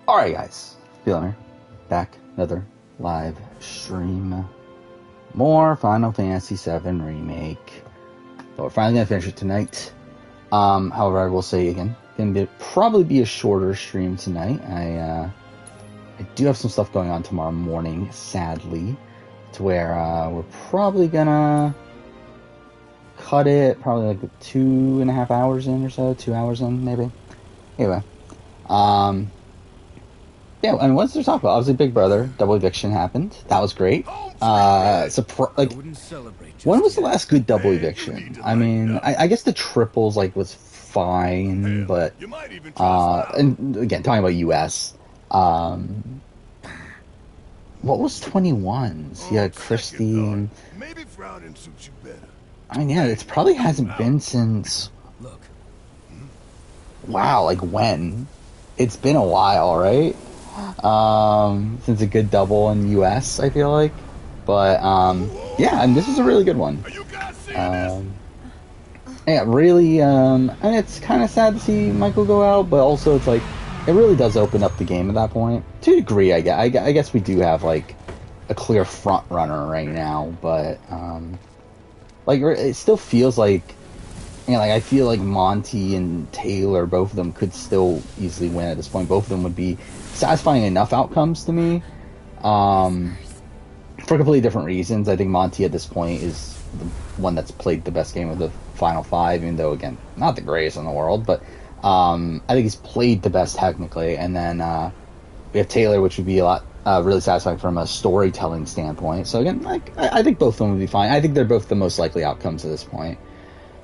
Alright guys, Feeling back, another live stream. More Final Fantasy VII Remake. But we're finally gonna finish it tonight. However, I will say again, gonna probably be a shorter stream tonight. I do have some stuff going on tomorrow morning, sadly, to where we're probably gonna cut it probably like 2.5 hours in or so, 2 hours in maybe. Anyway, yeah, and what's there to talk about? Obviously, Big Brother Double Eviction happened. That was great. Like, when was the last good Double Eviction? I mean, I guess the triples like was fine, but and again, talking about US, what was 21's? Yeah, Christine. Maybe frowning suits you better. I mean, yeah, it probably hasn't been since. Wow, like when? It's been a while, right? Since a good double in US, I feel like. But yeah, and this is a really good one. Yeah, really. And it's kind of sad to see Michael go out, but also it's like it really does open up the game at that point to a degree. I guess we do have like a clear front runner right now, but like it still feels like. You know, like I feel like Monty and Taylor, both of them could still easily win at this point. Both of them would be satisfying enough outcomes to me, for completely different reasons. I think Monty at this point is the one that's played the best game of the final five, even though again not the greatest in the world, but I think he's played the best technically. And then we have Taylor, which would be a lot really satisfying from a storytelling standpoint. So again, like I think both of them would be fine. I think they're both the most likely outcomes at this point.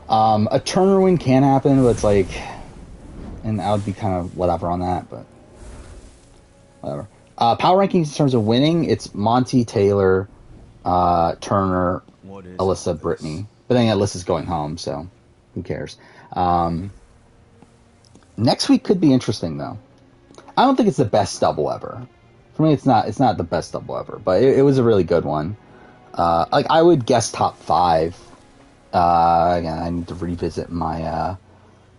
A Turner win can happen, but it's like, and I would be kind of whatever on that, but whatever. Power rankings in terms of winning, it's Monty, Taylor, Turner, Alyssa, Brittany. But then Alyssa's going home, so who cares? Next week could be interesting though. I don't think it's the best double ever. For me, it's not the best double ever, but it was a really good one. Like I would guess top 5. Again, I need to revisit my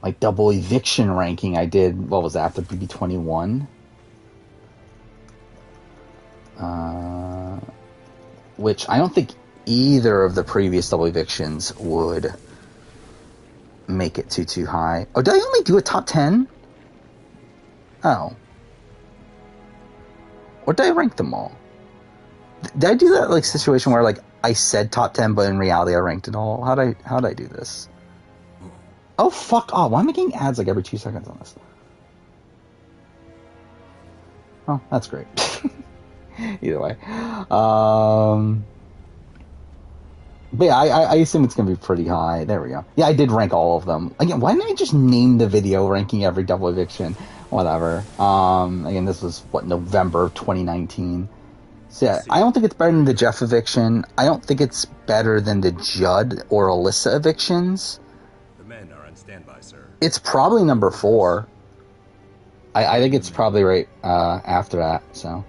my double eviction ranking I did. What was that, after BB24? Which I don't think either of the previous double evictions would make it too high. Oh, did I only do a top 10? Oh. Or did I rank them all? Did I do that like situation where like I said top 10, but in reality I ranked it all? How'd I do this? Oh, fuck off. Why am I getting ads like every 2 seconds on this? Oh, that's great. Either way. But yeah, I assume it's going to be pretty high. There we go. Yeah, I did rank all of them. Again, why didn't I just name the video ranking every double eviction? Whatever. Again, this was, what, November of 2019. So yeah, I don't think it's better than the Jeff eviction. I don't think it's better than the Judd or Alyssa evictions. The men are on standby, sir. It's probably number 4. I think it's probably right after that. So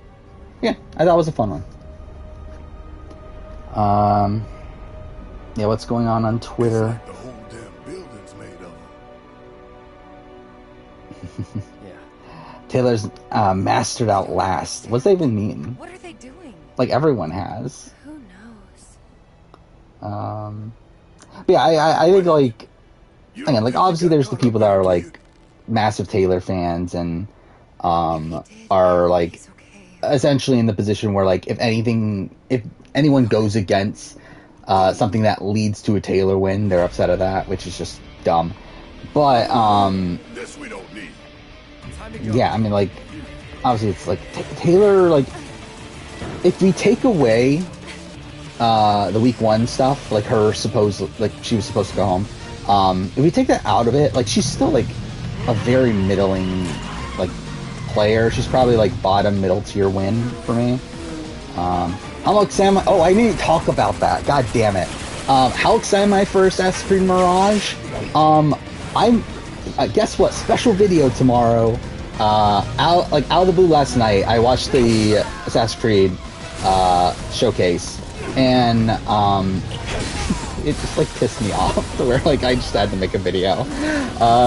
yeah, I thought it was a fun one. Yeah, what's going on Twitter? Like the whole damn building's made of them. Taylor's mastered out last. What does that even mean? What are they doing? Like everyone has. Who knows? But yeah, I think like again, like obviously there's the people that are like massive Taylor fans and are like essentially in the position where like if anyone goes against something that leads to a Taylor win, they're upset at that, which is just dumb. But This we don't need. yeah, I mean like obviously it's like Taylor, like if we take away the week 1 stuff, like her like she was supposed to go home, if we take that out of it, like she's still like a very middling like player. She's probably like bottom middle tier win for me. How excited am I? Oh, I didn't talk about that. God damn it. How excited am I for Assassin's Creed Mirage? Guess what? Special video tomorrow. Out of the blue last night, I watched the Assassin's Creed showcase, and it just like pissed me off to where like I just had to make a video.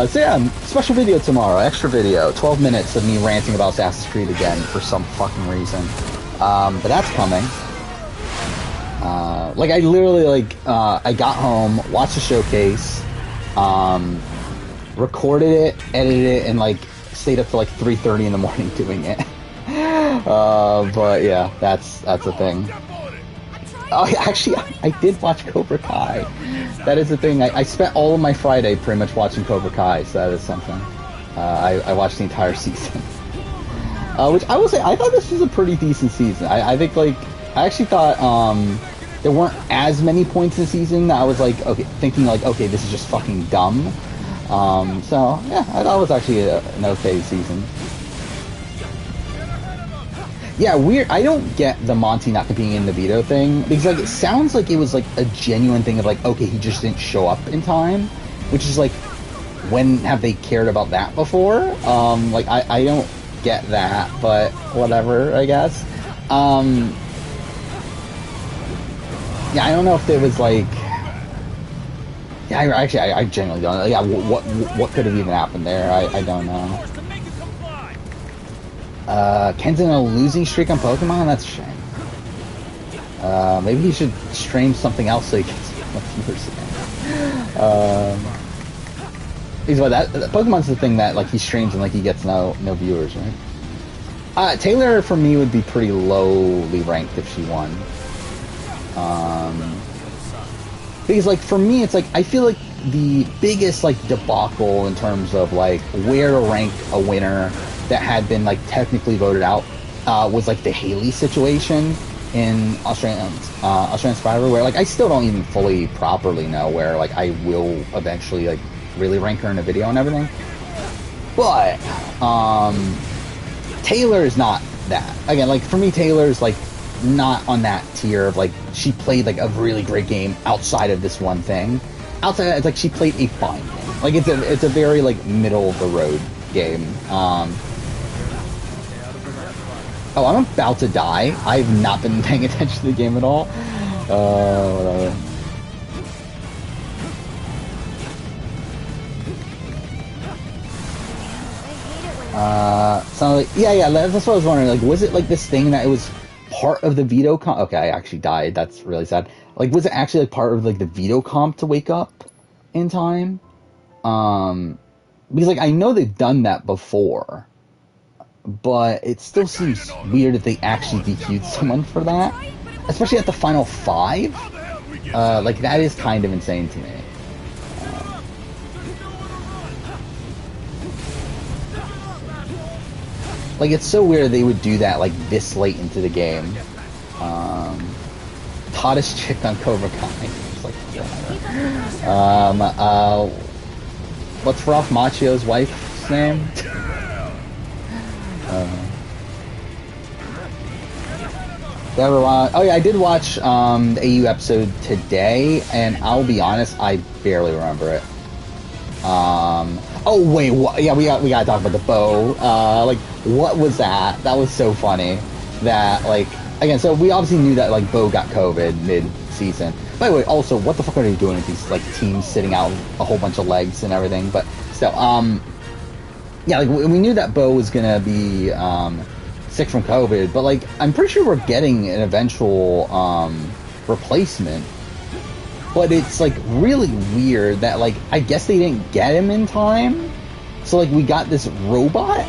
So yeah, special video tomorrow, extra video, 12 minutes of me ranting about Assassin's Creed again for some fucking reason. But that's coming. Like I literally like I got home, watched the showcase, recorded it, edited it, and like stayed up till like 3:30 in the morning doing it. But yeah, that's the thing. Oh, actually, I did watch Cobra Kai. That is the thing. I spent all of my Friday pretty much watching Cobra Kai, so that is something. I watched the entire season. Which I will say, I thought this was a pretty decent season. I think, like, I actually thought there weren't as many points in the season that I was, like, okay, thinking, like, okay, this is just fucking dumb. So, yeah, I thought it was actually an okay season. Yeah, weird. I don't get the Monty not being in the veto thing, because, like, it sounds like it was, like, a genuine thing of, like, okay, he just didn't show up in time, which is, like, when have they cared about that before? Like, I don't get that, but whatever, I guess. Yeah, I don't know if there was, like... Yeah, I genuinely don't know. Yeah, what could have even happened there? I don't know. Ken's in a losing streak on Pokemon? That's a shame. Maybe he should stream something else so he gets more viewers again. Because that Pokemon's the thing that like he streams and like he gets no viewers, right? Taylor for me would be pretty lowly ranked if she won. Because like for me it's like I feel like the biggest like debacle in terms of like where to rank a winner that had been like technically voted out was like the Haley situation in Australian Survivor, where like I still don't even fully properly know where like I will eventually like really rank her in a video and everything. But Taylor is not that. Again, like for me Taylor's like not on that tier of like she played like a really great game outside of this one thing. Outside of that, it's like she played a fine game. Like it's a very like middle of the road game. Oh, I'm about to die. I've not been paying attention to the game at all. Whatever. So like, yeah, that's what I was wondering. Like, was it like this thing that it was part of the veto comp? Okay, I actually died. That's really sad. Like, was it actually like part of like the veto comp to wake up in time? Because like I know they've done that before. But it still seems weird that they actually DQ'd someone for that. Especially at the final 5. Like, that is kind of insane to me. Like, it's so weird they would do that, like, this late into the game. Hottest chick on Cobra Kai. It's like, whatever. What's Ralph Macchio's wife's name? Oh yeah, I did watch the AU episode today, and I'll be honest, I barely remember it. Oh wait, what? Yeah, we gotta talk about the bow. Like, what was that? That was so funny. That like again, so we obviously knew that like Bo got COVID mid-season. By the way, also, what the fuck are they doing with these like teams sitting out a whole bunch of legs and everything? But still, yeah, like we knew that Bo was gonna be sick from COVID, but like I'm pretty sure we're getting an eventual replacement. But it's like really weird that like I guess they didn't get him in time, so like we got this robot,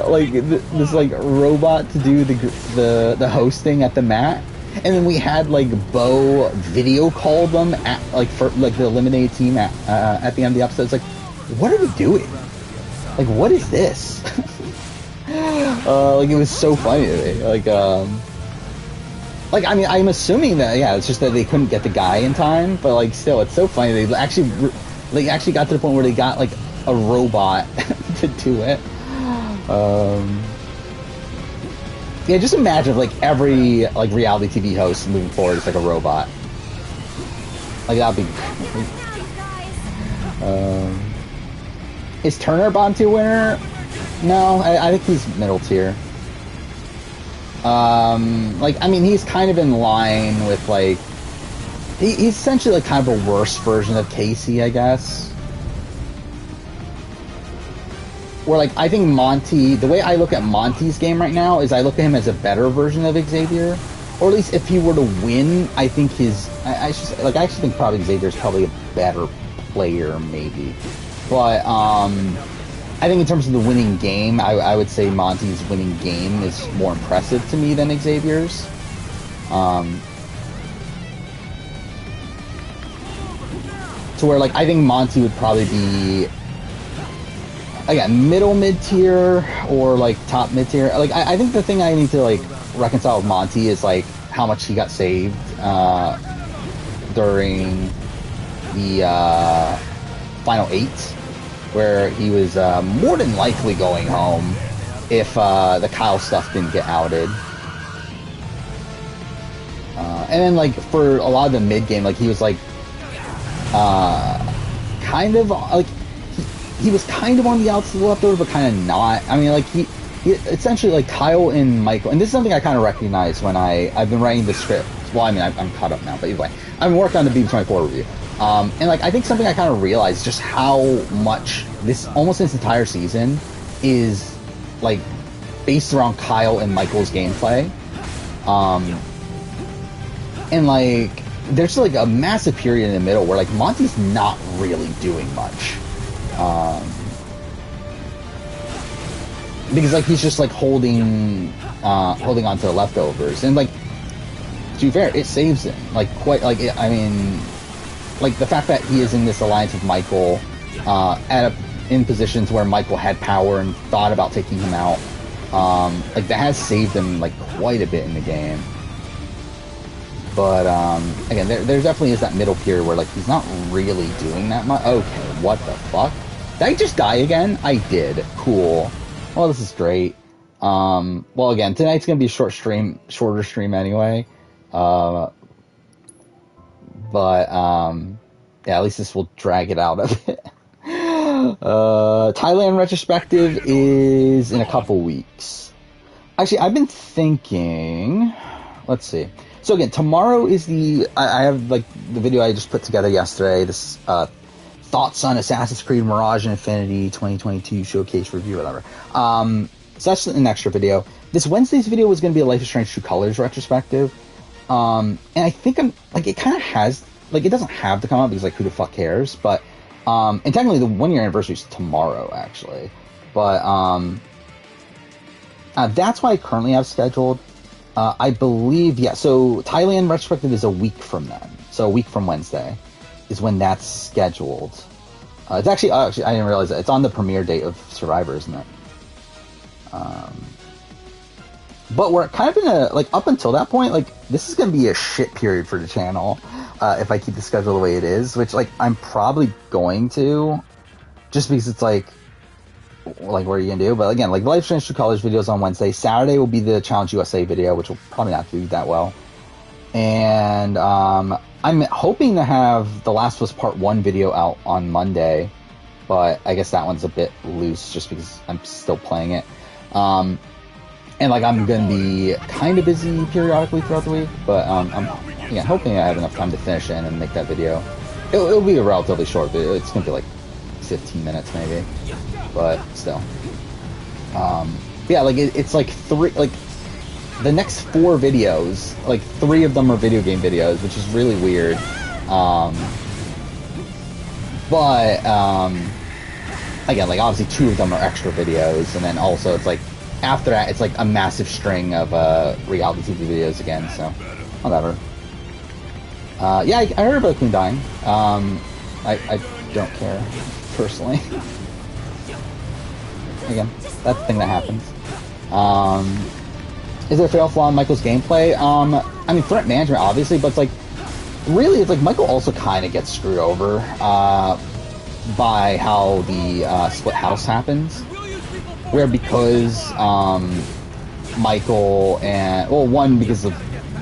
like this like robot to do the hosting at the mat, and then we had like Bo video call them at like for like the eliminated team at the end of the episode. It's like, what are we doing? Like, what is this? Like, it was so funny to me. Like, I mean, I'm assuming that, yeah, it's just that they couldn't get the guy in time, but, like, still, it's so funny. They actually got to the point where they got, like, a robot to do it. Yeah, just imagine if, like, every, like, reality TV host moving forward is, like, a robot. Like, that'd be great. Is Turner Bond 2 winner? No, I think he's middle tier. Like, I mean, he's kind of in line with, like, he's essentially like kind of a worse version of Casey, I guess. Where like I think Monty, the way I look at Monty's game right now is I look at him as a better version of Xavier, or at least if he were to win, I think I actually think probably Xavier's probably a better player maybe, but I think in terms of the winning game, I would say Monty's winning game is more impressive to me than Xavier's. To where like I think Monty would probably be again middle mid-tier or like top mid-tier. Like I think the thing I need to like reconcile with Monty is like how much he got saved during the final 8, where he was more than likely going home if the Kyle stuff didn't get outed. And then like for a lot of the mid game, like he was like kind of like he was kind of on the outs of the leftover, but kind of not. I mean, like he essentially like Kyle and Michael, and this is something I kind of recognize when I've been writing the script. Well, I mean, I'm caught up now, but either way, I've been working on the BB24 review. And like I think something I kind of realized just how much almost this entire season is like based around Kyle and Michael's gameplay. And like there's like a massive period in the middle where like Monty's not really doing much. Because like he's just like holding on to the leftovers, and like to be fair, it saves him like quite like I mean, like the fact that he is in this alliance with Michael in positions where Michael had power and thought about taking him out, like that has saved him like quite a bit in the game. But again, there definitely is that middle period where like he's not really doing that much. Okay, what the fuck? Did I just die again? I did. Cool. Well, this is great. Well, again, tonight's gonna be a shorter stream anyway. But yeah, at least this will drag it out a bit. Thailand retrospective is in a couple weeks. Actually, I've been thinking. Let's see. So again, tomorrow is I have like the video I just put together yesterday. This thoughts on Assassin's Creed Mirage and Infinity 2022 showcase review, whatever. So that's an extra video. This Wednesday's video was going to be a Life is Strange True Colors retrospective. And I think it kind of has, like, it doesn't have to come out because, like, who the fuck cares? But, and technically the 1 year anniversary is tomorrow, actually. But, that's why I currently have scheduled. I believe, yeah, so Thailand retrospective is a week from then. So a week from Wednesday is when that's scheduled. It's actually, I didn't realize that. It's on the premiere date of Survivor, isn't it? But we're kind of in a, like, up until that point, like, this is going to be a shit period for the channel, if I keep the schedule the way it is, which, like, I'm probably going to, just because it's, like, what are you going to do? But again, like, the Life is Strange True Colors videos on Wednesday. Saturday will be the Challenge USA video, which will probably not do that well. And, I'm hoping to have The Last of Us Part 1 video out on Monday, but I guess that one's a bit loose just because I'm still playing it. And like I'm going to be kind of busy periodically throughout the week, but I'm hoping I have enough time to finish it and make that video. It'll be a relatively short video. It's going to be like 15 minutes maybe, but still. Yeah, like it's like the next 4 videos, like 3 of them are video game videos, which is really weird. But again, like obviously 2 of them are extra videos, and then also it's like after that it's like a massive string of reality TV videos again. So whatever. Yeah, I heard about Queen dying. I don't care personally. Again, that's the thing that happens. Is there a fatal flaw in Michael's gameplay? I mean, threat management, obviously, but it's like, really, it's like Michael also kind of gets screwed over by how the split house happens. Where because Michael and, well, one, because of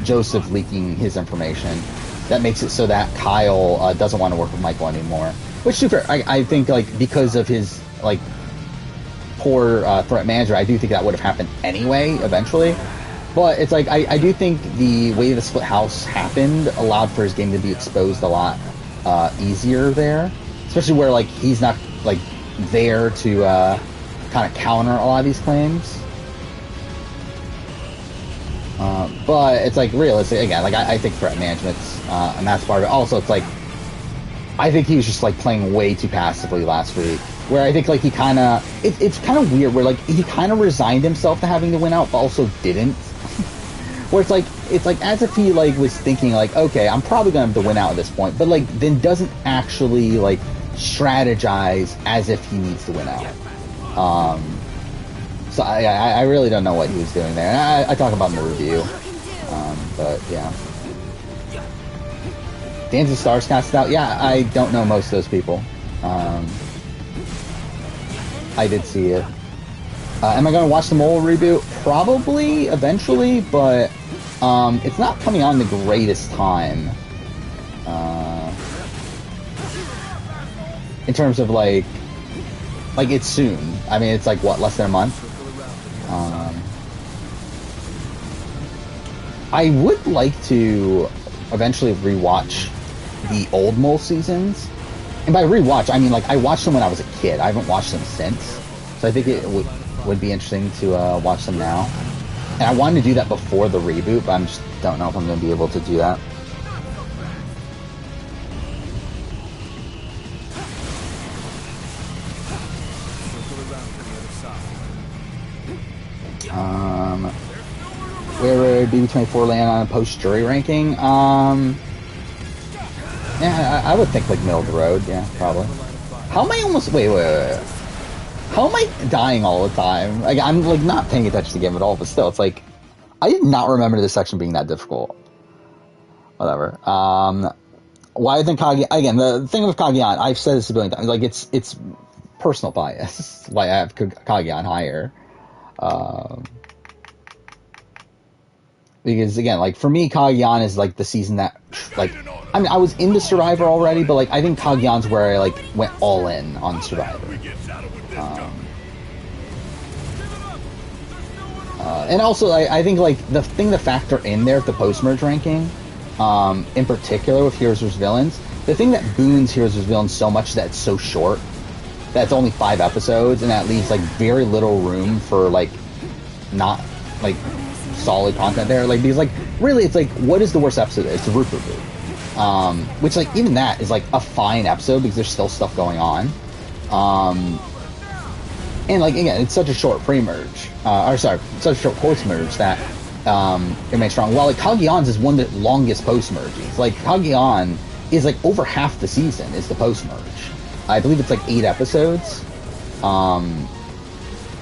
Joseph leaking his information, that makes it so that Kyle doesn't want to work with Michael anymore. Which, to be fair, I think, like, because of his, like, poor threat manager, I do think that would have happened anyway, eventually. But it's like, I do think the way the split house happened allowed for his game to be exposed a lot easier there. Especially where, like, he's not, like, there to kind of counter a lot of these claims. But it's, like, realistic, again, like, I think threat management's, and that's part of it. Also, it's, like, I think he was just, like, playing way too passively last week. Where I think, like, he kind of... It's kind of weird, where, like, he kind of resigned himself to having to win out, but also didn't. Where it's like as if he, like, was thinking, like, okay, I'm probably gonna have to win out at this point, but, like, then doesn't actually, like, strategize as if he needs to win out. So I really don't know what he was doing there. And I talk about in the review. But, yeah. Dance of Stars casted out? Yeah, I don't know most of those people. I did see it. Am I going to watch the Mole reboot? Probably, eventually, but it's not coming on the greatest time. In terms of, like, it's soon. I mean, it's like, what, less than a month? I would like to eventually rewatch the old Mole seasons. And by rewatch, I mean, like, I watched them when I was a kid. I haven't watched them since. So I think it would be interesting to watch them now. And I wanted to do that before the reboot, but I just don't know if I'm going to be able to do that. Where would BB24 land on a post-jury ranking? Yeah, I would think, like, middle of the road. Yeah, probably. How am I almost... Wait. How am I dying all the time? Like, I'm, like, not paying attention to the game at all, but still, it's like... I did not remember this section being that difficult. Whatever. Why I think Kage... Again, the thing with Kageon, I've said this a billion times, like, it's personal bias. Why I have Kageon higher. Because, again, like, for me, Kageon is, like, the season that, like... I mean, I was into Survivor already, but, like, I think Kageon's where I, like, went all in on Survivor. And also, I think, like, the thing to factor in there, the post-merge ranking, in particular with Heroes vs. Villains, the thing that boons Heroes vs. Villains so much is that it's so short, that it's only 5 episodes, and that leaves, like, very little room for, like, not, like, solid content there. Like, because, like, really, it's like, what is the worst episode? It's the Roof Reboot. Which, like, even that is, like, a fine episode because there's still stuff going on. And, like, again, it's such a short pre-merge. Such a short post-merge that it remains strong. While, like, Kageon's is one of the longest post-merges. Like, Kageon is, like, over half the season is the post-merge. I believe it's, like, 8 episodes.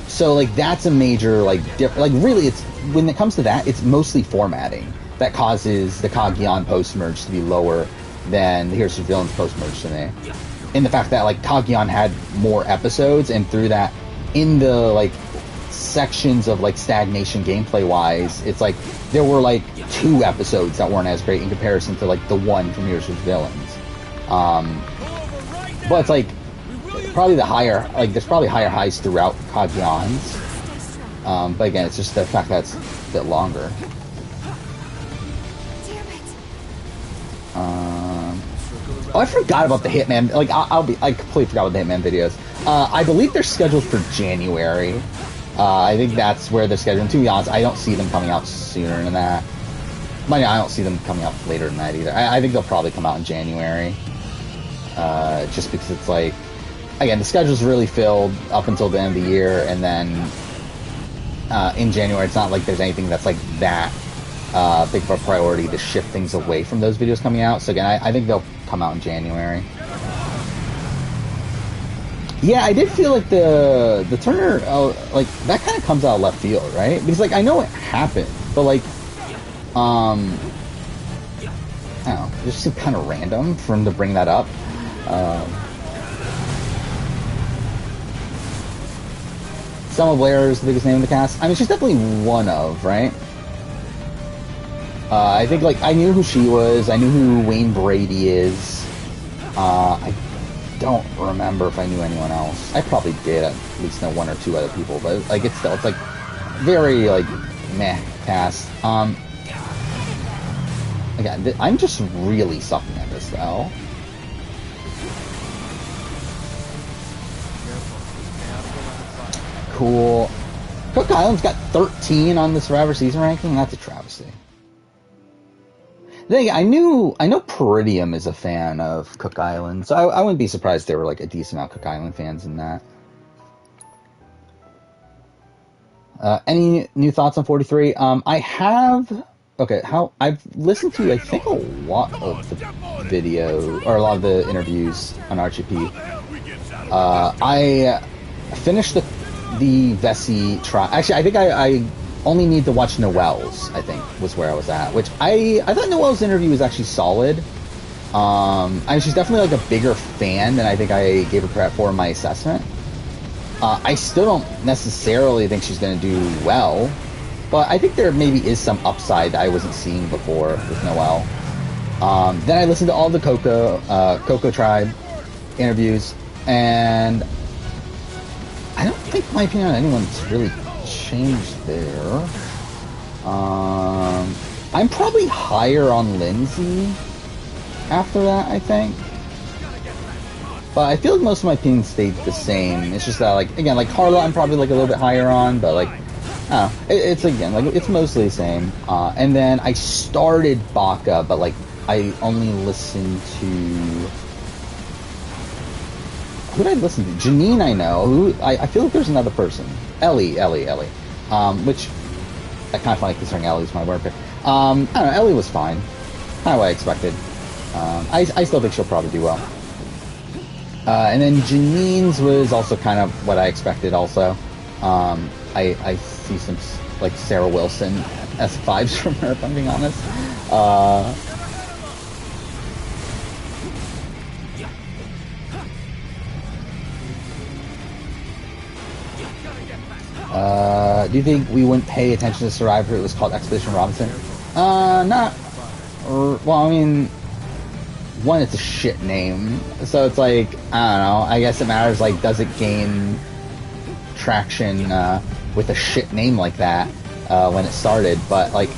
So, like, that's a major, like, like, really, it's, when it comes to that, it's mostly formatting that causes the Kageon post-merge to be lower than the Heroes vs. Villains post-merge to me. In the fact that, like, Kageon had more episodes, and through that, in the, like, sections of, like, stagnation gameplay-wise, it's like, there were, like, 2 episodes that weren't as great in comparison to, like, the one from Heroes vs. Villains. But it's, like, probably the higher, like, there's probably higher highs throughout Kageon's. But again, it's just the fact that it's a bit longer. Oh, I forgot about the Hitman. Like, I completely forgot about the Hitman videos. I believe they're scheduled for January. I think that's where they're scheduled. And to be honest, I don't see them coming out sooner than that. I don't see them coming out later than that either. I think they'll probably come out in January. Just because it's like, again, the schedule's really filled up until the end of the year, and then in January, it's not like there's anything that's like that big of a priority to shift things away from those videos coming out. So again, I think they'll come out in January. Yeah, I did feel like the Turner, like, that kind of comes out of left field, right? Because, like, I know it happened, but, like, I don't know, it just seemed kind of random for him to bring that up. Selma Blair is the biggest name in the cast. I mean, she's definitely one of, right? I think, like, I knew who she was. I knew who Wayne Brady is. I don't remember if I knew anyone else. I probably did at least know 1 or 2 other people, but, like, it's still, it's, like, very, like, meh cast. Again, I'm just really sucking at this though. Cool. Cook Island's got 13 on the Survivor season ranking. That's a travesty. Then again, I know Peridium is a fan of Cook Island, so I wouldn't be surprised if there were like a decent amount of Cook Island fans in that. Any new thoughts on 43? I've listened to, I think, a lot of the video, or a lot of the interviews on RGP. I finished the VII trial. Actually, I think I only need to watch Noelle's, I think, was where I was at. Which I thought Noelle's interview was actually solid. She's definitely like a bigger fan than I think I gave her credit for in my assessment. I still don't necessarily think she's going to do well, but I think there maybe is some upside that I wasn't seeing before with Noelle. Then I listened to all the Coco Tribe interviews, and I don't think my opinion on anyone's really changed there. I'm probably higher on Lindsay after that, I think. But I feel like most of my opinions stayed the same. It's just that, like, again, like Carla, I'm probably like a little bit higher on, but like, I don't know. It's again, like, it's mostly the same. And then I started Baka, but like, I only listened to, who did I listen to? Janine, I know. I feel like there's another person. Ellie. Which, I kind of funny considering Ellie's my word pick. I don't know. Ellie was fine. Kind of what I expected. I still think she'll probably do well. And then Janine's was also kind of what I expected also. I see some, like, Sarah Wilson-esque vibes from her, if I'm being honest. Do you think we wouldn't pay attention to Survivor if it was called Expedition Robinson? Well, I mean, one, it's a shit name, so it's like, I don't know, I guess it matters, like, does it gain traction with a shit name like that when it started, but like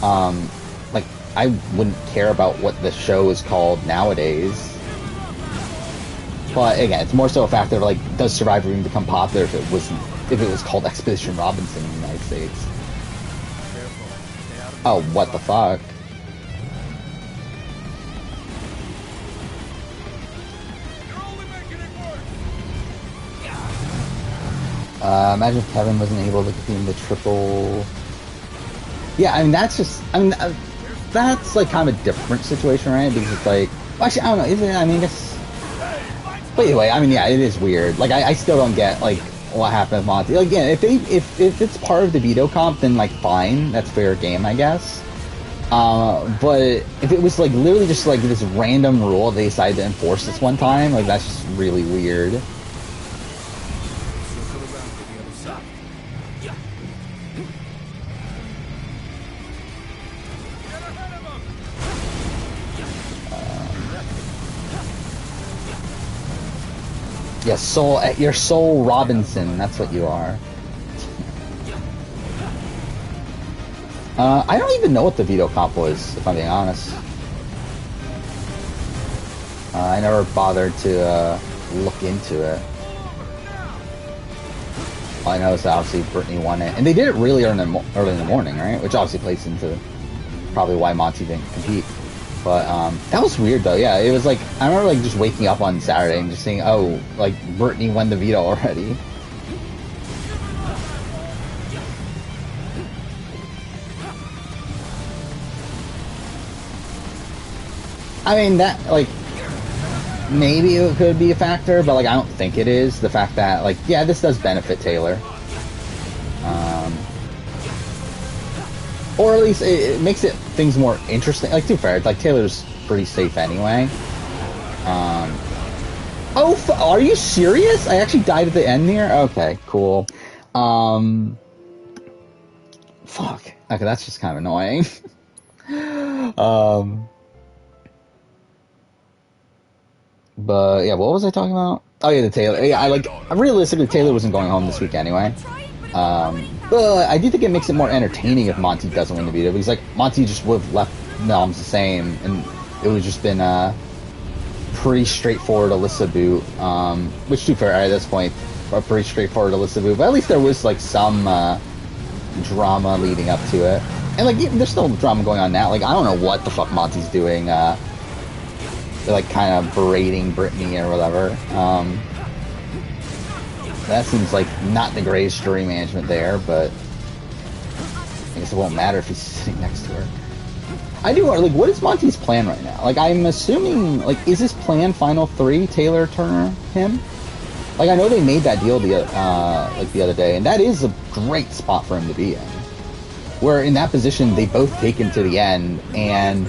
I wouldn't care about what the show is called nowadays. But again, it's more so a factor of, like, does Survivor even become popular if it was called Expedition Robinson in the United States? Oh, what the fuck? Imagine if Kevin wasn't able to compete in the triple. Yeah, I mean, that's like kind of a different situation, right? Because it's like, well, actually, I don't know. Is it? I mean, I guess. But anyway, I mean, yeah, it is weird. Like, I still don't get, like, what happened with Monty. Like, again, if it's part of the veto comp, then, like, fine, that's fair game, I guess. But if it was, like, literally just, like, this random rule they decided to enforce this one time, like, that's just really weird. Yeah, you're Soul Robinson, that's what you are. I don't even know what the veto comp was, if I'm being honest. I never bothered to look into it. All I know is that obviously Brittany won it. And they did it really early in the morning, right? Which obviously plays into probably why Monty didn't compete. But that was weird though. Yeah, it was like, I remember like just waking up on Saturday and just saying, oh, like Brittany won the veto already. I mean, that, like, maybe it could be a factor, but like I don't think it is. The fact that, like, yeah, this does benefit Taylor. Or at least it makes things more interesting. Like, to be fair, like, Taylor's pretty safe anyway. Are you serious? I actually died at the end here? Okay, cool. Fuck. Okay, that's just kind of annoying. But yeah, what was I talking about? Oh yeah, the Taylor. Yeah, realistically, Taylor wasn't going home this week anyway. But I do think it makes it more entertaining if Monty doesn't win the veto, because like Monty just would have left Nelms the same, and it would have just been a pretty straightforward Alyssa boot. Which, to be fair, at this point, a pretty straightforward Alyssa boot. But at least there was like some drama leading up to it, and like there's still drama going on now. Like I don't know what the fuck Monty's doing. They're like kind of berating Brittany or whatever. That seems like not the greatest jury management there, but I guess it won't matter if he's sitting next to her. I do wonder, like, what is Monty's plan right now? Like, I'm assuming, like, is his plan Final 3, Taylor, Turner, him? Like, I know they made that deal the other day, and that is a great spot for him to be in. Where in that position, they both take him to the end, and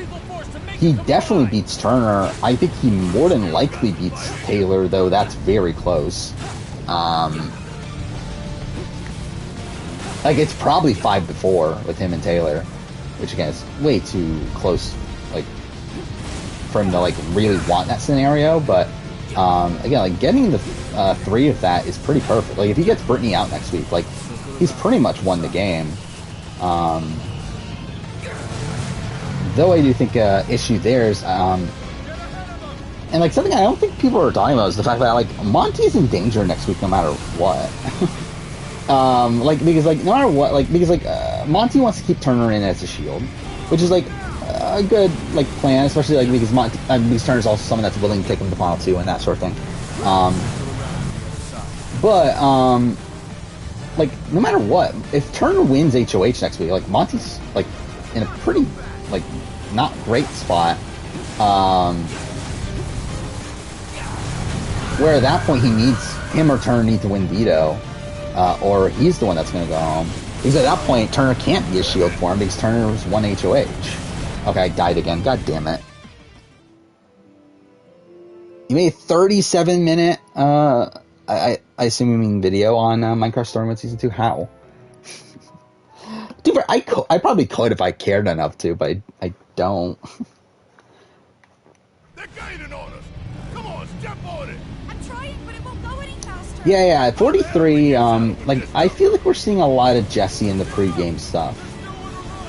he definitely beats Turner. I think he more than likely beats Taylor, though that's very close. Like, it's probably 5-4 with him and Taylor, which again is way too close, like, for him to like really want that scenario. But again, like getting the 3 of that is pretty perfect. Like if he gets Brittany out next week, like he's pretty much won the game. Though I do think issue there is, and like something I don't think people are talking about is the fact that like Monty's in danger next week no matter what. Like because like no matter what, like because like Monty wants to keep Turner in as a shield, which is like a good like plan, especially like because because Turner's also someone that's willing to take him to Final 2 and that sort of thing. Like no matter what, if Turner wins HOH next week, like Monty's like in a pretty like not great spot. Where at that point him or Turner need to win veto, or he's the one that's going to go home. Because at that point, Turner can't be a shield for him because Turner's won HOH. Okay, I died again. God damn it. You made a 37-minute, I assume you mean video on Minecraft Story Mode Season 2? How? Dude, I probably could if I cared enough to, but I don't. They're gaining on us. Come on, step on it. I'm trying, but it won't go any faster. Yeah, 43, like, I feel like we're seeing a lot of Jesse in the pre-game stuff.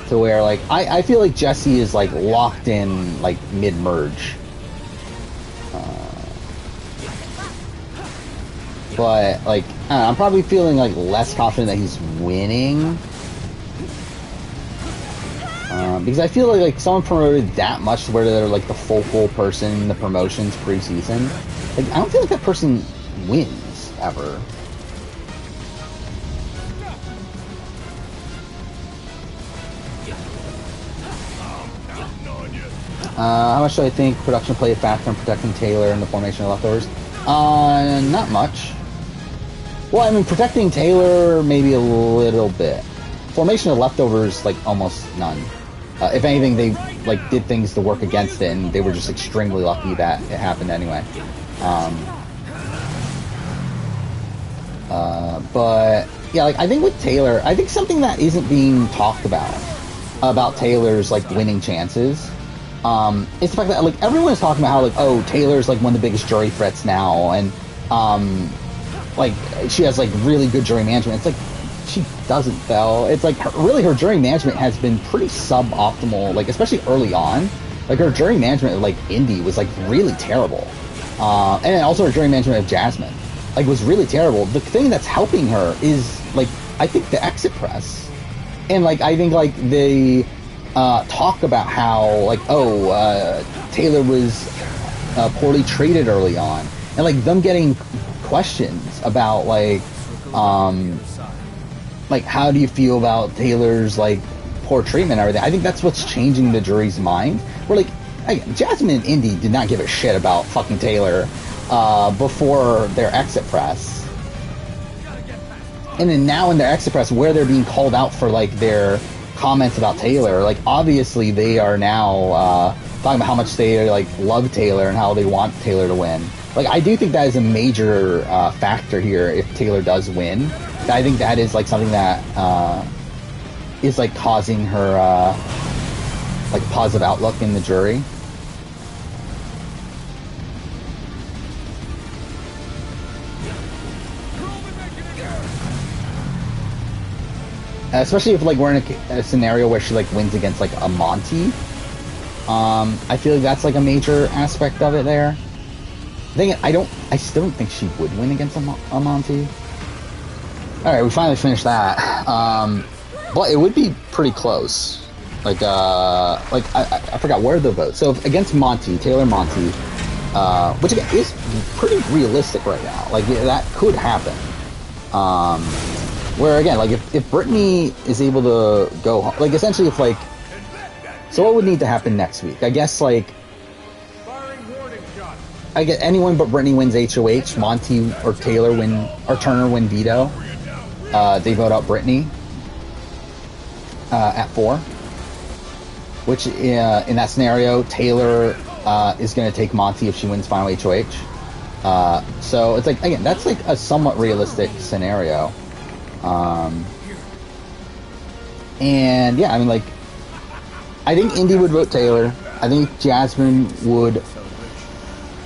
To where, like, I feel like Jesse is, like, locked in, like, mid-merge. But, like, I'm probably feeling, like, less confident that he's winning. Because I feel like someone promoted that much to where they're, like, the focal person in the promotions pre-season. Like, I don't feel like that person wins, ever. How much do I think production played a factor in protecting Taylor in the formation of leftovers? Not much. Well, I mean, protecting Taylor, maybe a little bit. Formation of leftovers, like, almost none. If anything, they, like, did things to work against it, and they were just extremely lucky that it happened anyway. But, yeah, like, I think with Taylor, I think something that isn't being talked about Taylor's, like, winning chances, is the fact that, like, everyone is talking about how, like, oh, Taylor's, like, one of the biggest jury threats now, and, like, she has, like, really good jury management. It's like, she doesn't, though. It's like, really, her jury management has been pretty suboptimal, like, especially early on. Like, her jury management of, like, Indy was, like, really terrible. And also her jury management of Jasmine, like, was really terrible. The thing that's helping her is, like, I think the exit press. And, like, I think, like, they talk about how, like, oh, Taylor was poorly treated early on. And, like, them getting questions about, like, how do you feel about Taylor's, like, poor treatment and everything? I think that's what's changing the jury's mind. Where, like, again, Jasmine and Indy did not give a shit about fucking Taylor before their exit press. And then now in their exit press, where they're being called out for, like, their comments about Taylor, like, obviously they are now talking about how much they, like, love Taylor and how they want Taylor to win. Like, I do think that is a major factor here if Taylor does win. I think that is, like, something that is, like, causing her, like, positive outlook in the jury. especially if like we're in a scenario where she like wins against like a Monty. I feel like that's like a major aspect of it there. I still don't think she would win against a Monty. Alright, we finally finished that. But it would be pretty close. I forgot where the vote. So against Monty, Taylor Monty, which again is pretty realistic right now. Like that could happen. Where again, like if Brittany is able to go, like essentially if like, so what would need to happen next week? I guess like, I get anyone but Brittany wins HOH, Monty or Taylor win, or Turner win veto. They vote out Brittany at 4. Which, in that scenario, Taylor is going to take Monty if she wins final HOH. So it's like, again, that's like a somewhat realistic scenario. And yeah, I mean, like, I think Indy would vote Taylor. I think Jasmine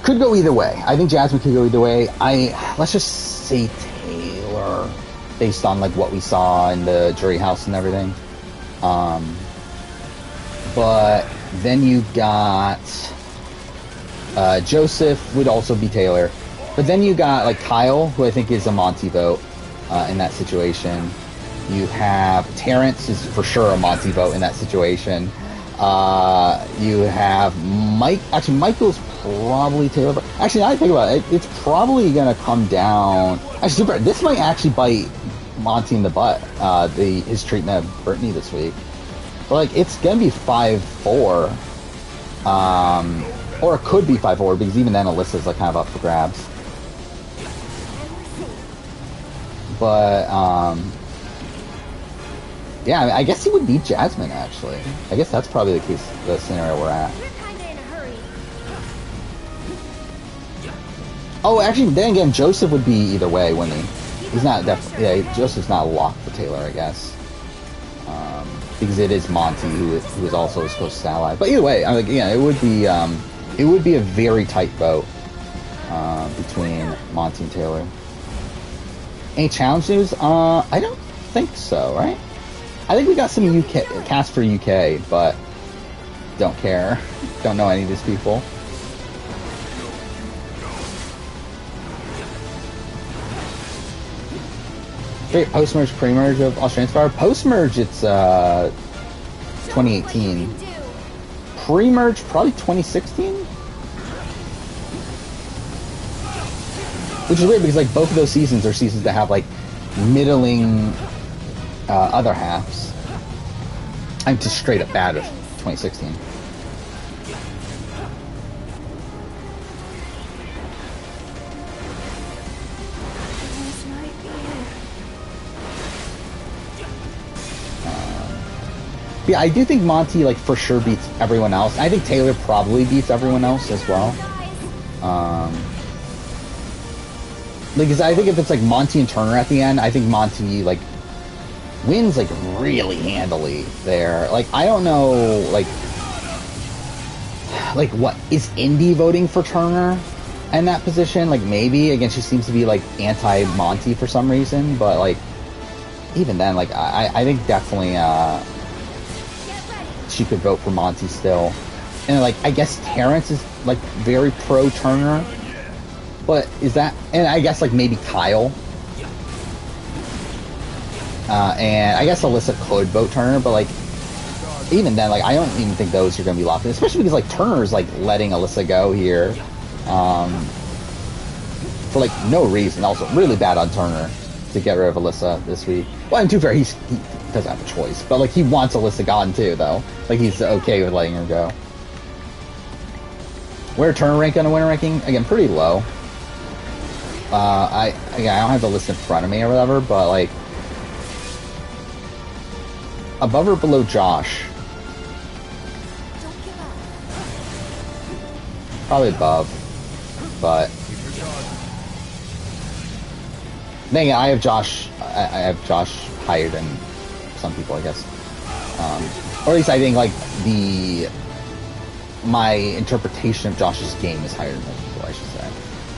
could go either way. I think Jasmine could go either way. Let's just say Taylor, based on like what we saw in the jury house and everything. But then you got Joseph would also be Taylor. But then you got like Kyle, who I think is a Monty vote in that situation. You have Terrence is for sure a Monty vote in that situation. You have Mike. Actually, Michael's probably Taylor. But actually, now I think about it, it's probably going to come down. Actually, this might actually bite Monty in the butt. His treatment of Brittany this week. But like, it's going to be 5-4. Or it could be 5-4 because even then Alyssa's like kind of up for grabs. But yeah, I mean, I guess he would beat Jasmine actually. I guess that's probably the scenario we're at. You're kinda in a hurry. Oh, actually, then again, Joseph would be either way, wouldn't he? He's not definitely. Yeah, Joseph's not locked for Taylor, I guess. Because it is Monty who is also his closest ally. But either way, I'm like, yeah, it would be a very tight vote between Monty and Taylor. Any challenge news? I don't think so, right? I think we got some UK cast for UK, but don't care. Don't know any of these people. Great post-merge, pre-merge of Australian Spire. Post-merge, it's 2018. Pre-merge, probably 2016? Which is weird because like both of those seasons are seasons that have like middling other halves. I'm just straight up bad at 2016. Yeah, I do think Monty like for sure beats everyone else. I think Taylor probably beats everyone else as well. Because I think if it's like Monty and Turner at the end, I think Monty like wins like really handily there. Like I don't know, like what is Indy voting for Turner in that position? Like maybe again she seems to be like anti-Monty for some reason, but like even then, like I think definitely she could vote for Monty still. And like I guess Terrence is like very pro Turner. But is that, and I guess like maybe Kyle, and I guess Alyssa could vote Turner, but like even then, like I don't even think those are going to be locked in, especially because like Turner's like letting Alyssa go here for like no reason. Also, really bad on Turner to get rid of Alyssa this week. Well, and to be fair, he doesn't have a choice, but like he wants Alyssa gone too, though. Like he's okay with letting her go. Where Turner rank on the winner ranking? Again, pretty low. I don't have the list in front of me or whatever, but like above or below Josh? Don't give up. Probably above, but dang it, I have Josh higher than some people, I guess, or at least I think like my interpretation of Josh's game is higher than most people, I should say.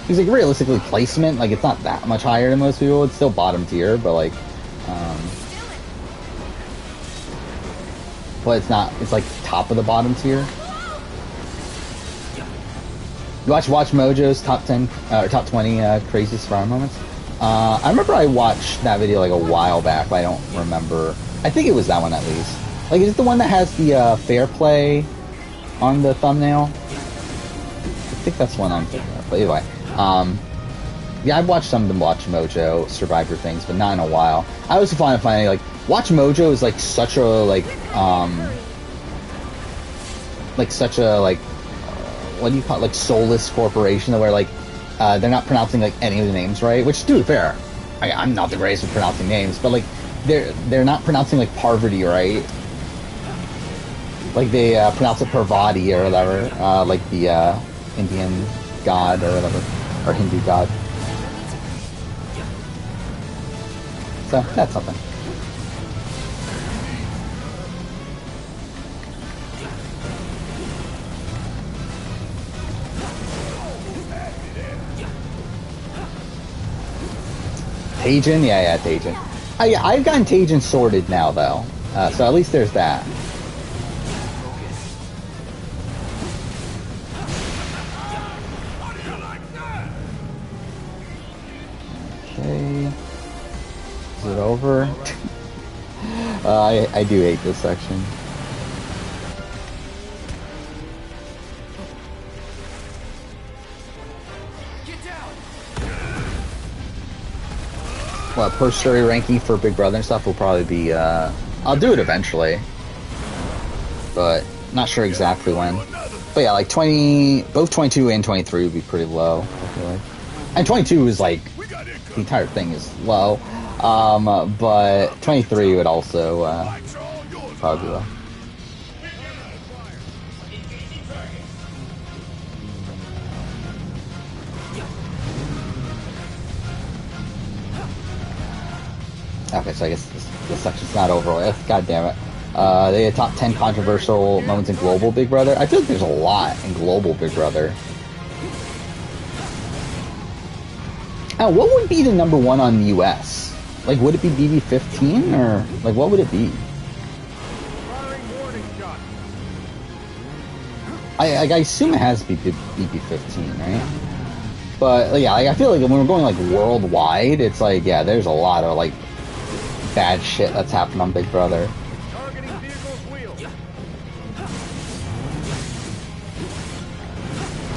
Because like realistically, placement, like it's not that much higher than most people. It's still bottom tier, but like, but it's not. It's like top of the bottom tier. You watch Mojo's top 10 or top 20 craziest fire moments. I remember I watched that video like a while back, but I don't remember. I think it was that one at least. Like, is it the one that has the fair play on the thumbnail? I think that's one I'm thinking of. But anyway, yeah, I've watched some of them watch Mojo Survivor things, but not in a while. I always find it funny, like, Watch Mojo is like such a what do you call it, like soulless corporation where like they're not pronouncing like any of the names right, which, to be fair, I'm not the greatest at pronouncing names, but like they're not pronouncing like Parvati right, like they pronounce it Parvati or whatever, like the Indian god or whatever, or Hindu god. So that's something. Tajin? Yeah, Tajin. Yeah, I've gotten Tajin sorted now, though. So at least there's that. Okay. Is it over? I do hate this section. Well, per story ranking for Big Brother and stuff will probably be, I'll do it eventually, but not sure exactly when. But yeah, like both 22 and 23 would be pretty low, I feel like. And 22 is like, the entire thing is low, but 23 would also, probably be low. Okay, so I guess this section's not over. God damn it. They had top 10 controversial moments in Global Big Brother. I feel like there's a lot in Global Big Brother. Now, what would be the number one on US? Like, would it be BB15 or like what would it be? I assume it has to be BB15, right? But yeah, like, I feel like when we're going like worldwide, it's like, yeah, there's a lot of like bad shit that's happened on Big Brother.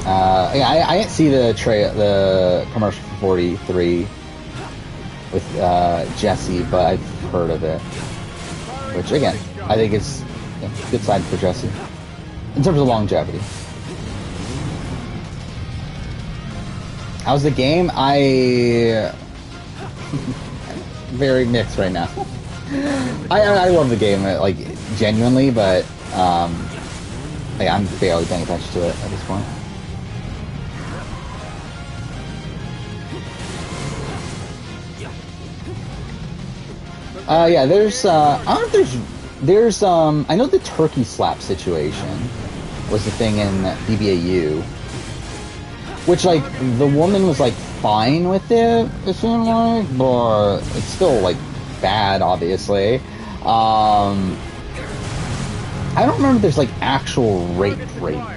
Yeah, I didn't see the commercial for 43 with Jesse, but I've heard of it. Which again, I think is a good sign for Jesse in terms of longevity. How's the game? Very mixed right now. I love the game, like, genuinely, but like, I'm barely paying attention to it at this point. Yeah, there's I don't know if there's I know the turkey slap situation was the thing in BBAU, which, like, the woman was like fine with it, it seemed like, but it's still like bad, obviously. I don't remember if there's like actual rape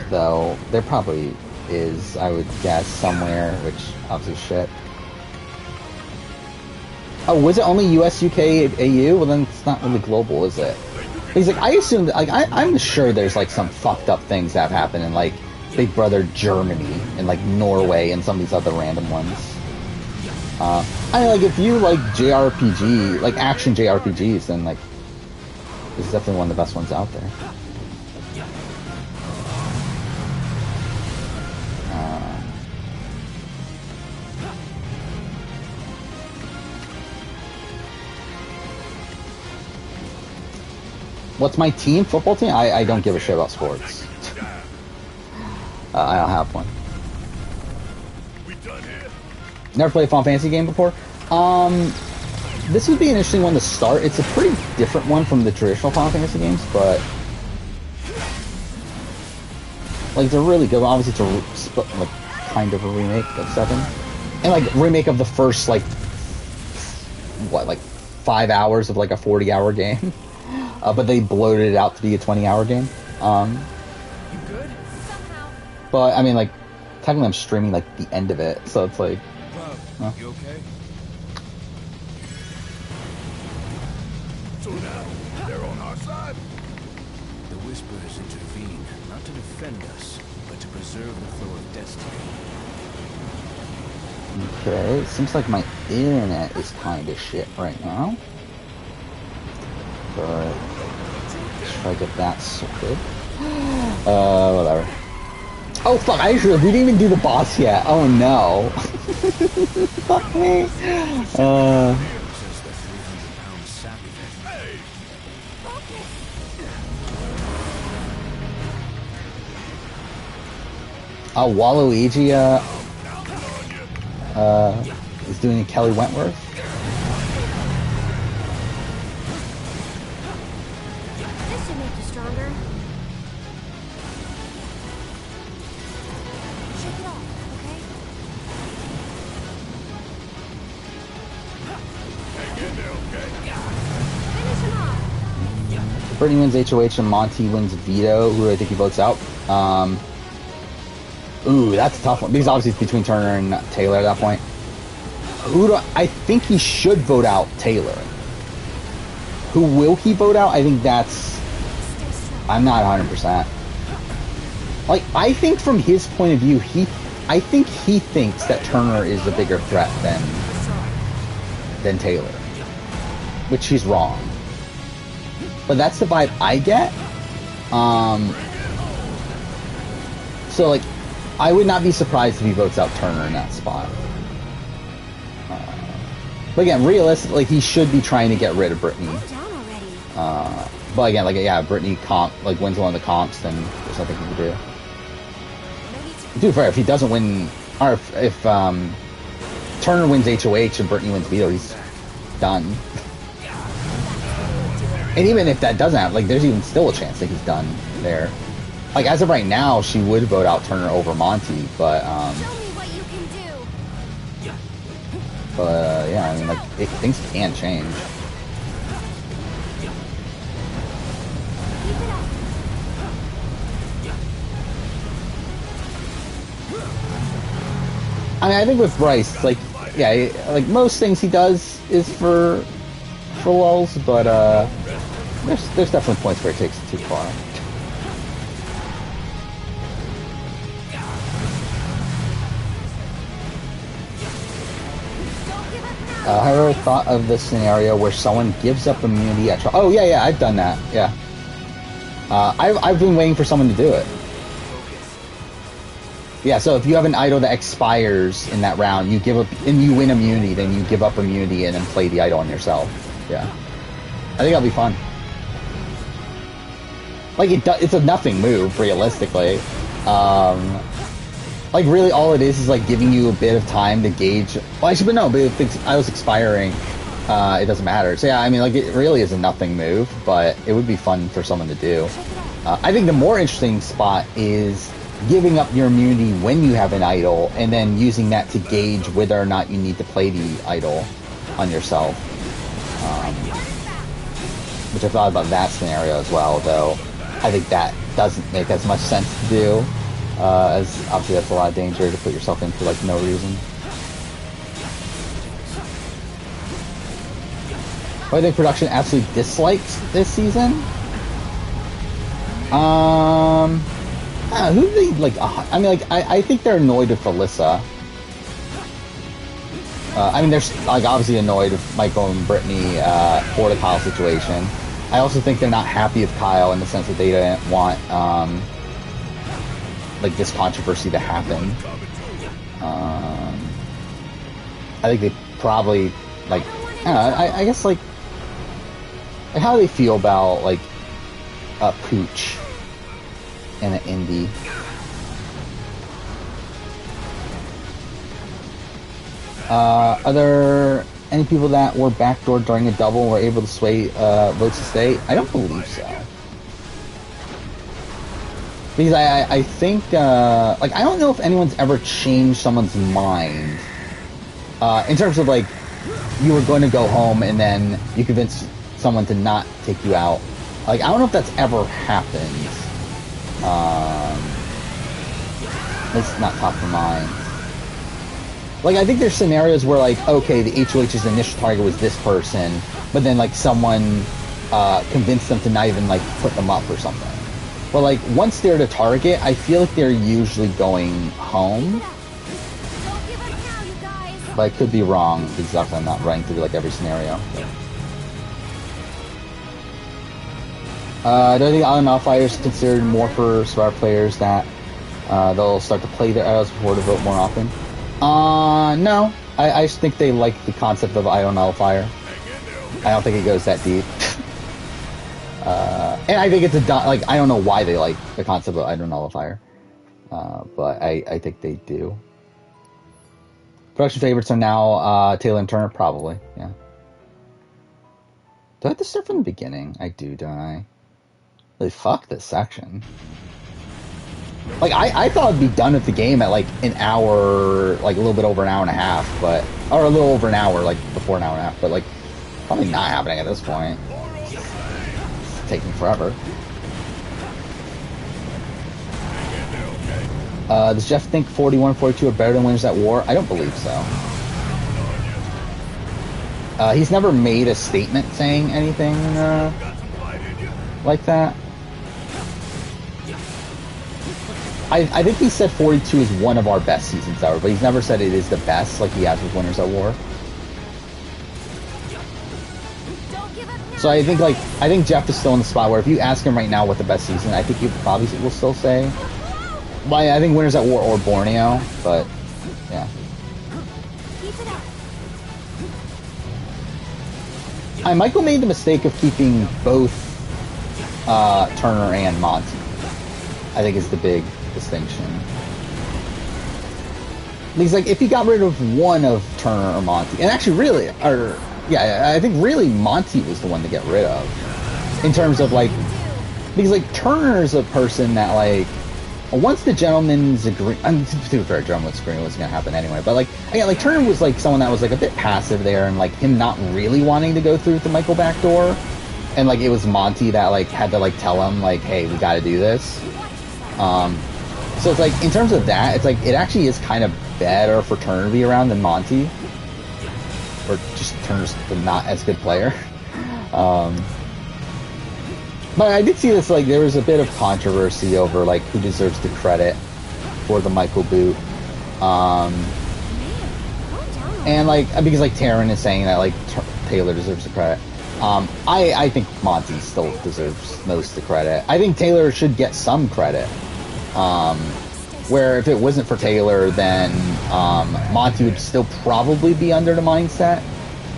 though. There probably is, I would guess, somewhere, which obviously shit. Oh, was it only US, UK, AU? Well, then it's not really global, is it? He's like, I assume that, like, I'm sure there's like some fucked up things that have happened in like Big Brother Germany and like Norway and some of these other random ones. Like, if you like JRPG, like action JRPGs, then like this is definitely one of the best ones out there. What's my team? Football team? I don't give a shit about sports. I don't have one. Never played a Final Fantasy game before. This would be an interesting one to start. It's a pretty different one from the traditional Final Fantasy games, but like, it's a really good one. Obviously, it's a like kind of a remake of 7, and like remake of the first like 5 hours of like a 40-hour game. but they bloated it out to be a 20-hour game. You good? Somehow. But I mean, like, technically I'm streaming like the end of it, so it's like, Bob, you okay? So now, they're on our side? The Whispers intervene, not to defend us, but to preserve the flow of destiny. okay, seems like my internet is kind of shit right now. But let's try to get that sorted. Whatever. Oh fuck! We didn't even do the boss yet. Oh no. Fuck me. Says the 300-pound sack of Hey! Waluigi On you. is doing a Kelly Wentworth. This should make you stronger. Shake it off, okay? Hang in there, okay? Finish him off. Brittany wins HOH and Monty wins Veto, who I think he votes out. Ooh, that's a tough one, because obviously it's between Turner and Taylor at that point. I think he should vote out Taylor. Who will he vote out? I think that's... Stay strong. I'm not 100%. Like, I think from his point of view, I think he thinks that Turner is a bigger threat than Taylor. Which he's wrong. But that's the vibe I get. So, like, I would not be surprised if he votes out Turner in that spot. But again, realistically, he should be trying to get rid of Brittany. Calm down already. But again, like, yeah, Brittany wins one of the comps, then there's nothing he can do. No need to. Dude, fair, if he doesn't win, or if Turner wins HOH and Brittany wins Veto, he's done. And even if that doesn't happen, like, there's even still a chance that he's done there. Like, as of right now, she would vote out Turner over Monty, but, Show me what you can do. yeah, I mean, like, things can change. Keep it up. I mean, I think with Bryce, like, yeah, like, most things he does is for lulz, but, there's definitely points where it takes it too far. Don't give up now. Have you ever thought of the scenario where someone gives up immunity at trial? Oh, yeah, I've done that, yeah. I've been waiting for someone to do it. Yeah, so if you have an idol that expires in that round, you give up, and you win immunity, then you give up immunity and then play the idol on yourself. Yeah. I think that'll be fun. Like, it's a nothing move, realistically. Like, really all it is like giving you a bit of time to gauge... Well, actually, but no, but if I was expiring, it doesn't matter. So yeah, I mean, like, it really is a nothing move, but it would be fun for someone to do. I think the more interesting spot is giving up your immunity when you have an idol, and then using that to gauge whether or not you need to play the idol on yourself. Which I thought about that scenario as well, though I think that doesn't make as much sense to do, as obviously that's a lot of danger to put yourself in for, like, no reason. What do you think production absolutely dislikes this season? Who do they, like, I mean, like, I think they're annoyed with Alyssa. I mean, they're, like, obviously annoyed with Michael and Brittany, for the Kyle situation. I also think they're not happy with Kyle in the sense that they didn't want, like, this controversy to happen. I think they probably, like, I don't know, I guess, like, how do they feel about, like, a Pooch and an indie? Are there any people that were backdoored during a double and were able to sway votes to stay? I don't believe so. Because I think, like, I don't know if anyone's ever changed someone's mind. In terms of, like, you were going to go home and then you convinced someone to not take you out, Like, I don't know if that's ever happened. It's not top of mind. Like, I think there's scenarios where, like, okay, the HOH's initial target was this person, but then, like, someone convinced them to not even, like, put them up or something. But, like, once they're the target, I feel like they're usually going home. Don't give up now, you guys. But I could be wrong. Exactly, I'm not running through, like, every scenario. Do I think Island Modifier is considered more for Survivor players that they'll start to play their arrows before to vote more often? No. I just think they like the concept of Ion Nullifier. I don't think it goes that deep. And I think it's like, I don't know why they like the concept of Ion Nullifier. But I think they do. Production favorites are now Taylor and Turner? Probably, yeah. Do I have to start from the beginning? I do, don't I? Like, fuck this section. Like, I thought I'd be done with the game at, like, an hour, like, a little bit over an hour and a half, but... Or a little over an hour, like, before an hour and a half, but, like, probably not happening at this point. It's taking forever. Does Jeff think 41 and 42 are better than Winners at War? I don't believe so. He's never made a statement saying anything, like that. I think he said 42 is one of our best seasons ever, but he's never said it is the best like he has with Winners at War. So I think Jeff is still in the spot where if you ask him right now what the best season, I think he probably will still say. Well, I think Winners at War or Borneo, but yeah. Michael made the mistake of keeping both Turner and Monty. I think is the big distinction. Because, like, if he got rid of one of Turner or Monty, and actually really, I think really Monty was the one to get rid of. In terms of, like, because, like, Turner's a person that, like, once the gentleman's agree, to be fair, gentleman's agreement wasn't gonna happen anyway, but, like, again, like, Turner was, like, someone that was, like, a bit passive there, and, like, him not really wanting to go through with the Michael backdoor. And, like, it was Monty that, like, had to, like, tell him, like, hey, we gotta do this. So it's, like, in terms of that, it's, like, it actually is kind of better for Turner to be around than Monty. Or just Turner's the not as good player. But I did see this, like, there was a bit of controversy over, like, who deserves the credit for the Michael boot. And, like, because, like, Taryn is saying that, like, Taylor deserves the credit. I think Monty still deserves most of the credit. I think Taylor should get some credit. Where if it wasn't for Taylor, then Monty would still probably be under the mindset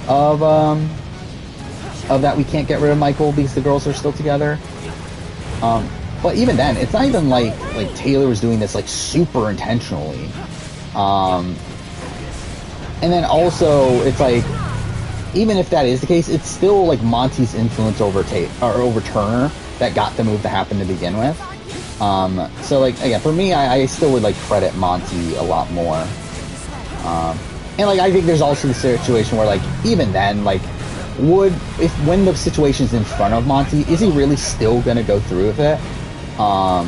of that we can't get rid of Michael because the girls are still together. But even then, it's not even like Taylor was doing this like super intentionally. And then also, it's like, even if that is the case, it's still like Monty's influence over Turner that got the move to happen to begin with. So like, again, for me, I still would like credit Monty a lot more. And like, I think there's also the situation where like, even then, like, when the situation's in front of Monty, is he really still gonna go through with it? So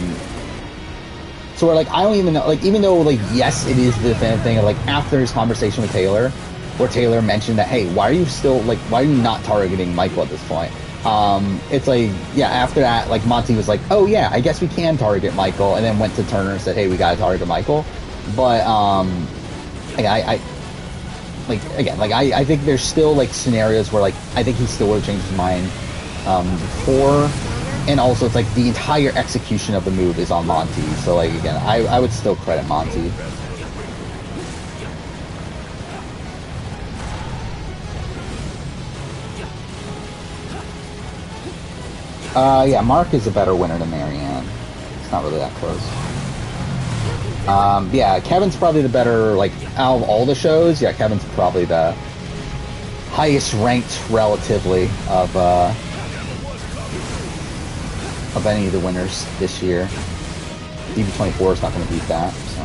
where like, I don't even know, like, even though like, yes, it is the thing of like, after his conversation with Taylor, where Taylor mentioned that, hey, why are you not targeting Michael at this point? It's like, yeah, after that, like, Monty was like, oh yeah, I guess we can target Michael, and then went to Turner and said, hey, we gotta target Michael. But, I think there's still, like, scenarios where, like, I think he still would have changed his mind, before, and also it's like, the entire execution of the move is on Monty, so, like, again, I would still credit Monty. Yeah, Mark is a better winner than Marianne. It's not really that close. Yeah, Kevin's probably the better, like, out of all the shows, yeah, Kevin's probably the highest ranked, relatively, of any of the winners this year. BB24 is not going to beat that, so.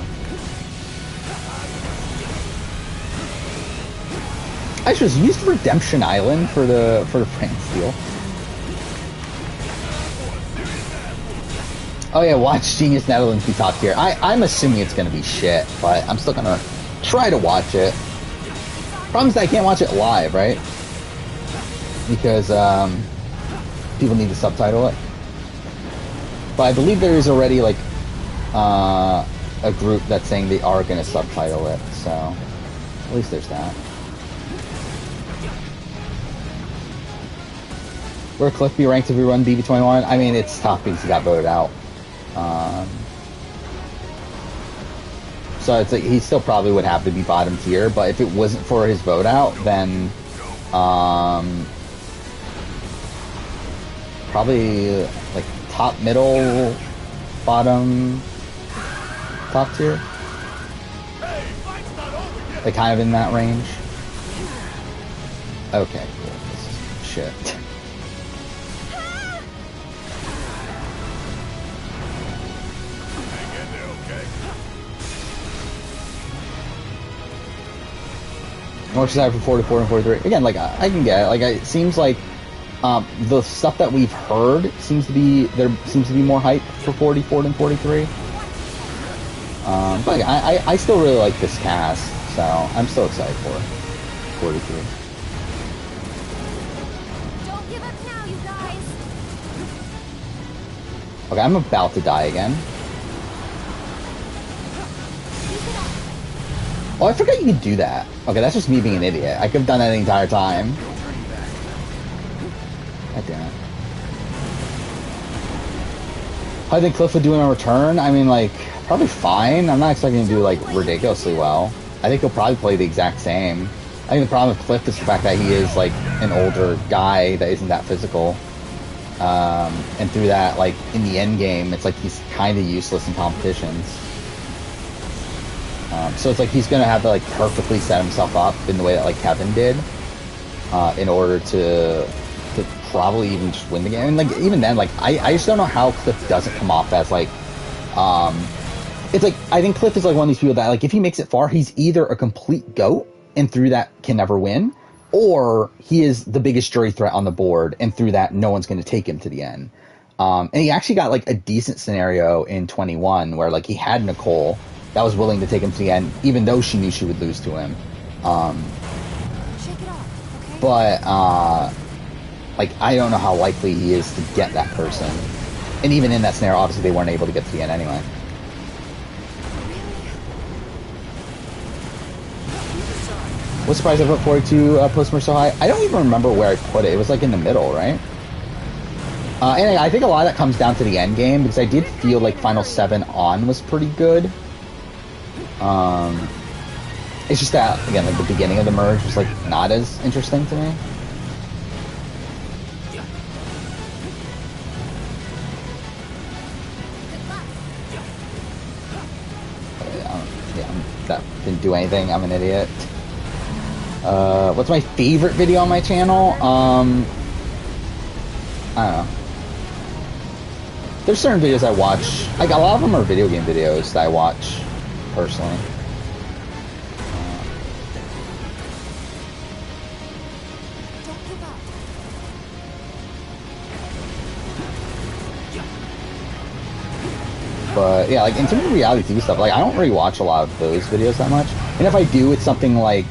I should have used Redemption Island for the France deal. Oh yeah, watch Genius Netherlands be top tier. I'm assuming it's gonna be shit, but I'm still gonna try to watch it. Problem is that I can't watch it live, right? Because people need to subtitle it. But I believe there is already like a group that's saying they are gonna subtitle it, so at least there's that. Where Cliff be ranked if we run BB21? I mean, it's tough because he got voted out. So it's like he still probably would have to be bottom tier, but if it wasn't for his vote out, then probably like top, middle, bottom, top tier. Like kind of in that range. Okay, cool. This is shit. More desire for 44 and 43. Again, like I can get it. Like it seems like the stuff that we've heard seems to be more hype for 44 than 43. But I still really like this cast, so I'm still excited for 43. Don't give up now, you guys. Okay, I'm about to die again. Oh, I forgot you could do that. Okay, that's just me being an idiot. I could have done that the entire time. God damn it. How do you think Cliff would do in a return? I mean, like, probably fine. I'm not expecting to do, like, ridiculously well. I think he'll probably play the exact same. I think the problem with Cliff is the fact that he is, like, an older guy that isn't that physical. And through that, like, in the end game, it's like he's kind of useless in competitions. So it's like he's going to have to like perfectly set himself up in the way that like Kevin did in order to probably even just win the game. And like even then, like I just don't know how Cliff doesn't come off as like it's like I think Cliff is like one of these people that like if he makes it far, he's either a complete goat and through that can never win, or he is the biggest jury threat on the board and through that no one's going to take him to the end. And he actually got like a decent scenario in 21 where like he had Nicole that was willing to take him to the end, even though she knew she would lose to him. Shake it off, okay? But, like, I don't know how likely he is to get that person. And even in that scenario, obviously, they weren't able to get to the end anyway. What's surprised I put 42 Postmer so high? I don't even remember where I put it. It was, like, in the middle, right? And I think a lot of that comes down to the end game, because I did feel like Final 7 on was pretty good. It's just that, again, like the beginning of the merge was like not as interesting to me. That didn't do anything. I'm an idiot. What's my favorite video on my channel? I don't know. There's certain videos I watch. Like a lot of them are video game videos that I watch personally. But yeah, like in terms of reality TV stuff, like I don't really watch a lot of those videos that much. And if I do, it's something like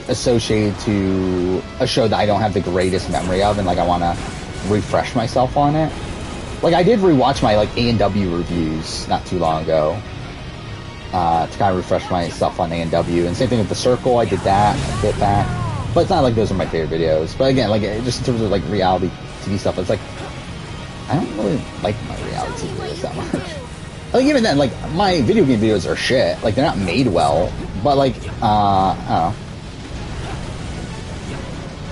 associated to a show that I don't have the greatest memory of, and like I want to refresh myself on it. Like I did rewatch my like A&W reviews not too long ago to kind of refresh myself on A&W, and same thing with The Circle. I did that a bit back, but it's not like those are my favorite videos. But again, like just in terms of like reality TV stuff, it's like I don't really like my reality TV videos that much. Like even then, like my video game videos are shit. Like they're not made well, but like I don't know.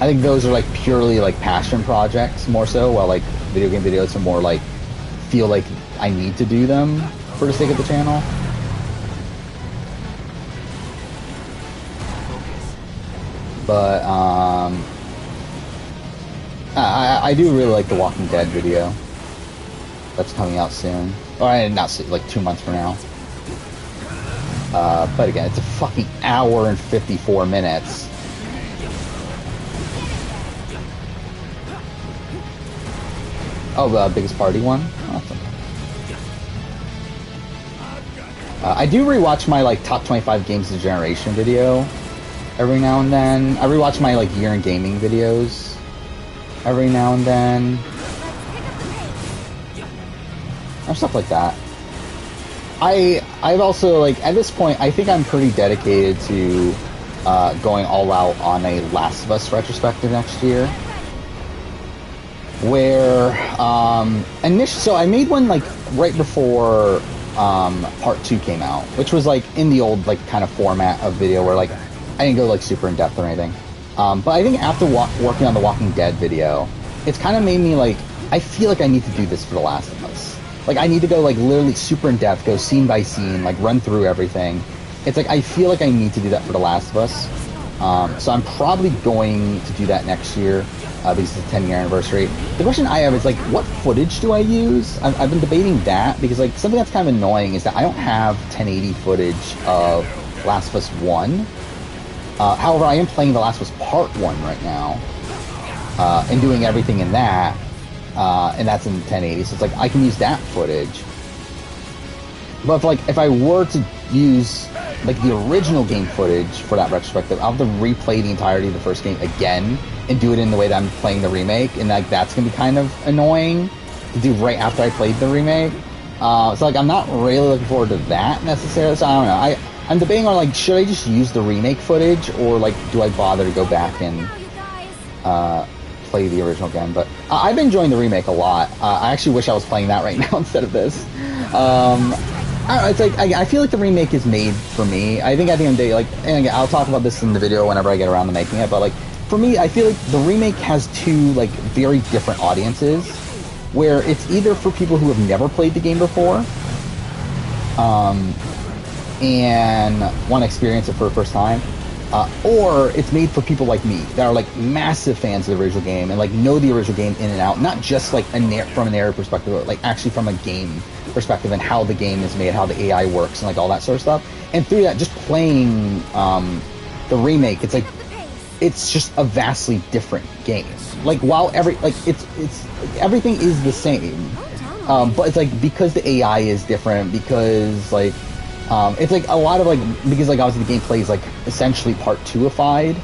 I think those are like purely like passion projects more so, while like video game videos are more like feel like I need to do them for the sake of the channel. But I do really like the Walking Dead video that's coming out soon, or not soon, like 2 months from now. But again, it's a fucking hour and 54 minutes. Oh, the biggest party one? Awesome. I do rewatch my like top 25 games of the generation video every now and then. I rewatch my like year in gaming videos every now and then. Or stuff like that. I've also, like, at this point, I think I'm pretty dedicated to going all out on a Last of Us retrospective next year. Where, so I made one, like, right before Part 2 came out, which was, like, in the old, like, kind of format of video where, like, I didn't go, like, super in-depth or anything. But I think after working on the Walking Dead video, it's kind of made me, like, I feel like I need to do this for The Last of Us. Like, I need to go, like, literally super in-depth, go scene by scene, like, run through everything. It's like, I feel like I need to do that for The Last of Us. So I'm probably going to do that next year, because it's the 10-year anniversary. The question I have is, like, what footage do I use? I've been debating that, because, like, something that's kind of annoying is that I don't have 1080 footage of Last of Us 1. However, I am playing The Last of Us Part 1 right now, and doing everything in that. And that's in 1080, so it's like I can use that footage. But if I were to use like the original game footage for that retrospective, I'll have to replay the entirety of the first game again and do it in the way that I'm playing the remake, and like that's gonna be kind of annoying to do right after I played the remake. So like I'm not really looking forward to that necessarily. So I don't know. I'm debating on like should I just use the remake footage or like do I bother to go back and play the original again, but I've been enjoying the remake a lot. I actually wish I was playing that right now instead of this. I don't know, it's like I feel like the remake is made for me. I think at the end of the day, like, and again, I'll talk about this in the video whenever I get around to making it, but like for me, I feel like the remake has two like very different audiences, where it's either for people who have never played the game before, and want to experience it for the first time. Or it's made for people like me that are like massive fans of the original game and like know the original game in and out, not just like from a narrative perspective, but like actually from a game perspective and how the game is made, how the AI works, and like all that sort of stuff. And through that, just playing the remake, it's like it's just a vastly different game. Like while it's everything is the same, but it's like because the AI is different, because like. It's like a lot of like, because like obviously the gameplay is like essentially part 2ified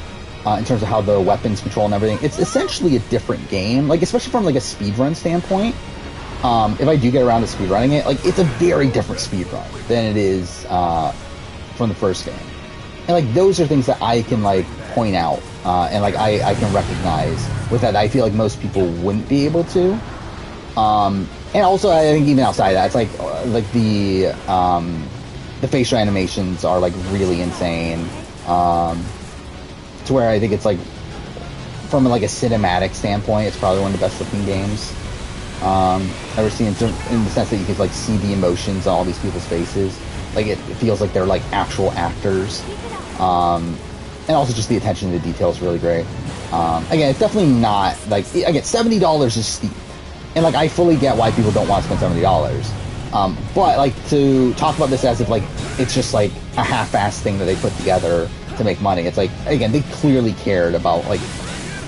in terms of how the weapons control and everything. It's essentially a different game, like especially from like a speedrun standpoint. If I do get around to speedrunning it, like it's a very different speedrun than it is from the first game. And like those are things that I can like point out and like I can recognize with that I feel like most people wouldn't be able to. And also I think even outside of that, it's like the facial animations are like really insane, to where I think it's like from like a cinematic standpoint, it's probably one of the best looking games ever seen in the sense that you can like see the emotions on all these people's faces. Like it feels like they're like actual actors, and also just the attention to the detail is really great. Again, it's definitely not like, again, $70 is steep, and like I fully get why people don't want to spend $70. But like to talk about this as if like it's just like a half-assed thing that they put together to make money. It's like, again, they clearly cared about like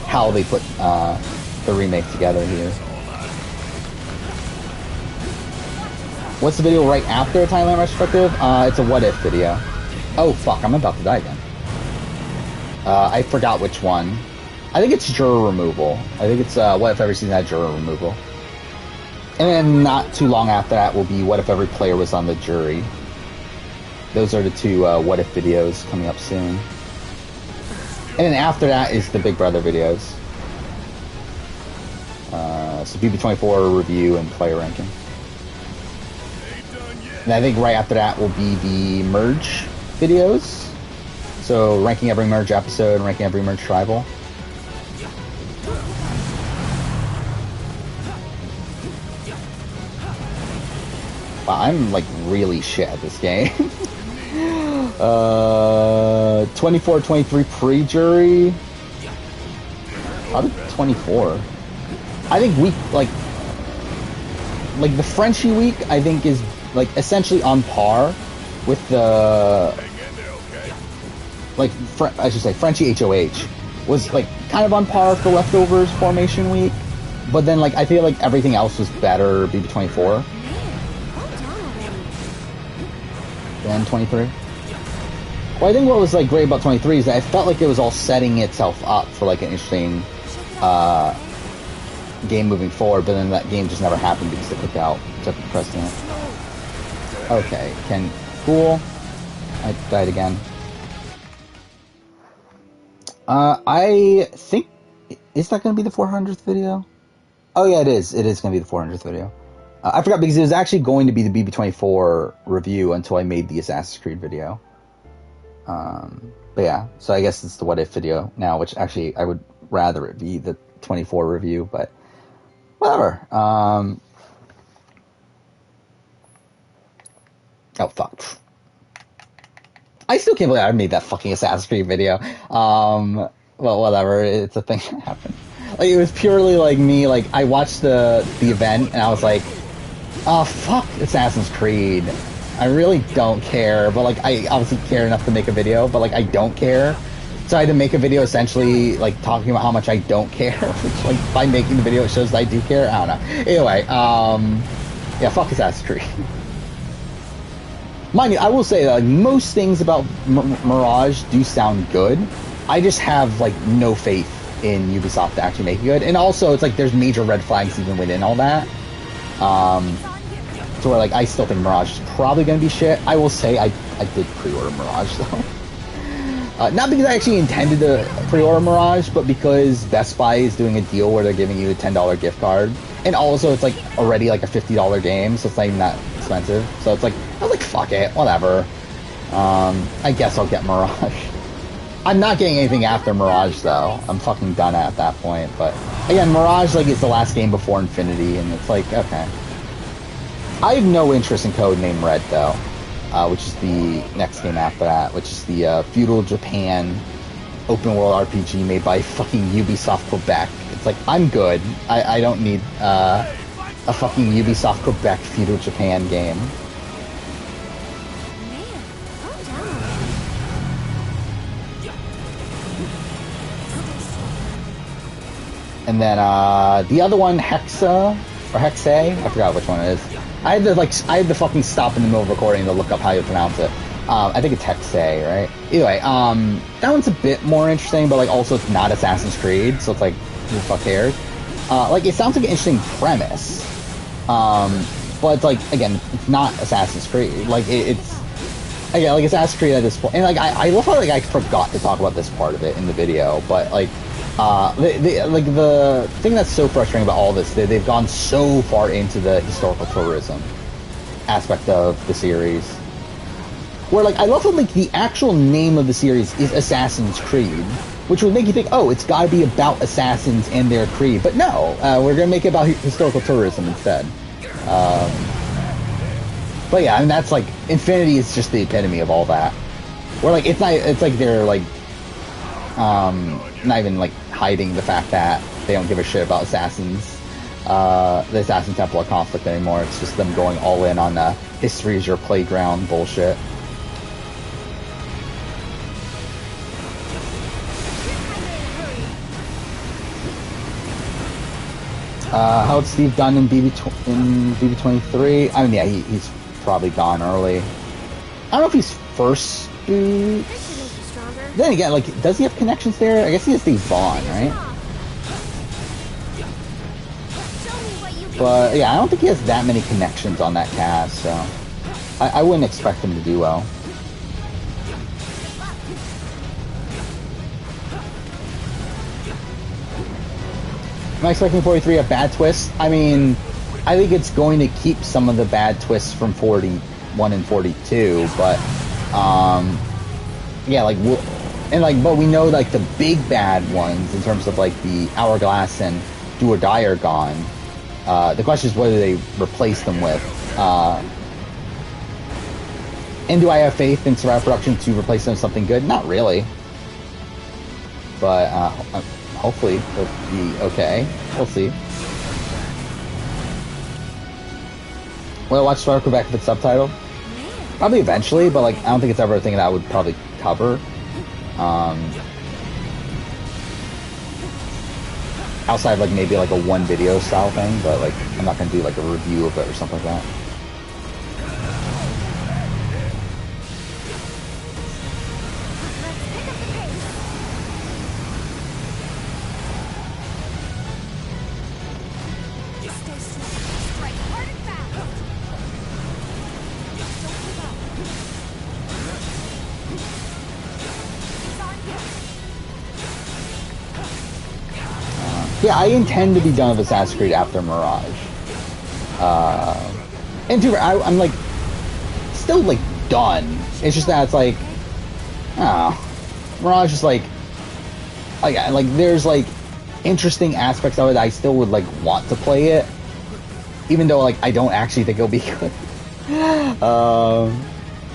how they put the remake together here. What's the video right after Thailand retrospective? It's a what if video. Oh fuck, I'm about to die again. I forgot which one. I think it's juror removal. I think it's what if every season had juror removal. And then not too long after that will be what if every player was on the jury. Those are the two what if videos coming up soon. And then after that is the Big Brother videos. So BB24 review and player ranking. And I think right after that will be the merge videos. So ranking every merge episode and ranking every merge tribal. Wow, I'm like really shit at this game. 24-23 pre-jury. Probably 24. I think week like the Frenchie week I think is like essentially on par with the like I should say Frenchie HOH was like kind of on par with the leftovers formation week. But then, like, I feel like everything else was better BB24 than 23. Well, I think what was, like, great about 23 is that I felt like it was all setting itself up for, like, an interesting game moving forward, but then that game just never happened because the cookout took precedent. Okay, cool. I died again. I think, is that going to be the 400th video? Oh yeah, it is. It is going to be the 400th video. I forgot because it was actually going to be the BB24 review until I made the Assassin's Creed video. But yeah, so I guess it's the What If video now, which actually I would rather it be the 24 review, but whatever. Oh fuck. I still can't believe I made that fucking Assassin's Creed video. Well, whatever. It's a thing that happened. Like, it was purely like me, like, I watched the event and I was like, oh, fuck Assassin's Creed. I really don't care, but, like, I obviously care enough to make a video, but, like, I don't care. So I had to make a video essentially, like, talking about how much I don't care, which, like, by making the video it shows that I do care. I don't know. Anyway, yeah, fuck Assassin's Creed. Mind you, I will say that, like, most things about Mirage do sound good. I just have, like, no faith in Ubisoft to actually make it good. And also, it's like there's major red flags even within all that. So where, like, I still think Mirage is probably going to be shit. I will say I did pre-order Mirage, though. Not because I actually intended to pre-order Mirage, but because Best Buy is doing a deal where they're giving you a $10 gift card. And also, it's, like, already, like, a $50 game, so it's not even that expensive. So it's like, I was like, fuck it, whatever. I guess I'll get Mirage. I'm not getting anything after Mirage, though. I'm fucking done at that point. But, again, Mirage, like, is the last game before Infinity, and it's like, okay. I have no interest in Codename Red, though, which is the next game after that, which is the feudal Japan open-world RPG made by fucking Ubisoft Quebec. It's like, I'm good. I don't need a fucking Ubisoft Quebec feudal Japan game. And then the other one, Hexa or Hexe, I forgot which one it is. I had to fucking stop in the middle of recording to look up how you pronounce it. I think it's Hexe, right? Either way, that one's a bit more interesting, but, like, also it's not Assassin's Creed, so it's like, who the fuck cares? Like, it sounds like an interesting premise, but it's like, again, it's not Assassin's Creed. Like, it's again, like, Assassin's Creed at this point, and, like, I love how, like, I forgot to talk about this part of it in the video, but, like, the thing that's so frustrating about all this, they've gone so far into the historical tourism aspect of the series, where, like, I love how, like, the actual name of the series is Assassin's Creed, which would make you think, oh, it's gotta be about assassins and their creed, but no, we're gonna make it about historical tourism instead. But yeah, I mean, that's, like, Infinity is just the epitome of all that, where, like, it's like they're, like, not even, like, hiding the fact that they don't give a shit about assassins, the Assassin Temple of Conflict anymore. It's just them going all in on history is your playground bullshit. How's Steve done in BB23? I mean, yeah, he's probably gone early. I don't know if he's first boot. Then again, like, does he have connections there? I guess he has Steve Vaughn, right? But yeah, I don't think he has that many connections on that cast, so I wouldn't expect him to do well. Am I expecting 43 a bad twist? I mean, I think it's going to keep some of the bad twists from 41 and 42, but yeah, like, but we know, like, the big bad ones in terms of, like, the Hourglass and Do or Die are gone. The question is whether they replace them with. And do I have faith in Survivor Production to replace them with something good? Not really. But hopefully it'll be okay. We'll see. Will I watch Survivor Quebec if it's subtitled? Probably eventually, but, like, I don't think it's ever a thing that I would probably cover. outside of like maybe like a one video style thing, but like I'm not gonna do like a review of it or something like that. Yeah, I intend to be done with Assassin's Creed after Mirage. And dude, I'm like, still like done. It's just that it's like, Mirage is like there's like interesting aspects of it that I still would like want to play it, even though like I don't actually think it'll be good.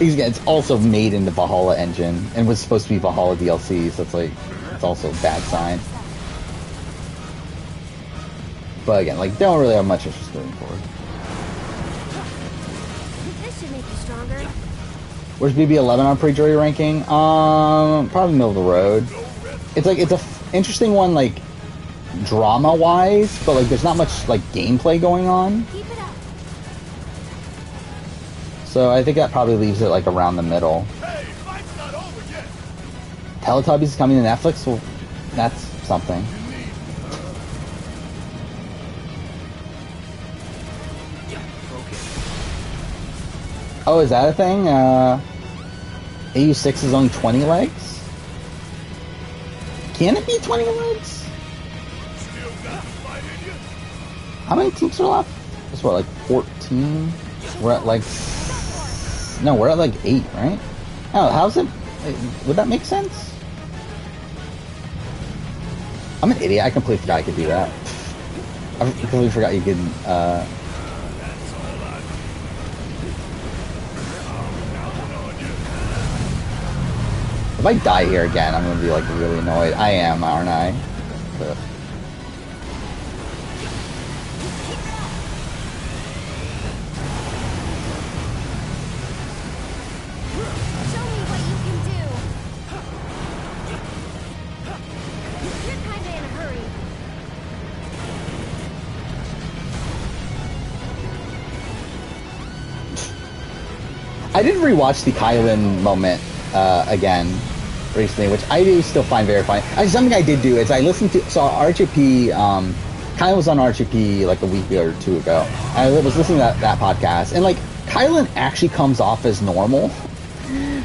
It's also made in the Valhalla engine and was supposed to be Valhalla DLC, so it's like it's also a bad sign. But again, like, don't really have much interest moving forward. This should make you stronger. Where's BB11 on pre-jury ranking? Probably middle of the road. It's like, it's a interesting one, like, drama-wise, but like, there's not much, like, gameplay going on. Keep it up. So I think that probably leaves it, like, around the middle. Hey, fight's not over yet. Teletubbies is coming to Netflix? Well, that's something. Oh, is that a thing? AU6 is only 20 legs? Can it be 20 legs? Still got fight in you? How many teams are left? It's what, like 14? We're at like... No, we're at like 8, right? Oh, how's it... Would that make sense? I'm an idiot. I completely forgot I could do that. I completely forgot you could, If I die here again, I'm gonna be like really annoyed. I am, aren't I? But... Show me what you can do. You're kinda in a hurry. I did rewatch the Kylan moment again recently, which I do still find very funny. Something I did do is I listened to RGP. Kylan was on RGP like a week or two ago. I was listening to that podcast, and like Kylan actually comes off as normal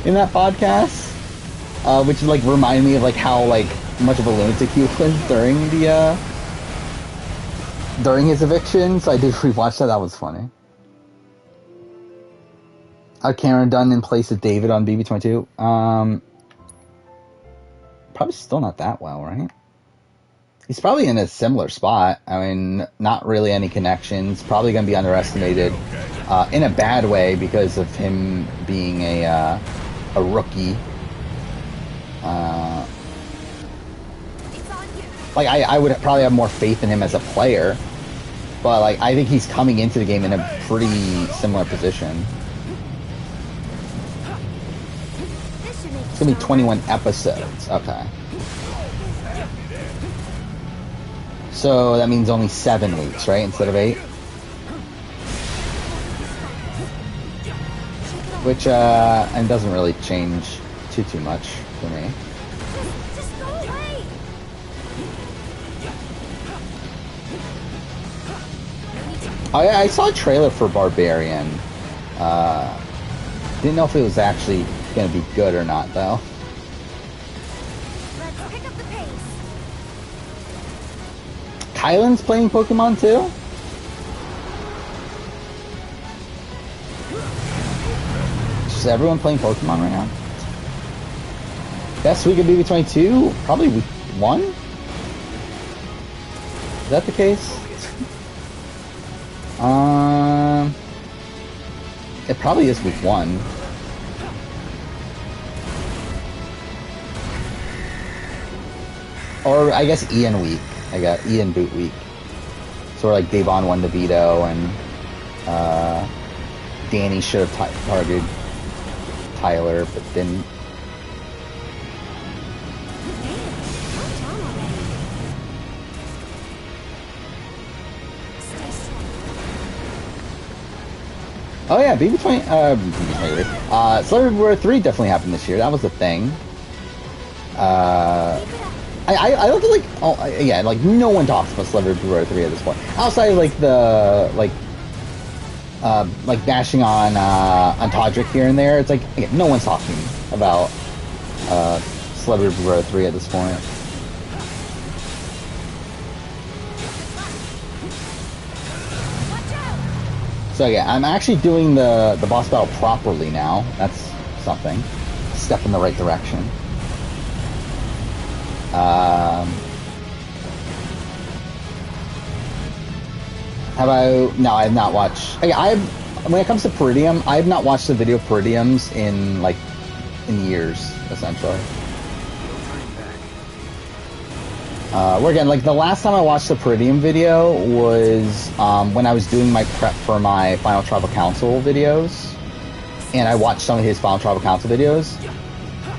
in that podcast, which like reminded me of like how like much of a lunatic he was during the during his eviction. So I did rewatch that. That was funny. Cameron Dunn in place of David on BB22. Probably still not that well, right? He's probably in a similar spot. I mean, not really any connections. Probably going to be underestimated in a bad way because of him being a rookie. Like, I would probably have more faith in him as a player. But, like, I think he's coming into the game in a pretty similar position. It's gonna be 21 episodes. Okay. So that means only 7 weeks, right? Instead of 8? Which, and doesn't really change too much for me. Just go away. Oh yeah, I saw a trailer for Barbarian. Didn't know if it was actually gonna be good or not, though. Let's pick up the pace. Kylan's playing Pokemon too? Is everyone playing Pokemon right now? Best week of BB22? Probably week 1? Is that the case? It probably is week 1. Or I guess Ian week. I got Ian boot week. So we're like Davon won the veto, and Danny should have targeted Tyler, but didn't. Oh yeah, BB20, Celebrity War 3 definitely happened this year. That was a thing. I look at like, yeah, like no one talks about Celebrity War 3 at this point. Outside of like the, like bashing on Todrick here and there, it's like, again, no one's talking about Celebrity War 3 at this point. So yeah, I'm actually doing the boss battle properly now. That's something. Step in the right direction. Have I? No, I have not watched. When it comes to Peridium, I have not watched the video Peridiums in years, essentially. Where again, like the last time I watched the Peridium video was when I was doing my prep for my Final Tribal Council videos, and I watched some of his Final Tribal Council videos.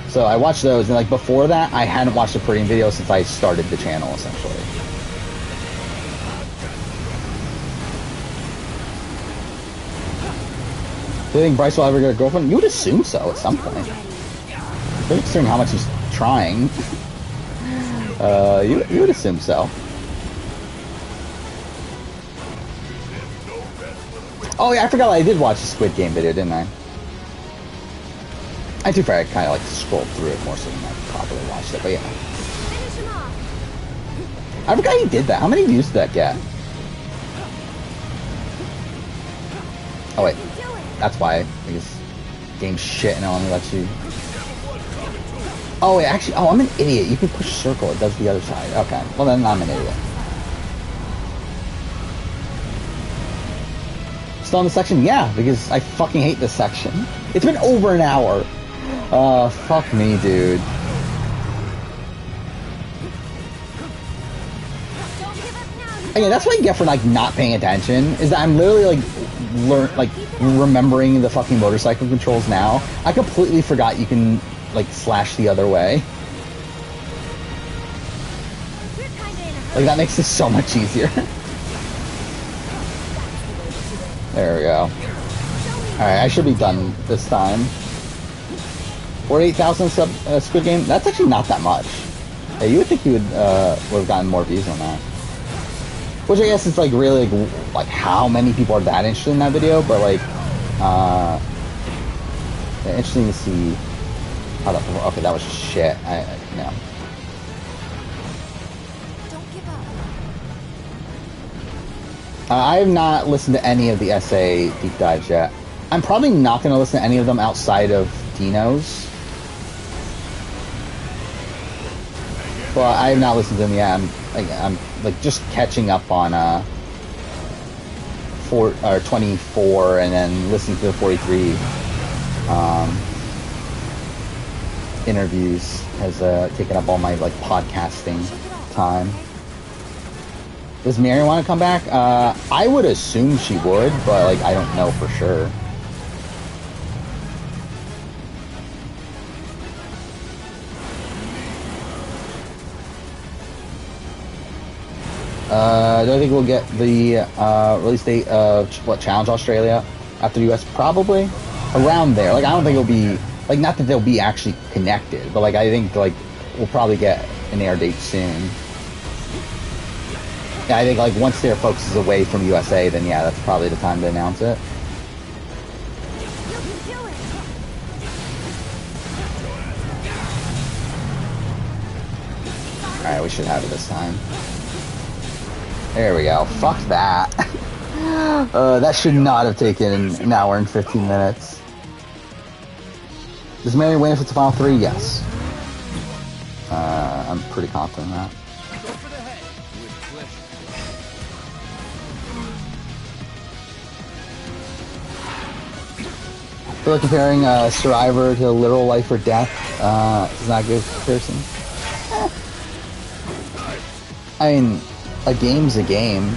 So I watched those, and like before that, I hadn't watched a Peridium video since I started the channel, essentially. Do you think Bryce will ever get a girlfriend? You would assume so at some point. Considering how much he's trying. You would assume so. Oh yeah, I forgot I did watch the Squid Game video, didn't I? I too far I kind of like scrolled through it more so than I properly watched it, but yeah. Finish him off. I forgot he did that. How many views did that get? Oh wait, that's why, because game's shit and it only lets you... Oh wait, actually, I'm an idiot. You can push circle, it does the other side. Okay, well then I'm an idiot. Still in the section? Yeah, because I fucking hate this section. It's been over an hour. Fuck me, dude. Again, that's what I get for like not paying attention, is that I'm literally like remembering the fucking motorcycle controls now. I completely forgot you can like slash the other way. Like that makes this so much easier. There we go. Alright, I should be done this time. 48,000 Squid Game? That's actually not that much. Yeah, you would think you would have gotten more views on that. Which I guess is like really like how many people are that interested in that video, but like yeah, interesting to see how that. Okay, that was shit. No. Don't give up. I have not listened to any of the essay deep dives yet. I'm probably not going to listen to any of them outside of Dino's. But I have not listened to them yet. I'm like just catching up on 24 and then listening to the 43 interviews has taken up all my like podcasting time. Does Mary want to come back? I would assume she would, but like I don't know for sure. Do I think we'll get the release date of Challenge Australia after the US? Probably around there. Like I don't think it'll be like, not that they'll be actually connected, but like I think like we'll probably get an air date soon. Yeah, I think like once their focus is away from USA, then yeah, that's probably the time to announce it. Alright, we should have it this time. There we go. Fuck that. That should not have taken an hour and 15 minutes. Does Mary win if it's a final 3? Yes. I'm pretty confident in that. I feel like comparing Survivor to Literal Life or Death is not a good comparison. I mean, a game's a game.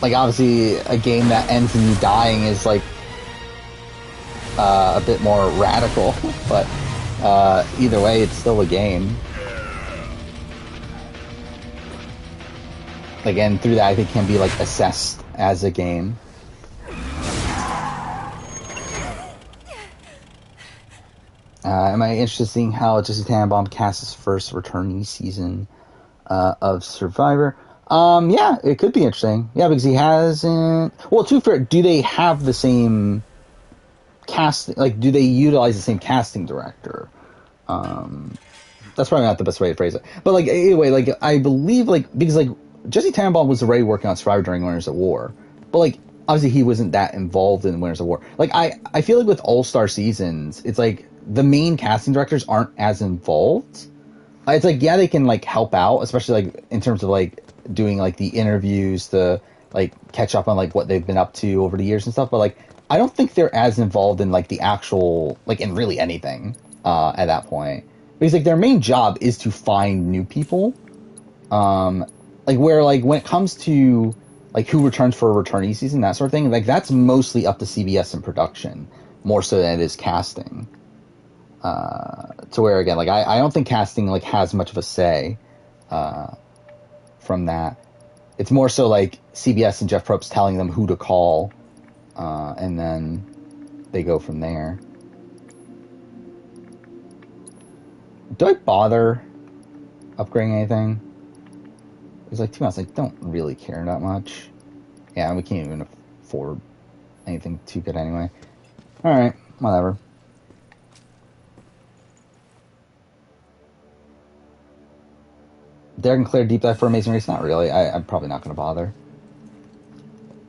Like, obviously, a game that ends in you dying is, like, a bit more radical, but either way, it's still a game. Again, through that, I think it can be, like, assessed as a game. am I interested in seeing how Jesse Tannenbaum casts his first returnee season of Survivor? Yeah, it could be interesting. Yeah, because he hasn't. Well, to be fair, do they have the same casting? Like, do they utilize the same casting director? That's probably not the best way to phrase it. But like, anyway, like I believe, like because like Jesse Tannenbaum was already working on Survivor during Winners at War, but like obviously he wasn't that involved in Winners at War. Like I feel like with All Star seasons, it's like the main casting directors aren't as involved. It's like, yeah, they can like help out, especially like in terms of like doing like the interviews to like catch up on like what they've been up to over the years and stuff. But like, I don't think they're as involved in like the actual like in really anything at that point, because like their main job is to find new people. Like where like when it comes to like who returns for a returnee season, that sort of thing, like that's mostly up to CBS and production more so than it is casting. To where again, like I don't think casting like has much of a say from that. It's more so like CBS and Jeff Probst telling them who to call, and then they go from there. Do I bother upgrading anything? It's like 2 months. I don't really care that much. Yeah, we can't even afford anything too good anyway. All right, whatever. Derek and Claire deep dive for Amazing Race? Not really. I'm probably not going to bother.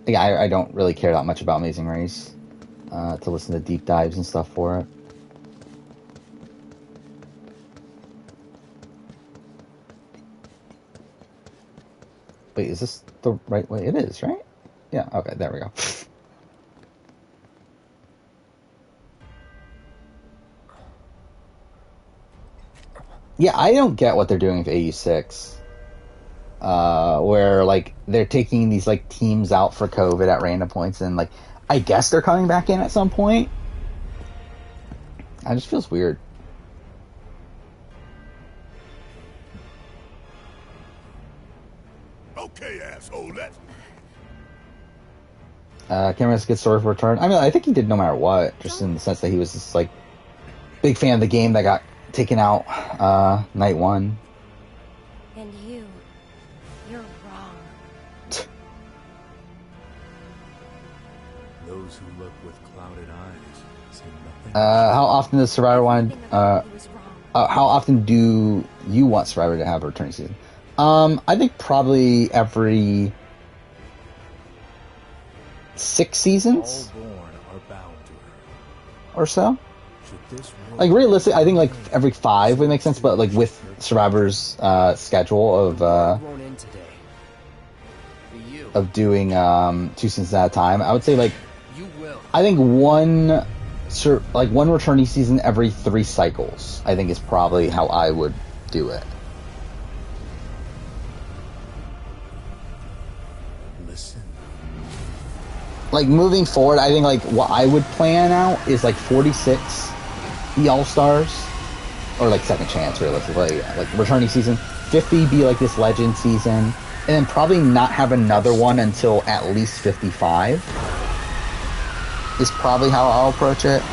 Yeah, I don't really care that much about Amazing Race to listen to deep dives and stuff for it. Wait, is this the right way? It is, right? Yeah, okay, there we go. Yeah, I don't get what they're doing with AU6. Where, like, they're taking these, like, teams out for COVID at random points, and, like, I guess they're coming back in at some point. It just feels weird. Okay, asshole, let's... Cameron's a good story for return. I mean, I think he did no matter what, just in the sense that he was just, like, big fan of the game that got taken out night one. And you're wrong. Those who look with clouded eyes see nothing. How often does Survivor want? Everything about you was wrong. How often do you want Survivor to have a returning season? I think probably every 6 seasons All born are bound to her. or so. Should this world Like realistic, I think like every 5 would make sense, but like with Survivor's schedule Won't end today. For you. of doing 2 seasons at a time, I would say like You will. I think one returnee season every 3 cycles. I think is probably how I would do it. listen? Like moving forward, I think like what I would plan out is like 46 be All-Stars, or like second chance realistically, like returning season. 50 be like this legend season, and then probably not have another one until at least 55 is probably how I'll approach it.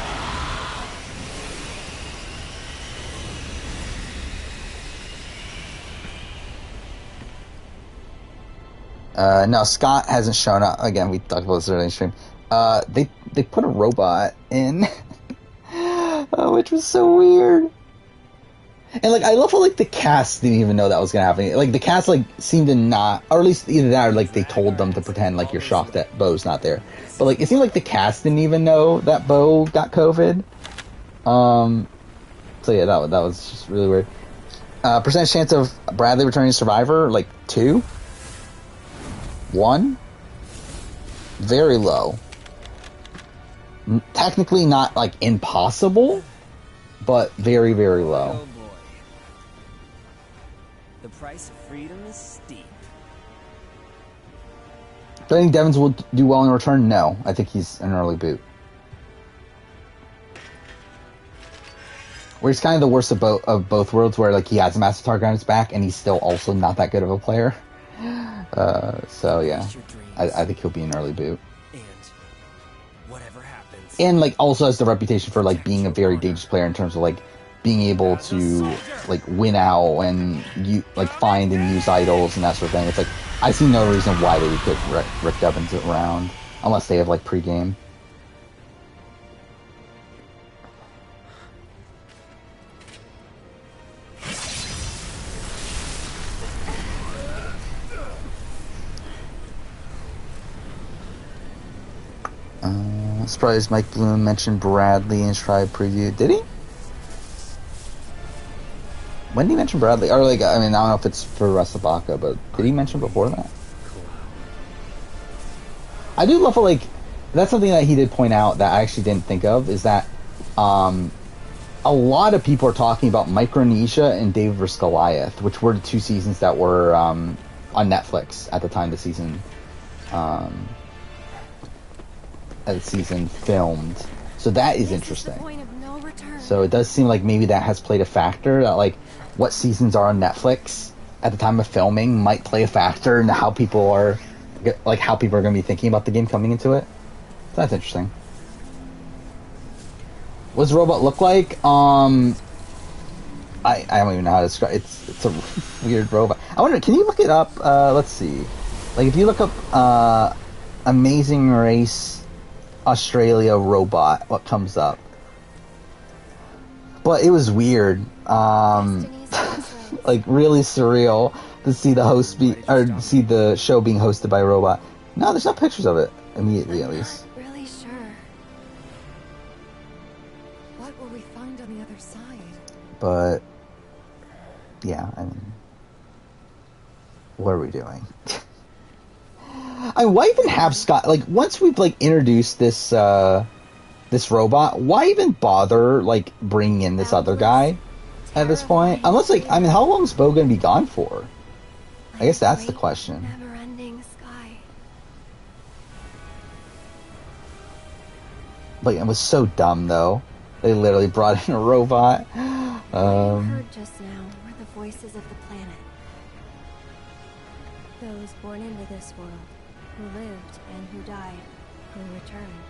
No, Scott hasn't shown up. Again, we talked about this earlier in the stream. They put a robot in, which was so weird. And like, I love how like the cast didn't even know that was gonna happen. Like the cast like seemed to not, or at least either that or like they told them to pretend like you're shocked that Bo's not there. But like it seemed like the cast didn't even know that Bo got COVID. So yeah, that was just really weird. Percentage chance of Bradley returning to Survivor, like 2. 1, very low. Technically not like impossible, but very, very low. Oh boy. The price of freedom is steep. Do I think Devins will do well in return? No, I think he's an early boot. Where he's kind of the worst of both worlds, where like he has a massive target on his back and he's still also not that good of a player. So yeah, I think he'll be an early boot. And whatever happens. And like also has the reputation for like being a very dangerous player in terms of like being able to like win out and you like find and use idols and that sort of thing. It's like I see no reason why they would put Rick Devens around unless they have like pregame. Surprised Mike Bloom mentioned Bradley in his Tribe preview. Did he? When did he mention Bradley? Or like, I mean, I don't know if it's for Rasabaka, but did he mention before that? I do love like that's something that he did point out that I actually didn't think of is that a lot of people are talking about Micronesia and David vs. Goliath, which were the two seasons that were on Netflix at the time the season filmed. So that is interesting. So it does seem like maybe that has played a factor, that like what seasons are on Netflix at the time of filming might play a factor in how people are going to be thinking about the game coming into it. So that's interesting. What does the robot look like? I don't even know how to describe it. It's a weird robot. I wonder, can you look it up? Let's see. Like if you look up Amazing Race Australia robot, what comes up? But it was weird. Like really surreal to see see the show being hosted by a robot. No, there's no pictures of it immediately, at least. I'm not really sure. What will we find on the other side? But yeah, I mean, what are we doing? Why even have Scott? Like, once we've like introduced this this robot, why even bother like bringing in this other guy at this point? Unless like, I mean, how long is Bo gonna be gone for? I guess that's the question. Never-ending sky. Like, it was so dumb though. They literally brought in a robot. What you heard just now were the voices of the planet. Those born into this world, who lived and who died, who returned.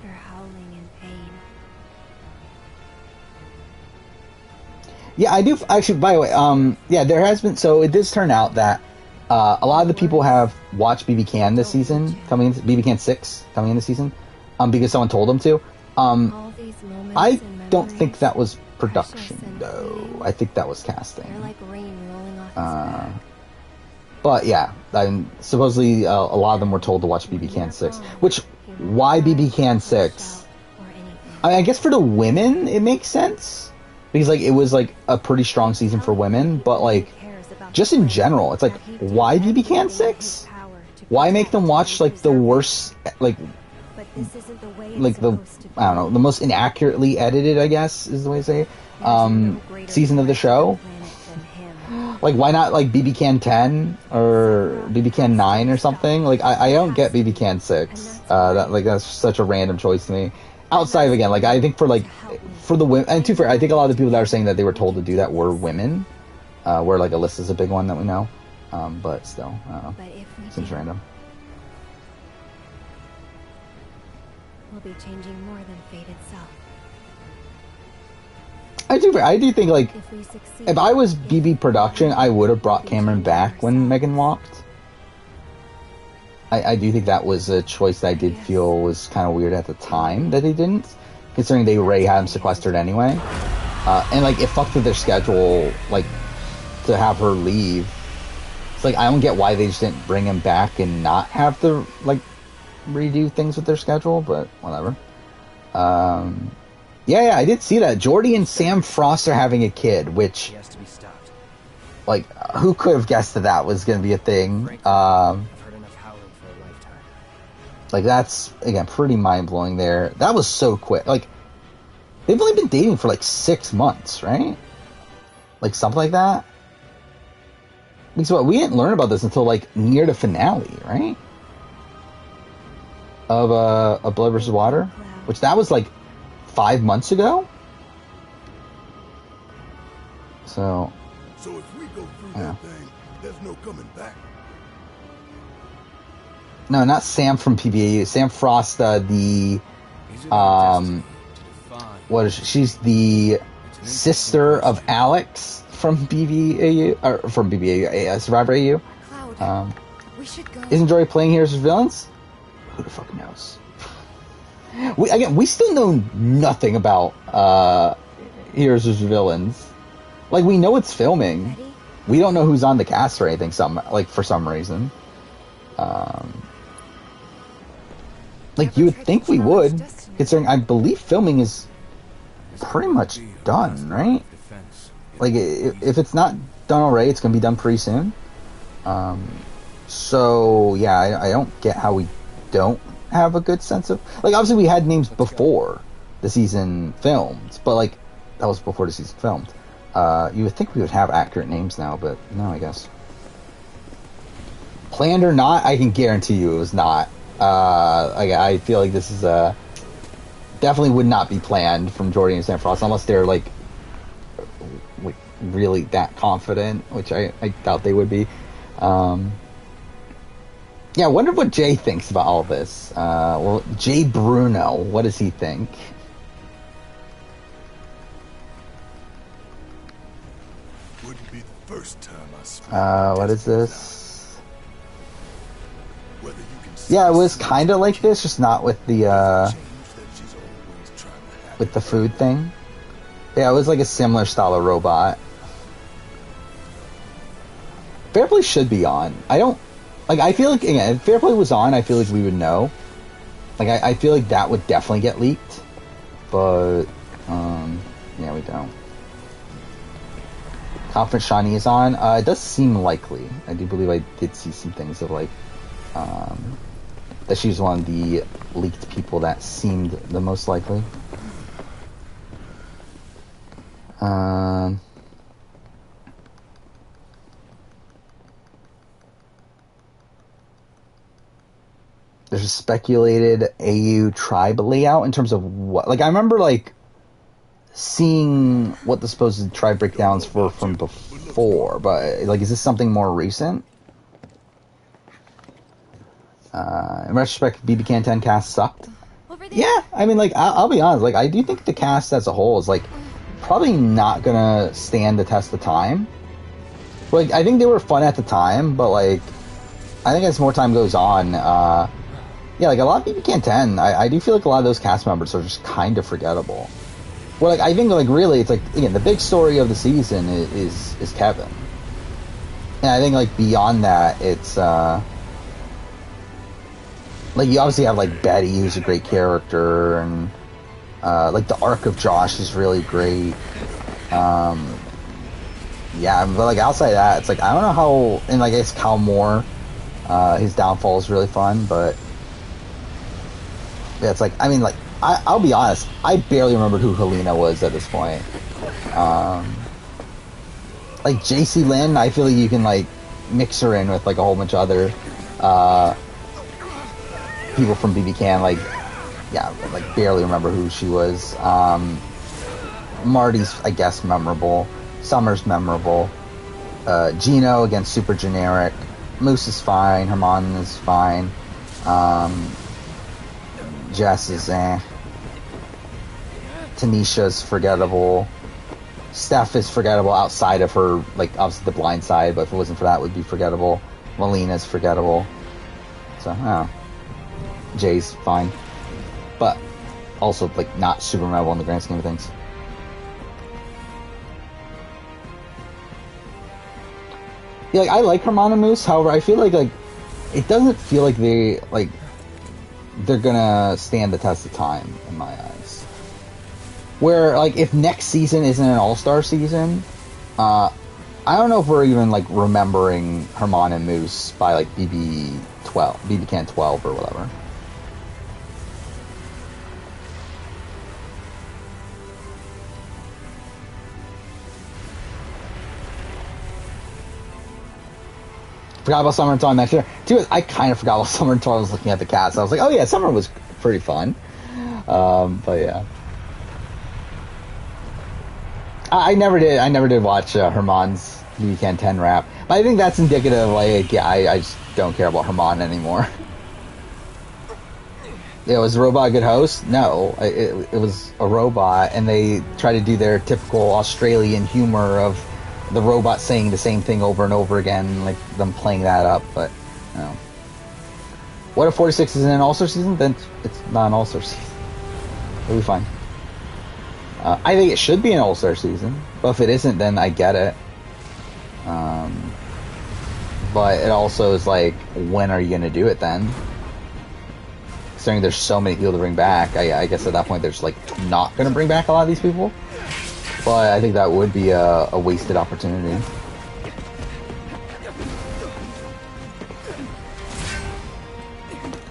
They're howling in pain. Yeah, I do. Actually, by the way, yeah, there has been. So it does turn out that a lot of the people have watched BB Can this season, BB Can 6 coming in this season, because someone told them to. All these moments I and don't memories, think that was precious production, and though. fleeting. I think that was casting. They're like rain rolling off his back. But yeah, supposedly a lot of them were told to watch BB Can 6. Which, why BB Can 6? I guess for the women, it makes sense. Because like it was like a pretty strong season for women, but like just in general, it's like, why BB Can 6? Why make them watch like the worst, like the, I don't know, the most inaccurately edited, I guess is the way to say it, season of the show? Like, why not, like, BB Can 10 or BB Can 9 or something? Like, I don't get BB Can 6. That's such a random choice to me. Outside of, again, like, I think for the women, and I think a lot of the people that are saying that they were told to do that were women, where, like, Alyssa's a big one that we know. But still, I don't know. Seems random. We'll be changing more than fate itself. I do think, like, if I was BB Production, I would have brought Cameron back when Megan walked. I do think that was a choice that I did feel was kind of weird at the time that they didn't, considering they already had him sequestered anyway. And, like, it fucked with their schedule, like, to have her leave. It's like, I don't get why they just didn't bring him back and not have to, like, redo things with their schedule, but whatever. Yeah, I did see that. Jordy and Sam Frost are having a kid, which, He has to be stopped. like, who could have guessed that was going to be a thing? I've heard enough howling for a lifetime. Like, that's, again, pretty mind-blowing there. That was so quick. Like, they've only been dating for, like, 6 months, right? Like, something like that? Because what, we didn't learn about this until, like, near the finale, right? Of Blood vs. Water? Which, that was, like, 5 months ago? So if we go through yeah. that thing, there's no coming back. No, not Sam from PBAU. Sam Frost, what is she? She's the sister of Alex from BBAU, or from BBAU, Survivor AU. Cloud, we should go. Isn't Jory playing Heroes vs. Villains? Who the fuck knows? We still know nothing about Heroes vs. Villains. Like, we know it's filming. Ready? We don't know who's on the cast or anything, for some reason. Like, you would think we would, considering I believe filming is pretty much done, right? Like, if it's not done already, it's going to be done pretty soon. So, yeah, I don't get how we don't have a good sense of... Like, obviously we had names before the season filmed, but, like, that was before the season filmed. You would think we would have accurate names now, but no, I guess. Planned or not, I can guarantee you it was not. I feel like this is definitely would not be planned from Jordy and Sam Frost unless they're like really that confident, which I doubt they would be. Yeah, I wonder what Jay thinks about all this. Well, Jay Bruno, what does he think? Wouldn't be the first time I spent. What is this? Whether you can Yeah, it was kind of like this, just not with the change that she's always trying to have. with the food thing. Yeah, it was like a similar style of robot. Fairplay should be on. I don't... Like, I feel like, again, if Fairplay was on, I feel like we would know. Like, I feel like that would definitely get leaked. But, yeah, we don't. Confident Shawnee is on. It does seem likely. I do believe I did see some things of, like, that she's one of the leaked people that seemed the most likely. There's a speculated AU tribe layout in terms of what... Like, I remember, like, seeing what the supposed tribe breakdowns were from before, but, like, is this something more recent? In retrospect, BB Can 10 cast sucked. Over there. Yeah, I mean, like, I'll be honest, like, I do think the cast as a whole is, like, probably not gonna stand the test of time. Like, I think they were fun at the time, but, like, I think as more time goes on, yeah, like, a lot of BB Can 10, I do feel like a lot of those cast members are just kind of forgettable. Well, like, I think, like, really, it's like, again, the big story of the season is Kevin. And I think, like, beyond that, it's, like, you obviously have, like, Betty, who's a great character, and, like, the arc of Josh is really great. Yeah, but, like, outside of that, it's like, I don't know how, and, like, I guess Kyle Moore, his downfall is really fun, but, yeah, it's like, I mean, like, I'll be honest, I barely remembered who Helena was at this point. Like, JC Lynn, I feel like you can, like, mix her in with, like, a whole bunch of other, people from BB Can, like, yeah, like, barely remember who she was. Marty's, I guess, memorable. Summer's memorable. Gino, again, super generic. Moose is fine. Herman is fine. Jess is Tanisha's forgettable. Steph is forgettable outside of her, like, obviously the blind side, but if it wasn't for that, it would be forgettable. Melina's forgettable. So, I don't know. Jay's fine. But also, like, not super memorable in the grand scheme of things. Yeah, like, I like Herman and Moose, however, I feel like, it doesn't feel like they're gonna stand the test of time, in my eyes. Where, like, if next season isn't an all-star season, I don't know if we're even, like, remembering Herman and Moose by, like, BB Can 12 or whatever. Forgot about Summer and Todd next year. Too, I kind of forgot about Summer and Todd. I was looking at the cast. I was like, oh yeah, Summer was pretty fun. But yeah. I never did watch Herman's BB Can 10 rap. But I think that's indicative of, like, yeah, I just don't care about Herman anymore. Was the robot a good host? No, it was a robot, and they try to do their typical Australian humor of the robot saying the same thing over and over again, like them playing that up. But no. What if 46 is in an All-Star season? Then it's not an All-Star season. It'll be fine. I think it should be an All-Star season, but if it isn't, then I get it. But it also is like, when are you going to do it then? Considering there's so many people to bring back, I guess at that point they're just like not going to bring back a lot of these people. But I think that would be a wasted opportunity.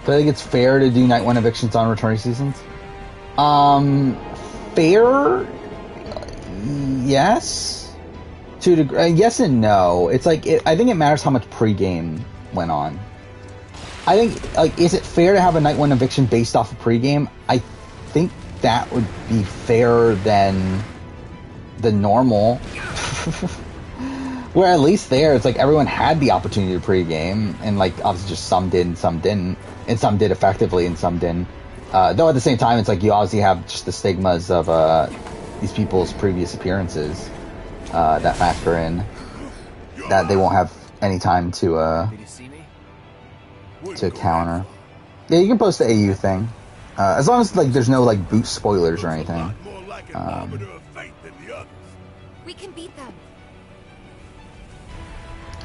So I think it's fair to do night one evictions on returning seasons. Fair? Yes. To a degree, yes and no. It's like I think it matters how much pregame went on. I think, like, is it fair to have a night one eviction based off of pregame? I think that would be fairer than the normal. Where at least there, it's like everyone had the opportunity to pregame, and like obviously just some did and some didn't, and some did effectively and some didn't. Though at the same time, it's like you obviously have just the stigmas of these people's previous appearances that factor in, that they won't have any time to counter. Yeah, you can post the AU thing, as long as like there's no like boot spoilers or anything. We can beat them.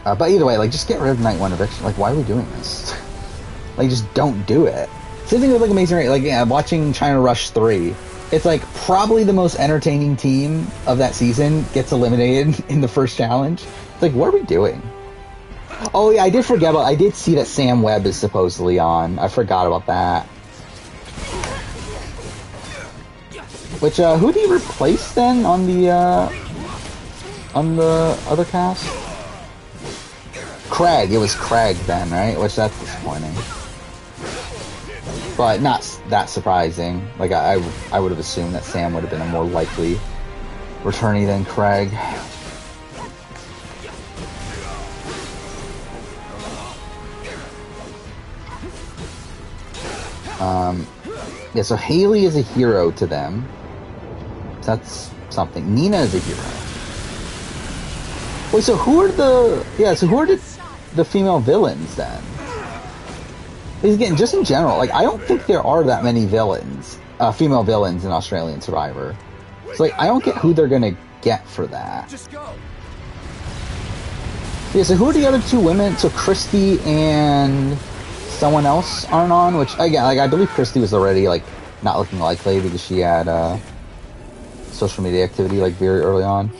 But either way, like, just get rid of night one eviction. Like, why are we doing this? Like, just don't do it. Same thing with like Amazing Race. Like, yeah, watching China Rush 3. It's like probably the most entertaining team of that season gets eliminated in the first challenge. It's like, what are we doing? Oh yeah, I did forget about. I did see that Sam Webb is supposedly on. I forgot about that. Which who did he replace then on the other cast? Craig. It was Craig then, right? Which that's disappointing. But not that surprising. Like, I would have assumed that Sam would have been a more likely returnee than Craig. Yeah, so Haley is a hero to them. That's something. Nina is a hero. Wait, so who are the female villains then? Again, just in general, like, I don't think there are that many villains, female villains in Australian Survivor. So, like, I don't get who they're gonna get for that. Just go. Yeah, so who are the other two women? So Christy and someone else aren't on, which, again, like, I believe Christy was already, like, not looking likely because she had, social media activity, like, very early on.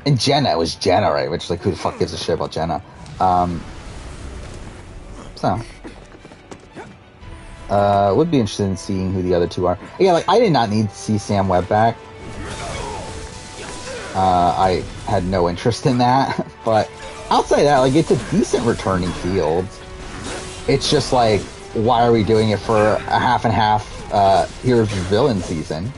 And Jenna, it was Jenna, right? Which, like, who the fuck gives a shit about Jenna? So, would be interested in seeing who the other two are. Yeah, like, I did not need to see Sam Webb back. I had no interest in that. But outside of that, like, it's a decent returning field. It's just like, why are we doing it for a half and half Heroes of Villain season?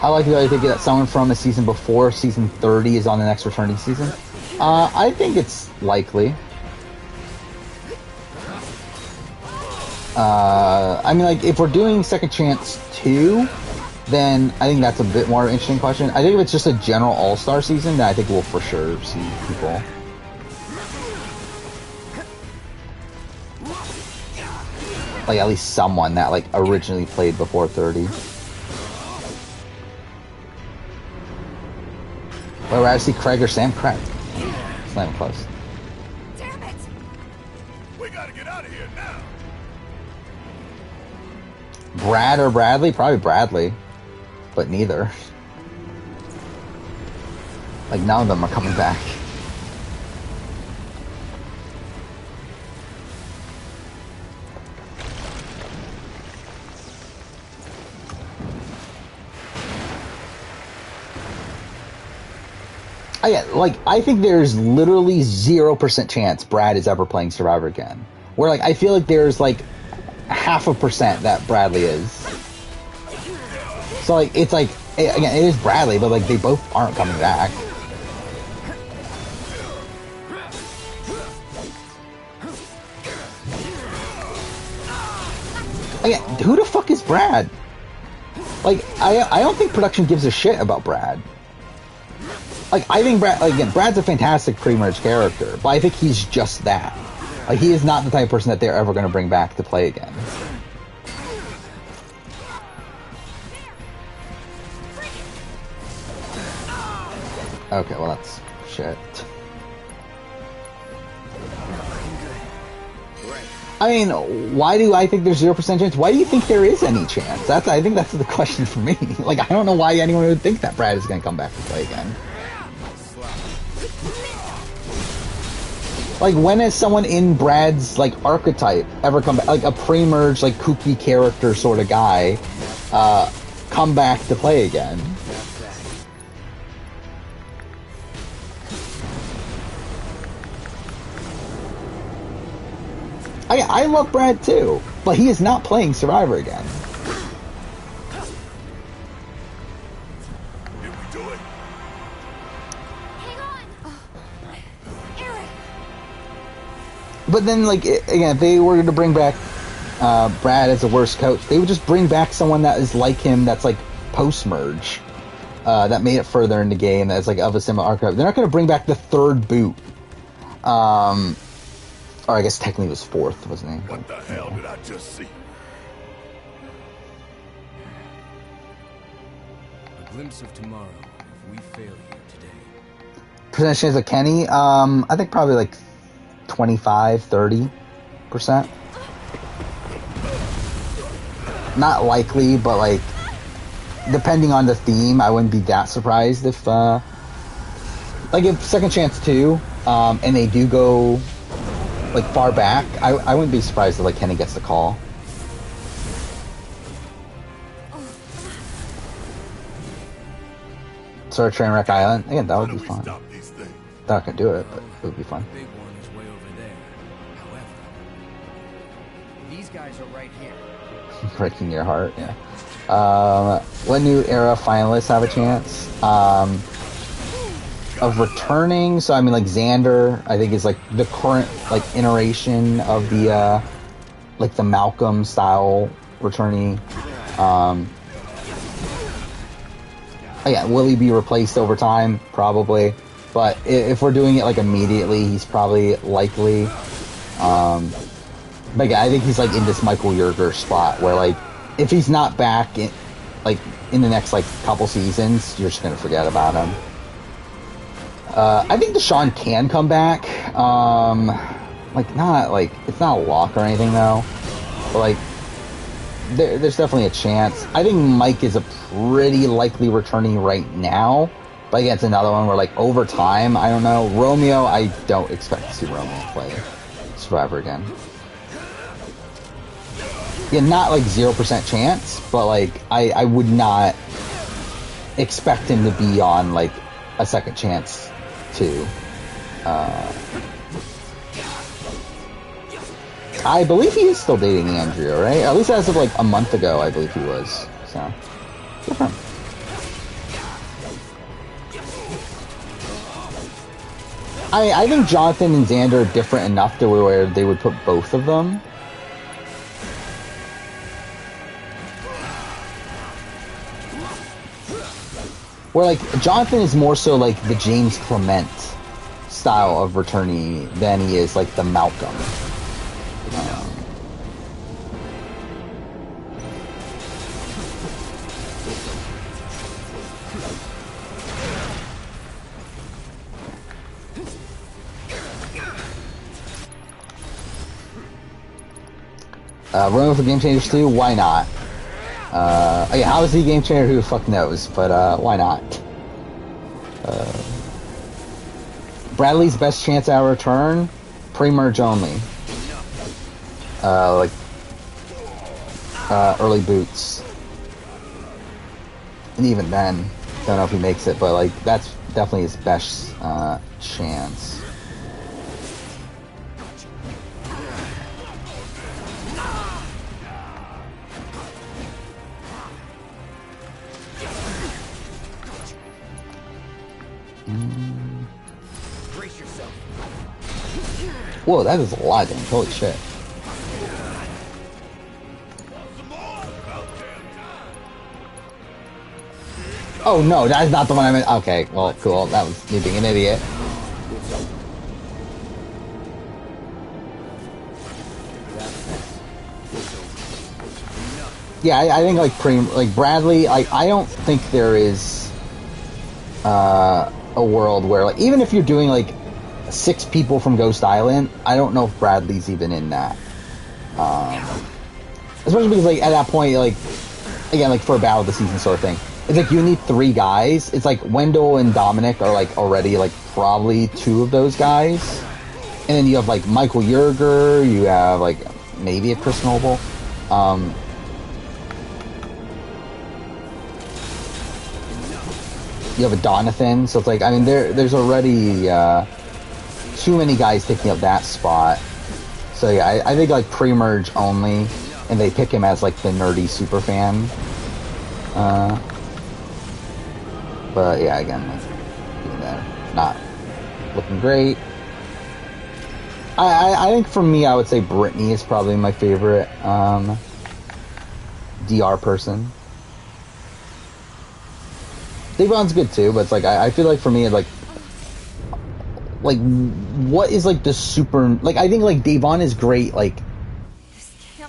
I like the idea that someone from a season before season 30 is on the next returning season. I think it's likely. I mean, like, if we're doing Second Chance 2, then I think that's a bit more interesting question. I think if it's just a general all-star season, then I think we'll for sure see people. Like, at least someone that, like, originally played before 30. Wait, I see Craig or Sam? Craig. It's not even close. Damn it! We gotta get out of here now. Brad or Bradley? Probably Bradley. But neither. Like, none of them are coming back. I think there's literally 0% chance Brad is ever playing Survivor again. Where, like, I feel like there's, like, 0.5% that Bradley is. So like it's like again, it is Bradley, but like they both aren't coming back. Again, who the fuck is Brad? Like I don't think production gives a shit about Brad. Like I think Brad, like, again, Brad's a fantastic pre-merge character, but I think he's just that. Like he is not the type of person that they're ever going to bring back to play again. Okay, well that's shit. I mean, why do I think there's 0% chance? Why do you think there is any chance? I think that's the question for me. Like, I don't know why anyone would think that Brad is going to come back to play again. Like, when has someone in Brad's, like, archetype ever come back? Like, a pre-merge, like, kooky character sort of guy, come back to play again? I love Brad too, but he is not playing Survivor again. Did we do it? Hang on! Oh. Eric! But then, like, again, if they were to bring back Brad as the worst coach, they would just bring back someone that is like him, that's like post-merge, that made it further in the game, that's like of a similar archetype. They're not going to bring back the third boot. Or I guess technically it was fourth, wasn't he? What the hell did I just see? A glimpse of tomorrow if we fail here today. Percentage chance of Kenny? I think probably like 25-30%. Not likely, but like depending on the theme, I wouldn't be that surprised if like if second chance 2, and they do go like far back, I wouldn't be surprised if like Kenny gets the call. Sort of Trainwreck Island. Again, that would be fun. Not gonna do it, but it would be fun. The big one is way over there. However, These guys are right here. Breaking your heart, yeah. What new era finalists have a chance? Of returning, so I mean like Xander, I think is like the current like iteration of the like the Malcolm style returnee. Yeah, will he be replaced over time? Probably, but if we're doing it like immediately, he's probably likely. But yeah, I think he's like in this Michael Yerger spot where like if he's not back in like in the next like couple seasons, you're just gonna forget about him. I think Deshaun can come back. Like not like it's not a lock or anything though, but like there's definitely a chance. I think Mike is a pretty likely returning right now, but again, it's another one where like over time, I don't know. Romeo, I don't expect to see Romeo play Survivor again. Yeah, not like 0% chance, but like I would not expect him to be on like a second chance too. I believe he is still dating Andrea, right? At least as of like a month ago, I believe he was. So, good for him. I think Jonathan and Xander are different enough to where they would put both of them. Where like Jonathan is more so like the James Clement style of returnee than he is like the Malcolm. Running for Game Changers 2? Why not? Yeah, how is he Game Changer? Who the fuck knows? But why not? Bradley's best chance at a return? Pre-merge only. Like early boots. And even then, don't know if he makes it, but like that's definitely his best chance. Brace yourself. Whoa, that is a lot of damage. Holy shit. Oh no, that's not the one I meant. Okay, well, cool. That was me being an idiot. Yeah, I think like Bradley, I don't think there is a world where, like, even if you're doing like 6 people from Ghost Island, I don't know if Bradley's even in that. Especially because, like, at that point, like, again, like for a battle of the season sort of thing, it's like you need 3 guys. It's like Wendell and Dominic are like already like probably 2 of those guys, and then you have like Michael Yerger, you have like maybe a Chris Noble. You have a Donathan, so it's like, I mean, there's already too many guys taking up that spot. So yeah, I think like pre-merge only, and they pick him as like the nerdy super fan. But yeah, again, like, even there, not looking great. I think for me, I would say Brittany is probably my favorite DR person. Devon's good too, but it's like I feel like for me, like what is like the super, like, I think like Devon is great, like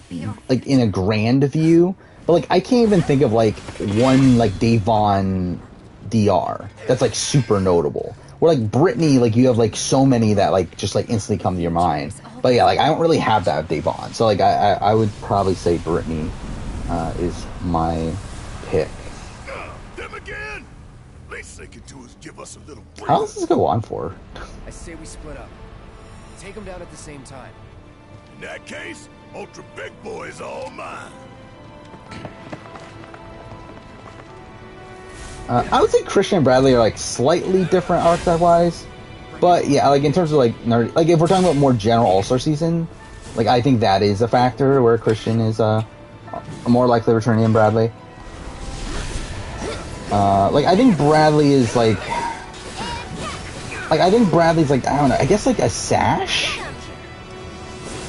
in a grand view, but like I can't even think of like one like Devon DR that's like super notable. Where like Brittany, like you have like so many that like just like instantly come to your mind. But yeah, like I don't really have that with Devon, so like I would probably say Brittany is my pick. Them again. Least they can do is give us a little break. How does this go on for? I say we split up. Take them down at the same time. In that case, Ultra Big Boy is all mine. I would say Christian and Bradley are like slightly different archetype-wise, but yeah, like in terms of like nerd, like if we're talking about more general All-Star season, like I think that is a factor where Christian is a more likely returning than Bradley. Like I think Bradley is like I think Bradley's like, I don't know, I guess like a Sash.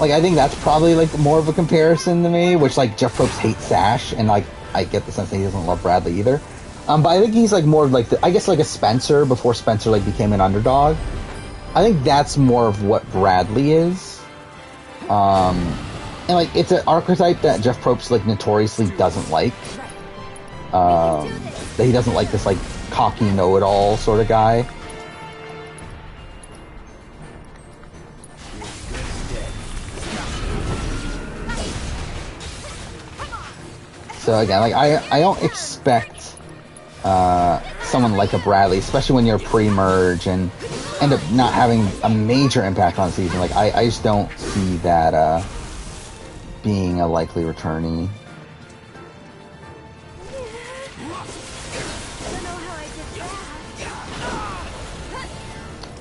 Like I think that's probably like more of a comparison to me, which like Jeff Probst hates Sash, and like I get the sense that he doesn't love Bradley either. But I think he's like more of like I guess like a Spencer before Spencer like became an underdog. I think that's more of what Bradley is. And like it's an archetype that Jeff Probst like notoriously doesn't like. That he doesn't like this like cocky know-it-all sort of guy. So again, like I don't expect someone like a Bradley, especially when you're pre-merge and end up not having a major impact on the season. Like I just don't see that being a likely returnee.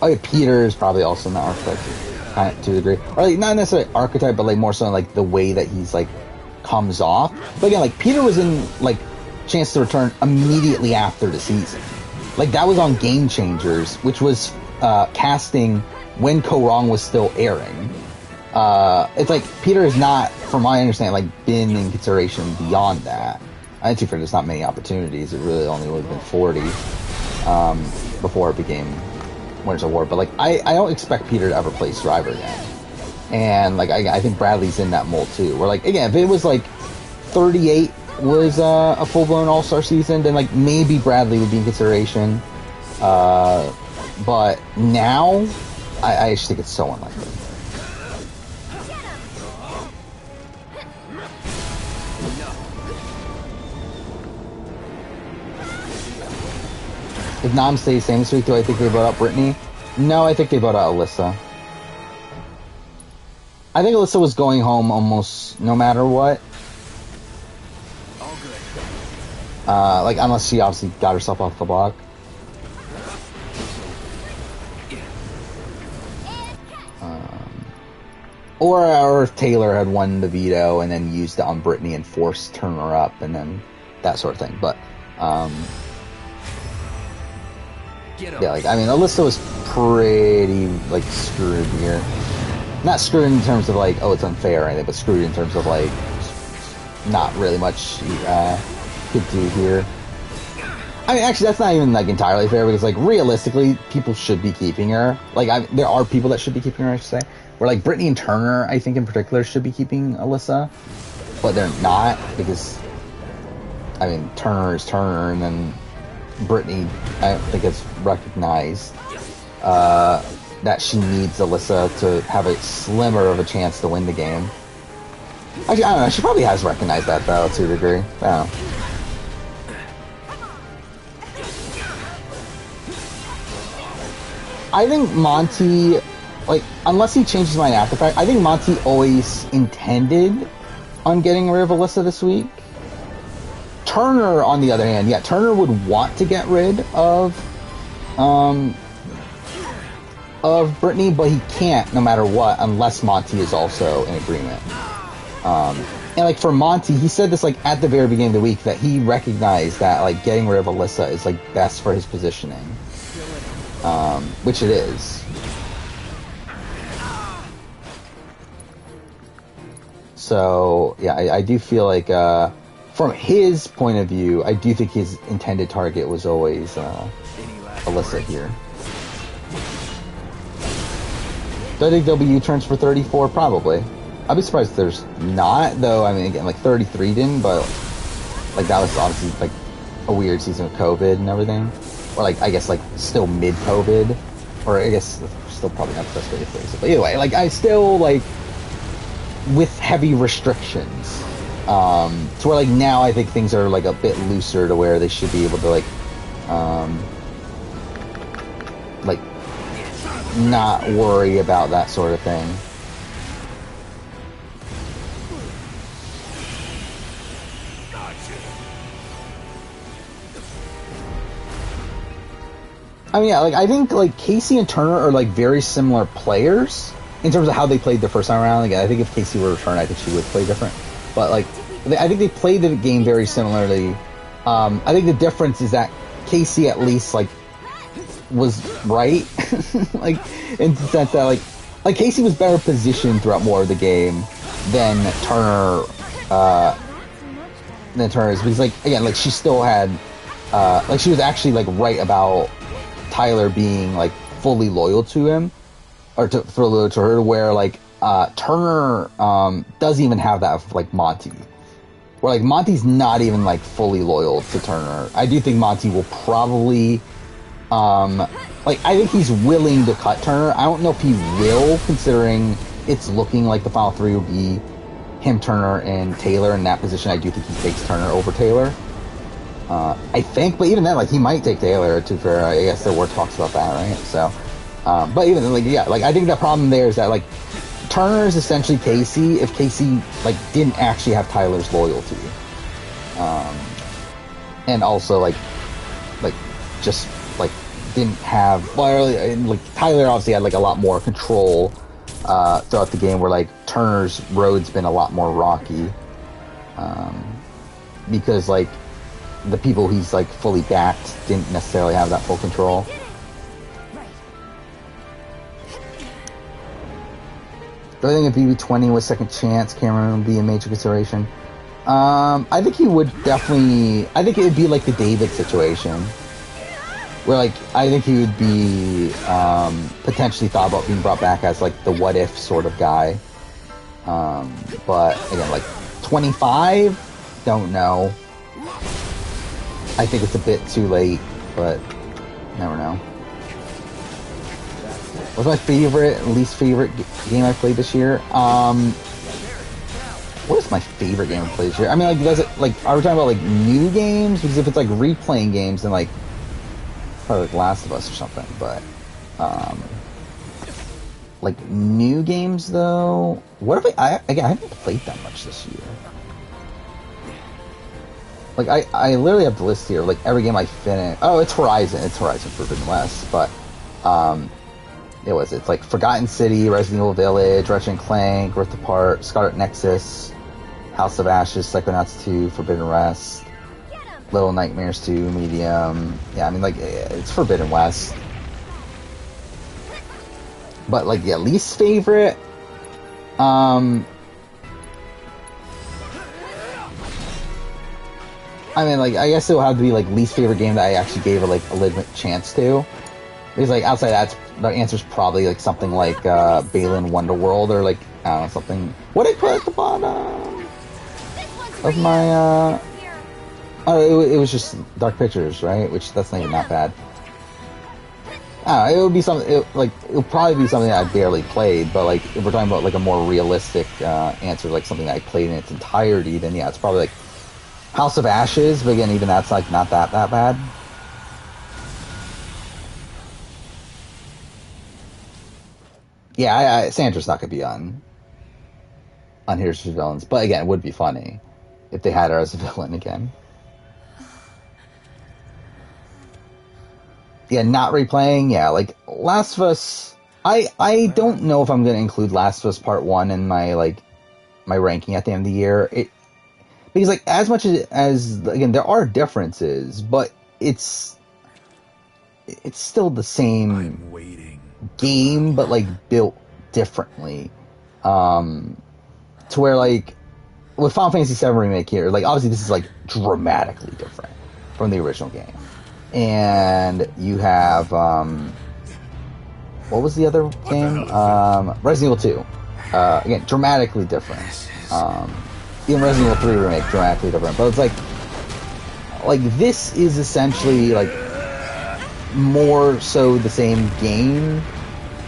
Oh yeah, Peter is probably also an archetype to a degree. Or like, not necessarily archetype, but like more so like the way that he's like comes off. But again, like Peter was in like Chance to Return immediately after the season. Like that was on Game Changers, which was casting when Co Wrong was still airing. It's like Peter is not, from my understanding, like been in consideration beyond that. I think there's not many opportunities. It really only would have been 40 before it became Winter's War. But like I don't expect Peter to ever play Survivor again. And like I think Bradley's in that mold too. Where like again, if it was like 38 was a full-blown All-Star season, then like maybe Bradley would be in consideration. But now, I just think it's so unlikely. If Nam stays same this week, do I think they vote out Brittany? No, I think they vote out Alyssa. I think Alyssa was going home almost no matter what. All good. Like, unless she obviously got herself off the block. Or if Taylor had won the veto and then used it on Brittany and forced turn her up and then that sort of thing. But, Yeah, like, I mean, Alyssa was pretty, like, screwed here. Not screwed in terms of, like, oh, it's unfair or anything, but screwed in terms of, like, not really much could do here. I mean, actually, that's not even, like, entirely fair, because, like, realistically, people should be keeping her. Like, there are people that should be keeping her, I should say. Where, like, Brittany and Turner, I think, in particular, should be keeping Alyssa. But they're not, because, I mean, Turner is Turner, and then Brittany, I don't think it's recognized that she needs Alyssa to have a slimmer of a chance to win the game. Actually, I don't know, she probably has recognized that, though, to a degree. I don't know. I think Monty, like, unless he changes his mind after the fact, I think Monty always intended on getting rid of Alyssa this week. Turner, on the other hand, yeah, Turner would want to get rid of Brittany, but he can't no matter what unless Monty is also in agreement. And like for Monty, he said this like at the very beginning of the week that he recognized that like getting rid of Alyssa is like best for his positioning, which it is. So yeah, I do feel like from his point of view, I do think his intended target was always Alyssa here. Do I think there'll be U-turns for 34? Probably. I'd be surprised if there's not, though. I mean, again, like 33 didn't, but like that was obviously like a weird season of COVID and everything, or like I guess like still mid-COVID, or I guess still probably not the best way to phrase it. But either way, like I still like with heavy restrictions. To where like now I think things are like a bit looser to where they should be able to like not worry about that sort of thing. I mean, yeah, like I think like Casey and Turner are like very similar players in terms of how they played the first time around. Like, I think if Casey were to return, I think she would play different. But like, I think they played the game very similarly. I think the difference is that Casey at least like was right, like in the sense that like Casey was better positioned throughout more of the game than Turner is, because like again, like she still had like she was actually like right about Tyler being like fully loyal to him, or fully loyal to her, where like Turner doesn't even have that with like Monty, where like Monty's not even like fully loyal to Turner. I do think Monty will probably like I think he's willing to cut Turner. I don't know if he will, considering it's looking like the final three will be him, Turner, and Taylor. In that position, I do think he takes Turner over Taylor. I think, but even then, like he might take Taylor. To fair, I guess there were talks about that, right? So, but even then, like yeah, like I think the problem there is that like Turner is essentially Casey if Casey like didn't actually have Tyler's loyalty, and also like just like didn't have, well, like Tyler obviously had like a lot more control throughout the game, where like Turner's road's been a lot more rocky, because like the people he's like fully backed didn't necessarily have that full control. Do I think if BB20 was second chance, Cameron would be a major consideration? I think he would definitely. I think it would be like the David situation, where like I think he would be potentially thought about being brought back as like the what if sort of guy. But again, like 25, don't know. I think it's a bit too late, but never know. What's my least favorite game I played this year? What is my favorite game I played this year? I mean, like, does it like are we talking about like new games? Because if it's like replaying games, then like probably like Last of Us or something. But like new games though, what if I haven't played that much this year. Like I literally have the list here. Like every game I finish. Oh, it's Horizon. It's Horizon Forbidden West. But it's like Forgotten City, Resident Evil Village, Ratchet and Clank, Rift Apart, Scarlet Nexus, House of Ashes, Psychonauts 2, Forbidden West. Little Nightmares 2, medium. Yeah, I mean, like, it's Forbidden West. But, like, yeah, least favorite, I mean, like, I guess it will have to be, like, least favorite game that I actually gave, like, a legitimate chance to. Because, like, outside that, the answer's probably, like, something like, Balan Wonderworld, or, like, I don't know, something... What did I put at the bottom of my, Oh, it was just Dark Pictures, right? Which, that's not even that bad. It would be something, it would probably be something that I barely played, but, like, if we're talking about, like, a more realistic, answer, like, something that I played in its entirety, then, yeah, it's probably, like, House of Ashes, but again, even that's, like, not that bad. Yeah, Sandra's not gonna be on Heroes for Villains, but again, it would be funny if they had her as a villain again. Yeah, not replaying, yeah, like, Last of Us, I don't know if I'm gonna include Last of Us Part 1 in my, like, my ranking at the end of the year. Because, like, as much as again, there are differences, but it's still the same game, but, like, built differently. To where, like, with Final Fantasy VII Remake here, like, obviously this is, like, dramatically different from the original game. And you have, what was the other game? Resident Evil 2. Again, dramatically different. Even Resident Evil 3 Remake, dramatically different. But it's like this is essentially, like, more so the same game,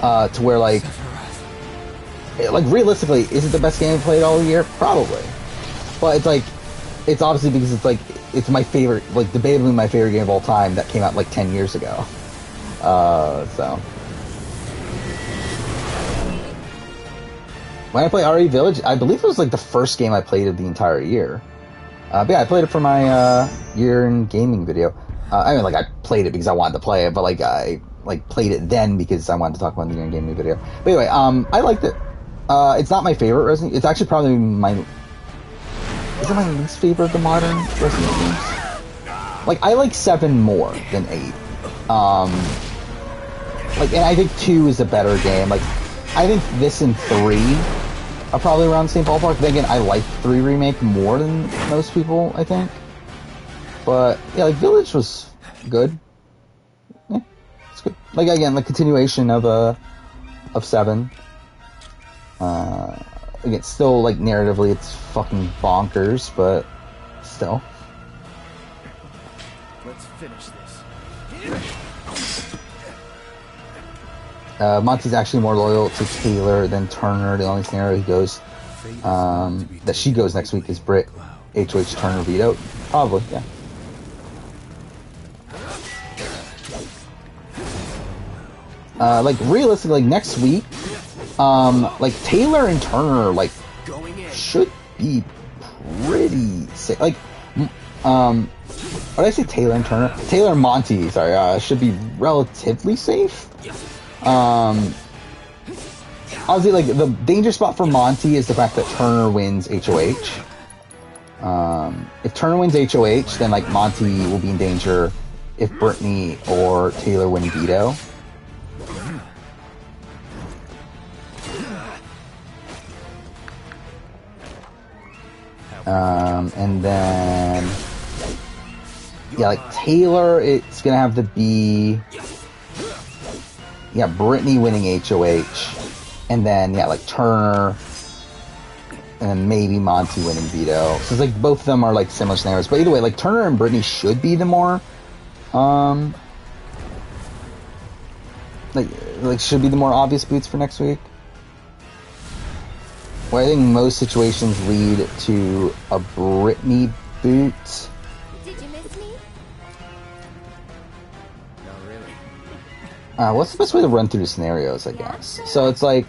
to where, like, realistically, is it the best game I've played all year? Probably. But it's, like, it's obviously because it's, like, it's my favorite, like, debatably my favorite game of all time that came out, like, 10 years ago. So. When I played RE Village, I believe it was, like, the first game I played of the entire year. But yeah, I played it for my, year in gaming video. I mean, like, I played it because I wanted to play it, but, like, I, like, played it then because I wanted to talk about the year in gaming video. But anyway, I liked it. It's not my favorite Resident Evil. It's actually probably is it my least favorite of the modern Resident Evil games? Like, I like 7 more than 8. Like, and I think 2 is a better game. Like, I think this and 3 are probably around the same ballpark. But again, I like 3 Remake more than most people, I think. But, yeah, like, Village was good. Yeah, it's good. Like, again, the continuation of 7. Again, still, like, narratively, it's fucking bonkers, but still. Let's finish this. Monty's actually more loyal to Taylor than Turner. The only scenario he goes, that she goes next week is Britt, HOH, Turner, Vito. Probably, yeah. Like, realistically, like, next week, like, Taylor and Turner, like, should be pretty safe. Like, what did I say? Taylor and Turner? Taylor and Monty, sorry, should be relatively safe. Obviously, like, the danger spot for Monty is the fact that Turner wins HOH. If Turner wins HOH, then, like, Monty will be in danger if Brittany or Taylor win veto. And then, yeah, like, Taylor, it's gonna have to be, yeah, Brittany winning HOH, and then, yeah, like, Turner, and then maybe Monty winning veto. So it's like both of them are, like, similar scenarios, but either way, like, Turner and Brittany should be the more, like should be the more obvious boots for next week. Well, I think most situations lead to a Brittany boot. Did you miss me? Not really. What's the best way to run through the scenarios, I guess? So it's like,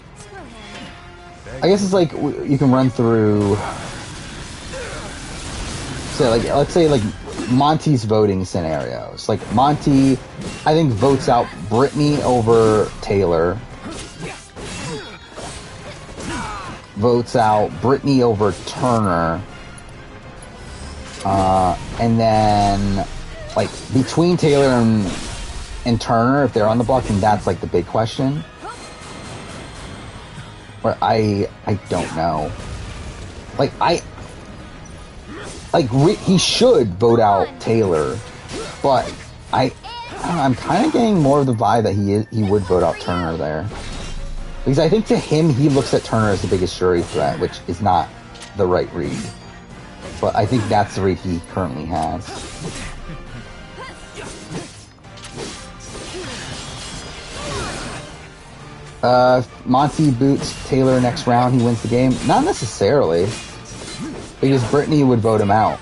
I guess it's like, you can run through, so like, let's say, like, Monty's voting scenarios. Like, Monty, I think, votes out Brittany over Taylor. Votes out Brittany over Turner. And then, like, between Taylor and Turner, if they're on the block, then that's, like, the big question. But I don't know. Like, he should vote out Taylor, but I'm kind of getting more of the vibe that he would vote out Turner there. Because I think to him, he looks at Turner as the biggest jury threat, which is not the right read. But I think that's the read he currently has. Monty boots Taylor next round, he wins the game. Not necessarily. Because Brittany would vote him out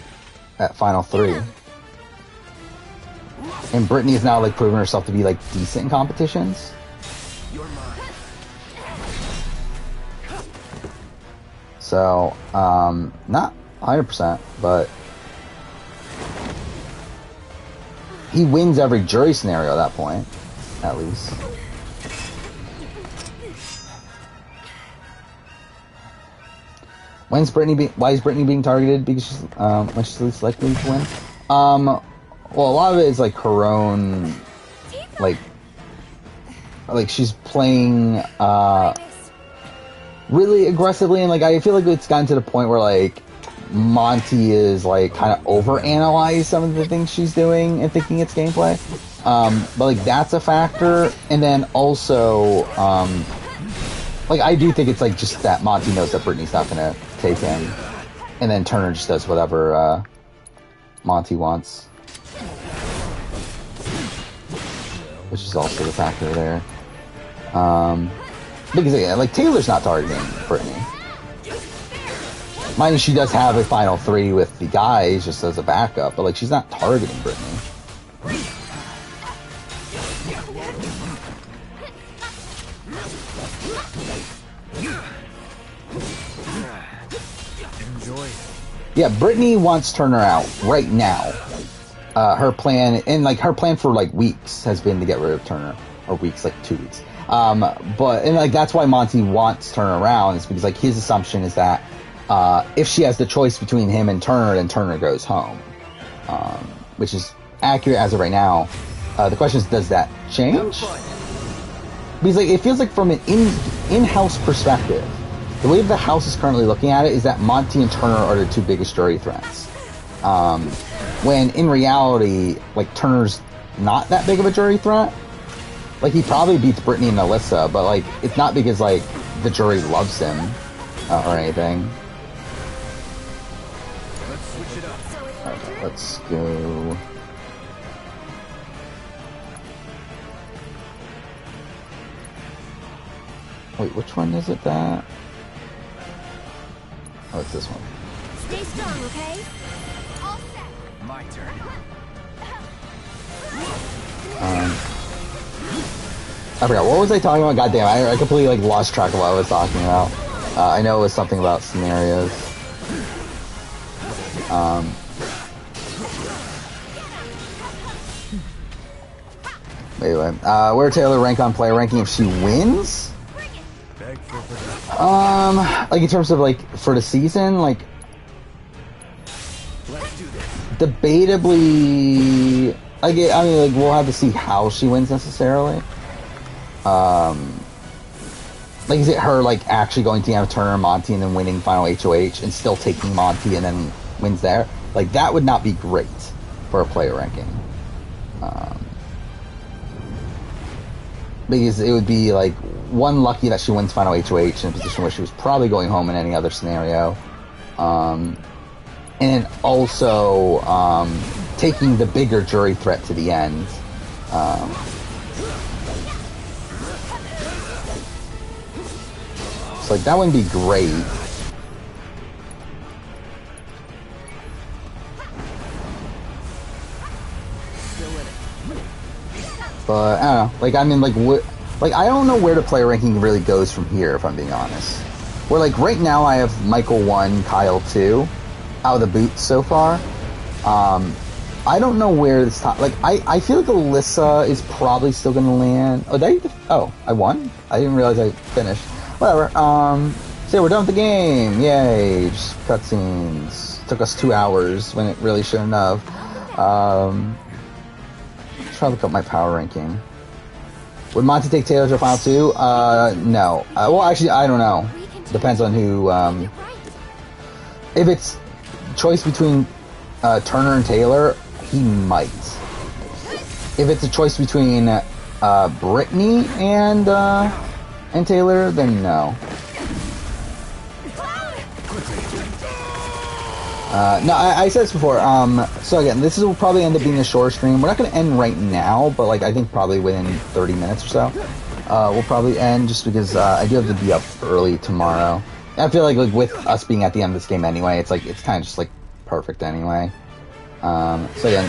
at Final 3. And Brittany has now, like, proven herself to be, like, decent in competitions. So, not 100%, but he wins every jury scenario at that point, at least. Why is Brittany being targeted? Because she's when she's least likely to win. Well, a lot of it is like her own, like she's playing really aggressively, and like I feel like it's gotten to the point where like Monty is like kind of overanalyze some of the things she's doing and thinking it's gameplay. But like that's a factor, and then also like I do think it's like just that Monty knows that Brittany's not gonna take him, and then Turner just does whatever Monty wants, which is also the factor there. Because yeah, like Taylor's not targeting Brittany. Mind you, she does have a Final 3 with the guys just as a backup, but like she's not targeting Brittany. Enjoy. Yeah, Brittany wants Turner out right now. Her plan, and like her plan for like weeks has been to get rid of Turner, or weeks, like 2 weeks. But and like that's why Monty wants Turner around, is because like his assumption is that if she has the choice between him and Turner, then Turner goes home, which is accurate as of right now. The question is, does that change? Because like it feels like from an in-house perspective, the way the house is currently looking at it is that Monty and Turner are the two biggest jury threats. When in reality, like Turner's not that big of a jury threat. Like he probably beats Brittany and Alyssa, but like it's not because like the jury loves him or anything. Let's switch it up. Alright, let's go. Wait, which one is it that? Oh, it's this one. Stay strong, okay? All set. My turn. I forgot, what was I talking about? Goddamn, I completely like lost track of what I was talking about. I know it was something about scenarios. Anyway, where Taylor rank on player ranking if she wins? Like in terms of like for the season, like debatably, I mean, like we'll have to see how she wins necessarily. Like is it her like actually going to have Turner and Monty and then winning final HOH and still taking Monty and then wins there? Like that would not be great for a player ranking. Because it would be like one lucky that she wins final HOH in a position where she was probably going home in any other scenario. And then also taking the bigger jury threat to the end. So like that wouldn't be great. But I don't know. Like I mean, like like I don't know where the player ranking really goes from here, if I'm being honest. Where like right now I have Michael 1, Kyle 2 out of the boots so far. I don't know where this top. Like I feel like Alyssa is probably still gonna land. Oh, I won. I didn't realize I finished. Whatever. So we're done with the game. Yay! Just cutscenes. took us 2 hours when it really shouldn't have. Try to look up my power ranking. Would Monty take Taylor to Final 2? No. Well, actually, I don't know. Depends on who. If it's choice between Turner and Taylor, he might. If it's a choice between Brittany and Taylor, then no. No, I said this before. So again, this will probably end up being a short stream. We're not going to end right now, but like I think probably within 30 minutes or so, we'll probably end just because I do have to be up early tomorrow. I feel like with us being at the end of this game anyway, it's kind of just like perfect anyway. So again,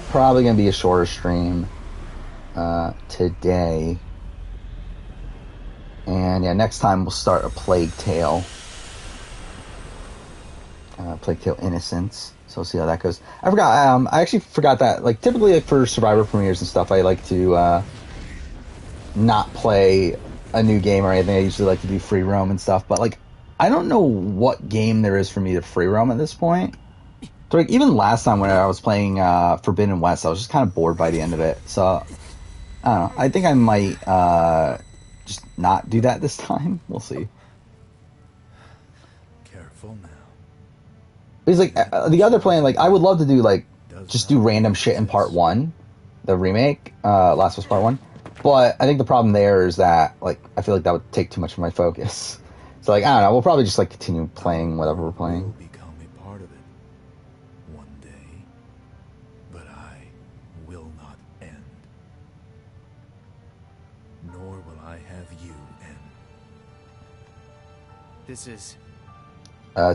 probably going to be a shorter stream today. And yeah, next time we'll start a Plague Tale. Plague Tale Innocence. So we'll see how that goes. I forgot. I actually forgot that. Like typically, like for Survivor premieres and stuff, I like to not play a new game or anything. I usually like to do free roam and stuff. But like, I don't know what game there is for me to free roam at this point. So like, even last time when I was playing Forbidden West, I was just kind of bored by the end of it. So I don't know. I think I might just not do that this time. We'll see. Careful now. Because like the other plan, like I would love to do like just do random shit in part 1, the remake, Last of Us Part 1. But I think the problem there is that like I feel like that would take too much of my focus. So like I don't know, we'll probably just like continue playing whatever we're playing. Will become a part of it one day, but I will not end. Nor will I have you end. This is...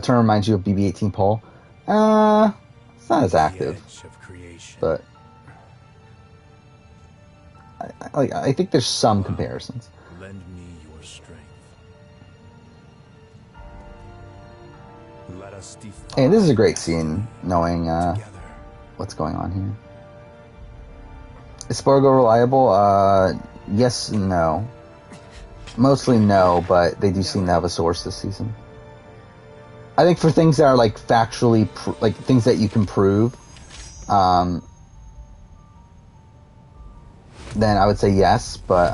Turn reminds you of BB18 poll. It's not as active, but I think there's some comparisons. Lend me your strength. Let us defy. Hey, this is a great scene, knowing what's going on here. Is Sporgo reliable? Yes and no. Mostly no, but they do seem to have a source this season. I think for things that are like factually, like things that you can prove, then I would say yes. But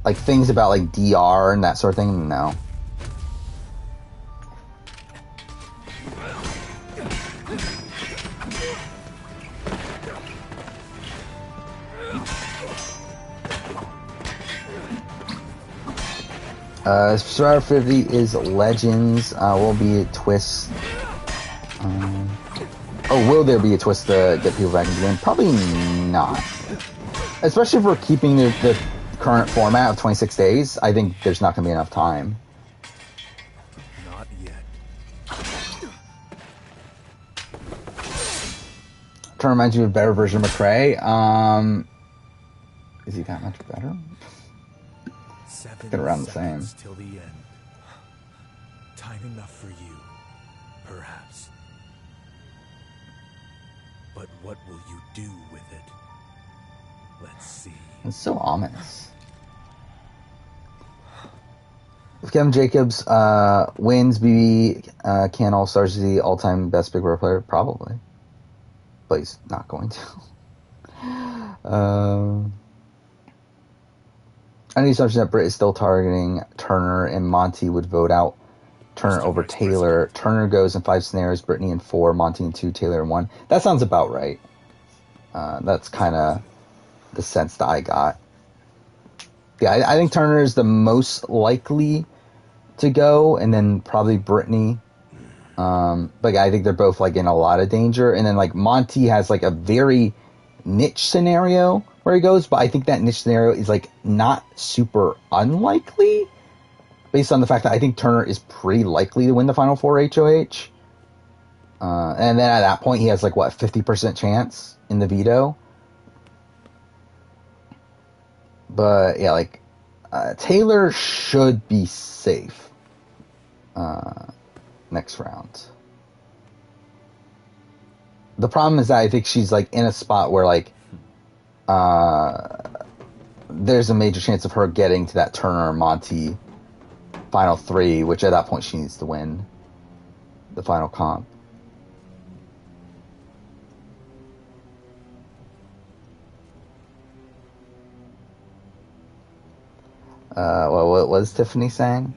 like things about like DR and that sort of thing, no. Survivor 50 is Legends. Will be a twist. Will there be a twist to get people back into the game? Probably not. Especially if we're keeping the current format of 26 days. I think there's not going to be enough time. Not yet. Trying to remind you of a better version of McRae. Is he that much better? Get around the same. Till the end. Time enough for you, perhaps. But what will you do with it? Let's see. It's so ominous. If Kevin Jacobs wins, BB can All-Stars the all-time best Big Brother player? Probably. But he's not going to. Any assumption that Britt is still targeting Turner and Monty would vote out Turner over Taylor. Turner goes in 5 scenarios, Brittany in 4, Monty in 2, Taylor in 1. That sounds about right. That's kind of the sense that I got. Yeah, I think Turner is the most likely to go, and then probably Brittany. But I think they're both like in a lot of danger. And then like Monty has like a very niche scenario where he goes, but I think that niche scenario is like not super unlikely based on the fact that I think Turner is pretty likely to win the Final Four HOH. And then at that point he has like what, 50% chance in the veto. But yeah, like Taylor should be safe next round. The problem is that I think she's like in a spot where like there's a major chance of her getting to that Turner Monty final 3, which at that point she needs to win. the final comp. What was Tiffany saying?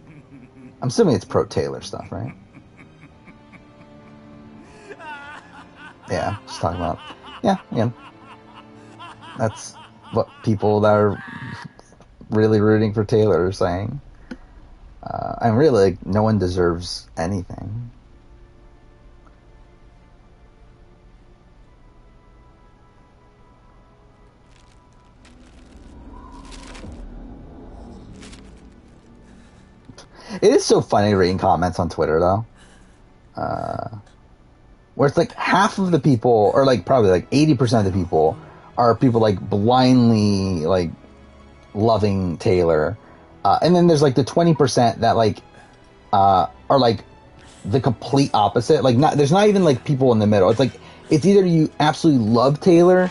I'm assuming it's pro Taylor stuff, right? Yeah, just talking about. Yeah, again. That's what people that are really rooting for Taylor are saying. And really, like, no one deserves anything. It is so funny reading comments on Twitter, though. Where it's like half of the people, or like probably like 80% of the people, are people like blindly like loving Taylor. And then there's like the 20% that like are like the complete opposite. Like there's not even like people in the middle. It's like it's either you absolutely love Taylor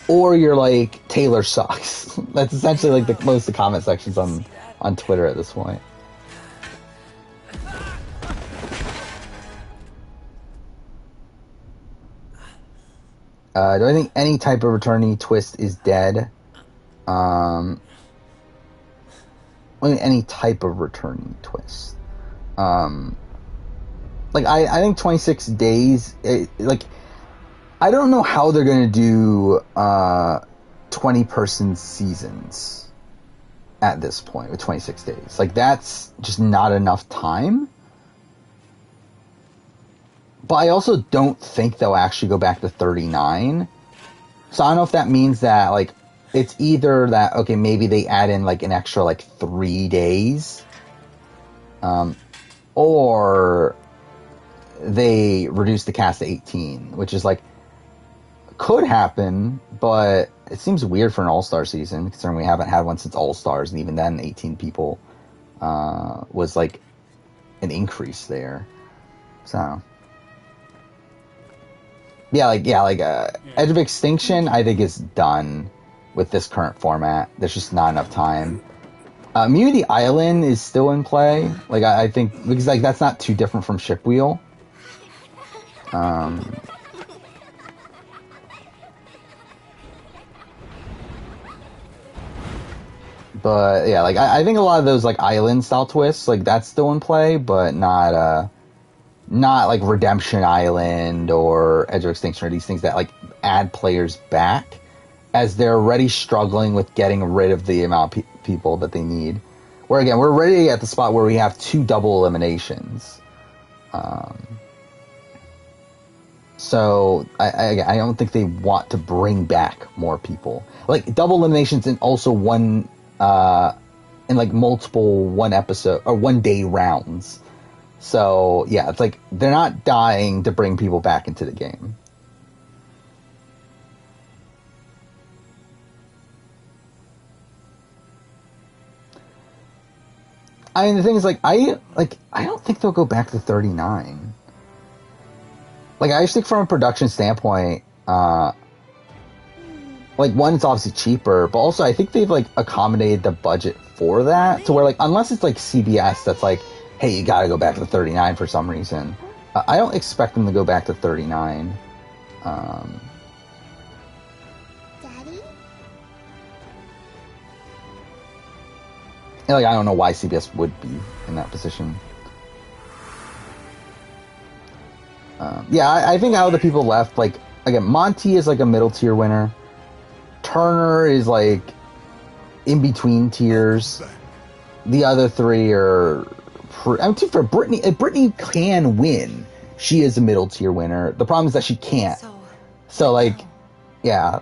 or you're like Taylor sucks. That's essentially like the most of the comment sections on Twitter at this point. Do I think any type of returnee twist is dead? Any type of returnee twist. Like I think 26 days. Like I don't know how they're gonna do 20-person seasons at this point with 26 days. Like that's just not enough time. But I also don't think they'll actually go back to 39. So I don't know if that means that, like, it's either that, okay, maybe they add in, like, an extra, like, 3 days. Or they reduce the cast to 18, which is, like, could happen, but it seems weird for an All-Star season, considering we haven't had one since All-Stars, and even then 18 people was, like, an increase there. So... Edge of Extinction, I think, is done with this current format. There's just not enough time. Immunity Island is still in play. Like, I think, because, like, that's not too different from Shipwheel. But, yeah, like, I think a lot of those, like, island-style twists, like, that's still in play, but not like Redemption Island or Edge of Extinction or these things that like add players back, as they're already struggling with getting rid of the amount of people that they need. Where again, we're already at the spot where we have 2 double eliminations. So I don't think they want to bring back more people. Like double eliminations and also one in like multiple 1 episode or 1 day rounds. So, yeah, it's like they're not dying to bring people back into the game. I mean, the thing is, like, I don't think they'll go back to 39. Like, I just think from a production standpoint, like, one, it's obviously cheaper, but also I think they've, like, accommodated the budget for that, to where, like, unless it's, like, CBS that's, like, hey, you gotta go back to 39 for some reason. I don't expect them to go back to 39. Daddy? And, like, I don't know why CBS would be in that position. I think out of the people left, like, again, Monty is, like, a middle tier winner. Turner is, like, in between tiers. The other 3 are... for Brittany can win. She is a middle tier winner. The problem is that she can't. So like, yeah.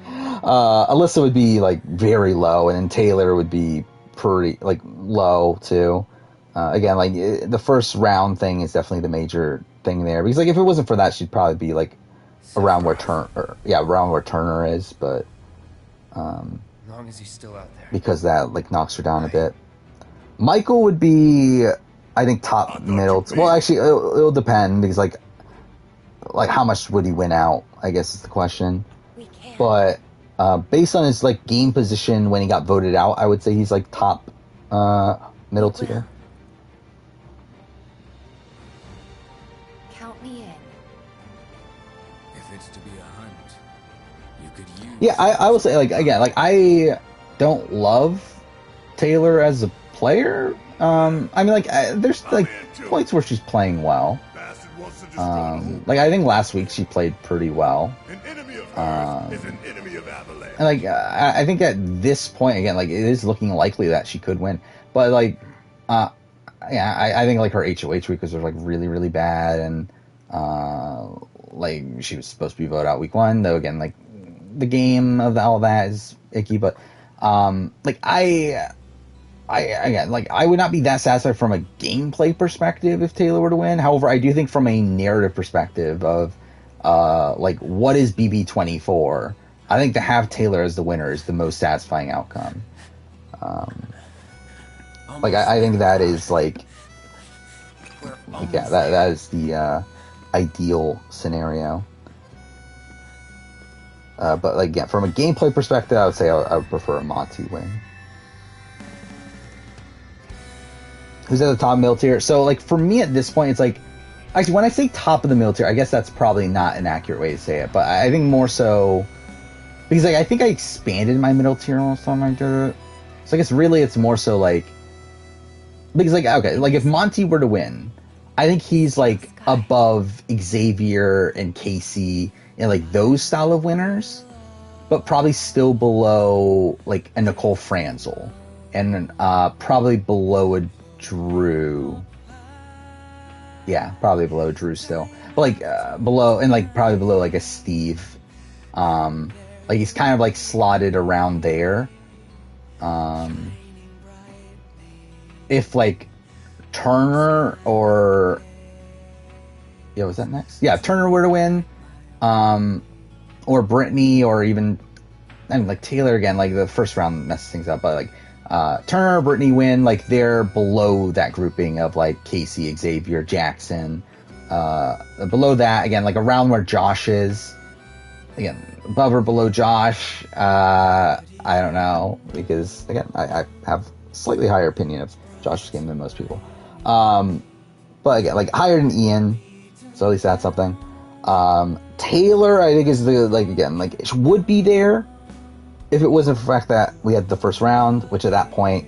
Alyssa would be like very low, and then Taylor would be pretty like low too. Again, like the first round thing is definitely the major thing there, because like if it wasn't for that, she'd probably be like around where Turner is, but Long as he's still out there. because that like knocks her down a bit. Michael would be, I think, top middle. Well, actually, it'll depend, because like how much would he win out, I guess is the question. But based on his like game position when he got voted out, I would say he's like top middle tier. to be a hunt. You could use. Yeah, I will say, like, again, like, I don't love Taylor as a player. I mean, like, there's like points where she's playing well. Bastard wants to destroy Like, I think last week she played pretty well. an enemy of hers is an enemy of Avalanche. And like, I think at this point, again, like, it is looking likely that she could win. But like, yeah, I think like her HOH week was like really, really bad, and like she was supposed to be voted out week 1. Though again, like the game of all that is icky. But like I again, like I would not be that satisfied from a gameplay perspective if Taylor were to win. However, I do think from a narrative perspective of like what is BB24, I think to have Taylor as the winner is the most satisfying outcome. Like I think that is like yeah, that is the ideal scenario. But like yeah, from a gameplay perspective, I would say I would prefer a Monty win. Who's at the top of the middle tier? So like for me at this point, it's like actually when I say top of the middle tier, I guess that's probably not an accurate way to say it, but I think more so because like I think I expanded my middle tier last time I did it. So I guess really it's more so like because like okay, like if Monty were to win, I think he's like above Xavier and Casey and like those style of winners, but probably still below like a Nicole Franzel and probably below a Drew. Yeah, probably below Drew still, but like below and like probably below like a Steve. Like he's kind of like slotted around there. If like Turner or yeah, was that next? Yeah, if Turner were to win, or Brittany, or even I mean like Taylor again, like the first round messes things up, but like Turner or Brittany win, like they're below that grouping of like Casey, Xavier, Jackson. Below that again, like around where Josh is. Again, above or below Josh, I don't know because again, I have slightly higher opinion of Josh's game than most people. But again, like higher than Ian, so at least that's something. Taylor, I think is the like again, like it would be there if it wasn't for the fact that we had the first round, which at that point,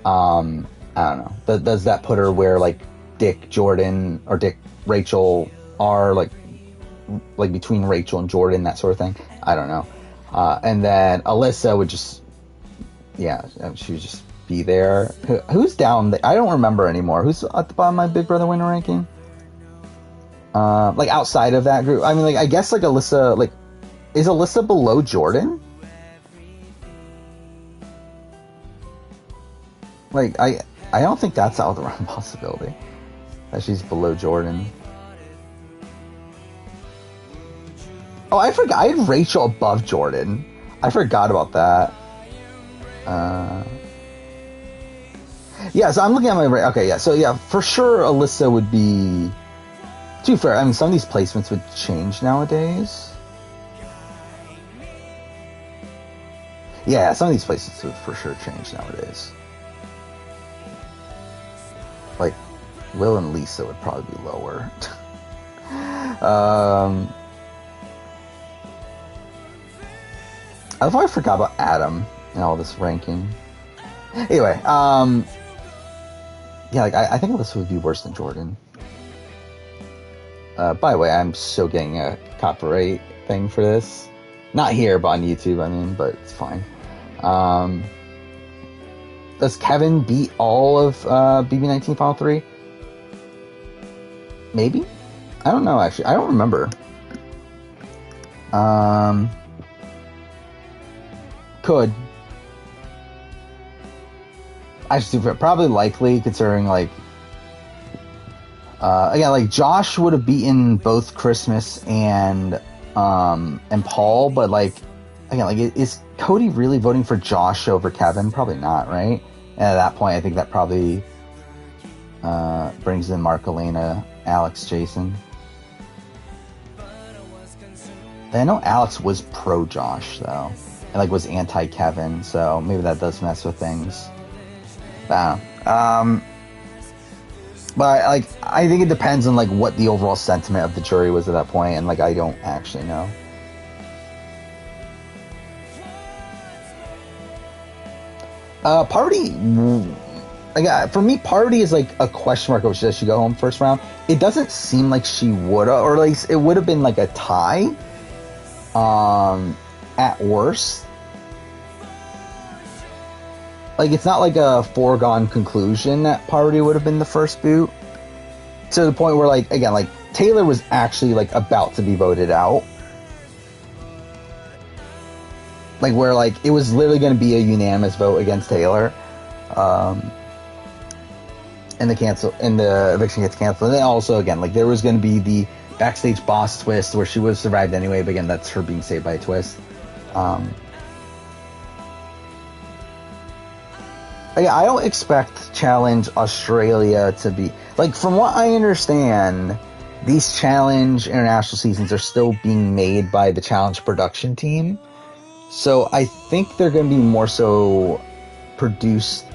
I don't know. Does that put her where like Dick, Jordan, or Dick, Rachel are like between Rachel and Jordan, that sort of thing? I don't know. And then Alyssa would just, yeah, she would just be there. Who's down there? I don't remember anymore. Who's at the bottom of my Big Brother winner ranking? Like outside of that group, I mean, like I guess like Alyssa, like is Alyssa below Jordan? Like I don't think that's out of the realm of possibility that she's below Jordan. Oh, I forgot. I had Rachel above Jordan. I forgot about that. Yeah, so I'm looking at my... Okay, yeah. So, yeah, for sure Alyssa would be... To be fair, I mean, some of these placements would change nowadays. Yeah, some of these placements would for sure change nowadays. Like, Will and Lisa would probably be lower. I thought I forgot about Adam and all this ranking. Anyway, yeah, like I think Alyssa would be worse than Jordan. By the way, I'm still getting a copyright thing for this. Not here, but on YouTube, I mean, but it's fine. Does Kevin beat all of BB19 Final 3? Maybe? I don't know, actually. I don't remember. Could. Actually, probably likely, considering, like... again, like, Josh would have beaten both Christmas and Paul, but, like, again, like, is Cody really voting for Josh over Kevin? Probably not, right? And at that point, I think that probably brings in Mark, Elena, Alex, Jason. And I know Alex was pro Josh, though. And, like, was anti-Kevin, so maybe that does mess with things. But I don't know. But like, I think it depends on like what the overall sentiment of the jury was at that point, and like I don't actually know. Party, like for me, Party is like a question mark. Of does she go home first round? It doesn't seem like she would, or at least it would have been like a tie. At worst, like it's not like a foregone conclusion that Party would have been the first boot. To the point where, like, again, like Taylor was actually like about to be voted out. Like where like it was literally going to be a unanimous vote against Taylor, and the eviction gets canceled. And then also again, like there was going to be the backstage boss twist where she would have survived anyway, but again, that's her being saved by a twist. I don't expect Challenge Australia to be like, from what I understand, these Challenge International seasons are still being made by the Challenge production team. So I think they're going to be more so produced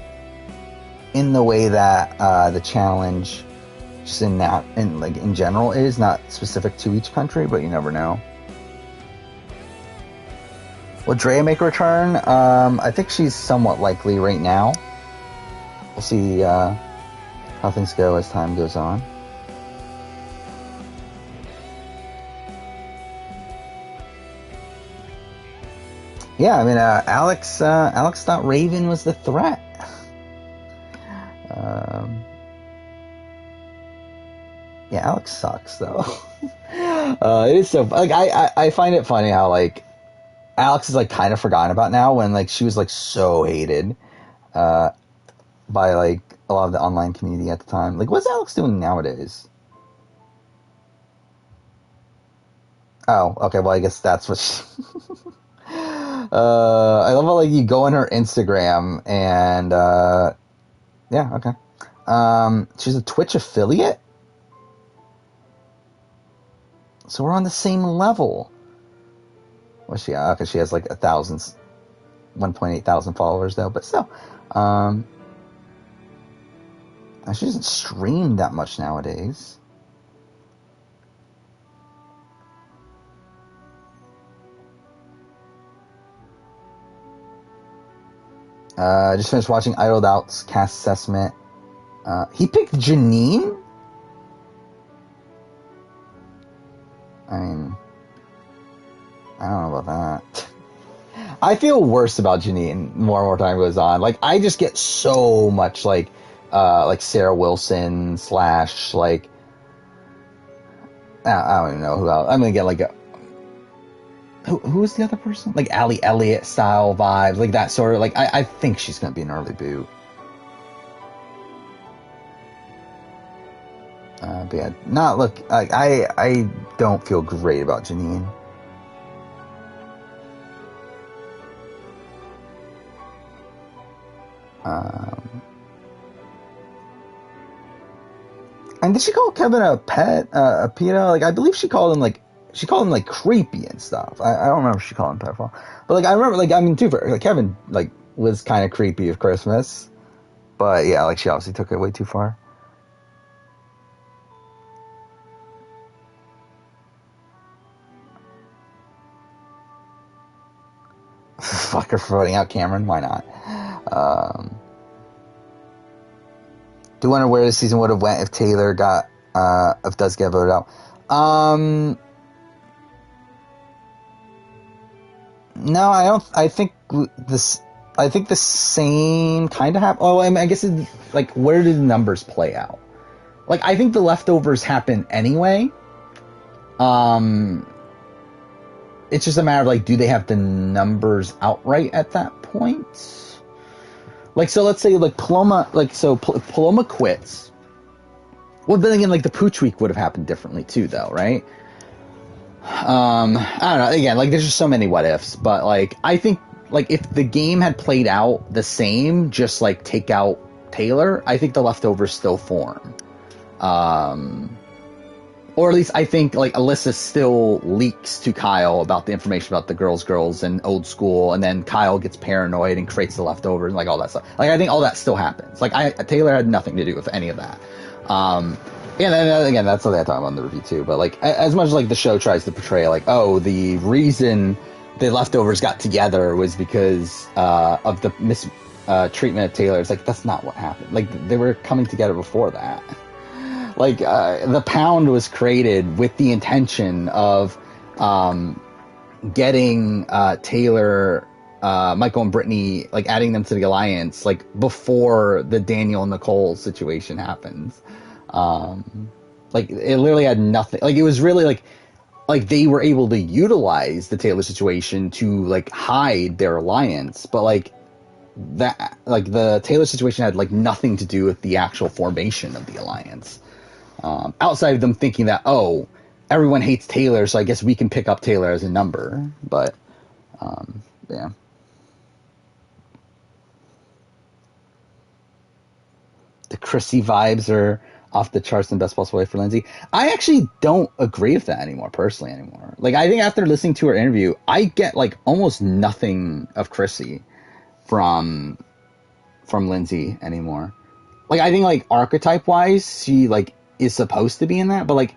in the way that the Challenge, just in general, is not specific to each country, but you never know. Will Drea make a return? I think she's somewhat likely right now. We'll see how things go as time goes on. Yeah, I mean, Alex thought Raven was the threat. Yeah, Alex sucks though. It is so like I find it funny how like Alex is like kind of forgotten about now when like she was like so hated by like a lot of the online community at the time. Like, what's Alex doing nowadays? Oh, okay. Well, I guess that's what. I love how like you go on her Instagram and yeah, okay. She's a Twitch affiliate, so we're on the same level. What's she? Okay, she has like 1.8 thousand followers though, but still, she doesn't stream that much nowadays. Just finished watching Idled Out's cast assessment. He picked Janine? I mean, I don't know about that. I feel worse about Janine more and more time goes on. Like, I just get so much, like Sarah Wilson / like, I don't even know who else. I'm gonna get, like, who is the other person? Like, Allie Elliott style vibes, like that sort of, like, I think she's gonna be an early boot. But yeah, I don't feel great about Janine. And did she call Kevin a pet, a pedo? Like, I believe she called him like creepy and stuff. I don't remember if she called him pedophile, but like I remember, like, I mean, too, like Kevin like was kind of creepy of Christmas, but yeah, like she obviously took it way too far. Fuck her for voting out Cameron. Why not? Do wonder where this season would have went if Taylor does get voted out. No, I don't. I think the same kind of happened. Oh, I mean, I guess it's like, where did the numbers play out? Like, I think the leftovers happen anyway. It's just a matter of, like, do they have the numbers outright at that point? Like, so let's say, like, Paloma, like, so Paloma quits. Well, then again, like, the Pooch Week would have happened differently, too, though, right? I don't know. Again, like, there's just so many what ifs, but, like, I think, like, if the game had played out the same, just, like, take out Taylor, I think the leftovers still form. Or at least I think, like, Alyssa still leaks to Kyle about the information about the girls and old school, and then Kyle gets paranoid and creates the leftovers and, like, all that stuff. Like, I think all that still happens. Like, Taylor had nothing to do with any of that. And then, again, that's something I talk about in the review too. But like, as much as like the show tries to portray like, oh, the reason the leftovers got together was because of the treatment of Taylor. It's like, that's not what happened. Like, they were coming together before that. Like, the Pound was created with the intention of getting Taylor, Michael and Brittany, like adding them to the Alliance, like before the Daniel and Nicole situation happens. Like, it literally had nothing. Like, it was really like they were able to utilize the Taylor situation to like hide their alliance, but like that, like the Taylor situation had like nothing to do with the actual formation of the alliance. Outside of them thinking that, oh, everyone hates Taylor, so I guess we can pick up Taylor as a number. But yeah. The Chrissy vibes are off the charts in best possible way for Lindsay. I actually don't agree with that personally anymore. Like, I think after listening to her interview, I get like almost nothing of Chrissy from Lindsay anymore. Like, I think like archetype wise, she like is supposed to be in that, but like,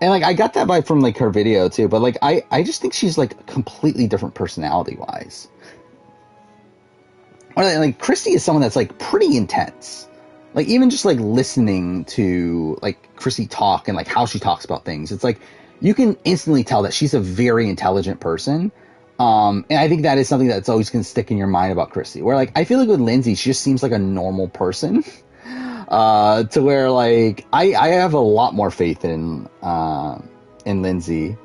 and like I got that vibe from like her video too, but like I just think she's like completely different personality wise. Or like Christy is someone that's like pretty intense. Like, even just like listening to like Chrissy talk and like how she talks about things, it's like you can instantly tell that she's a very intelligent person. And I think that is something that's always going to stick in your mind about Chrissy. Where like I feel like with Lindsay, she just seems like a normal person. To where like I have a lot more faith in Lindsay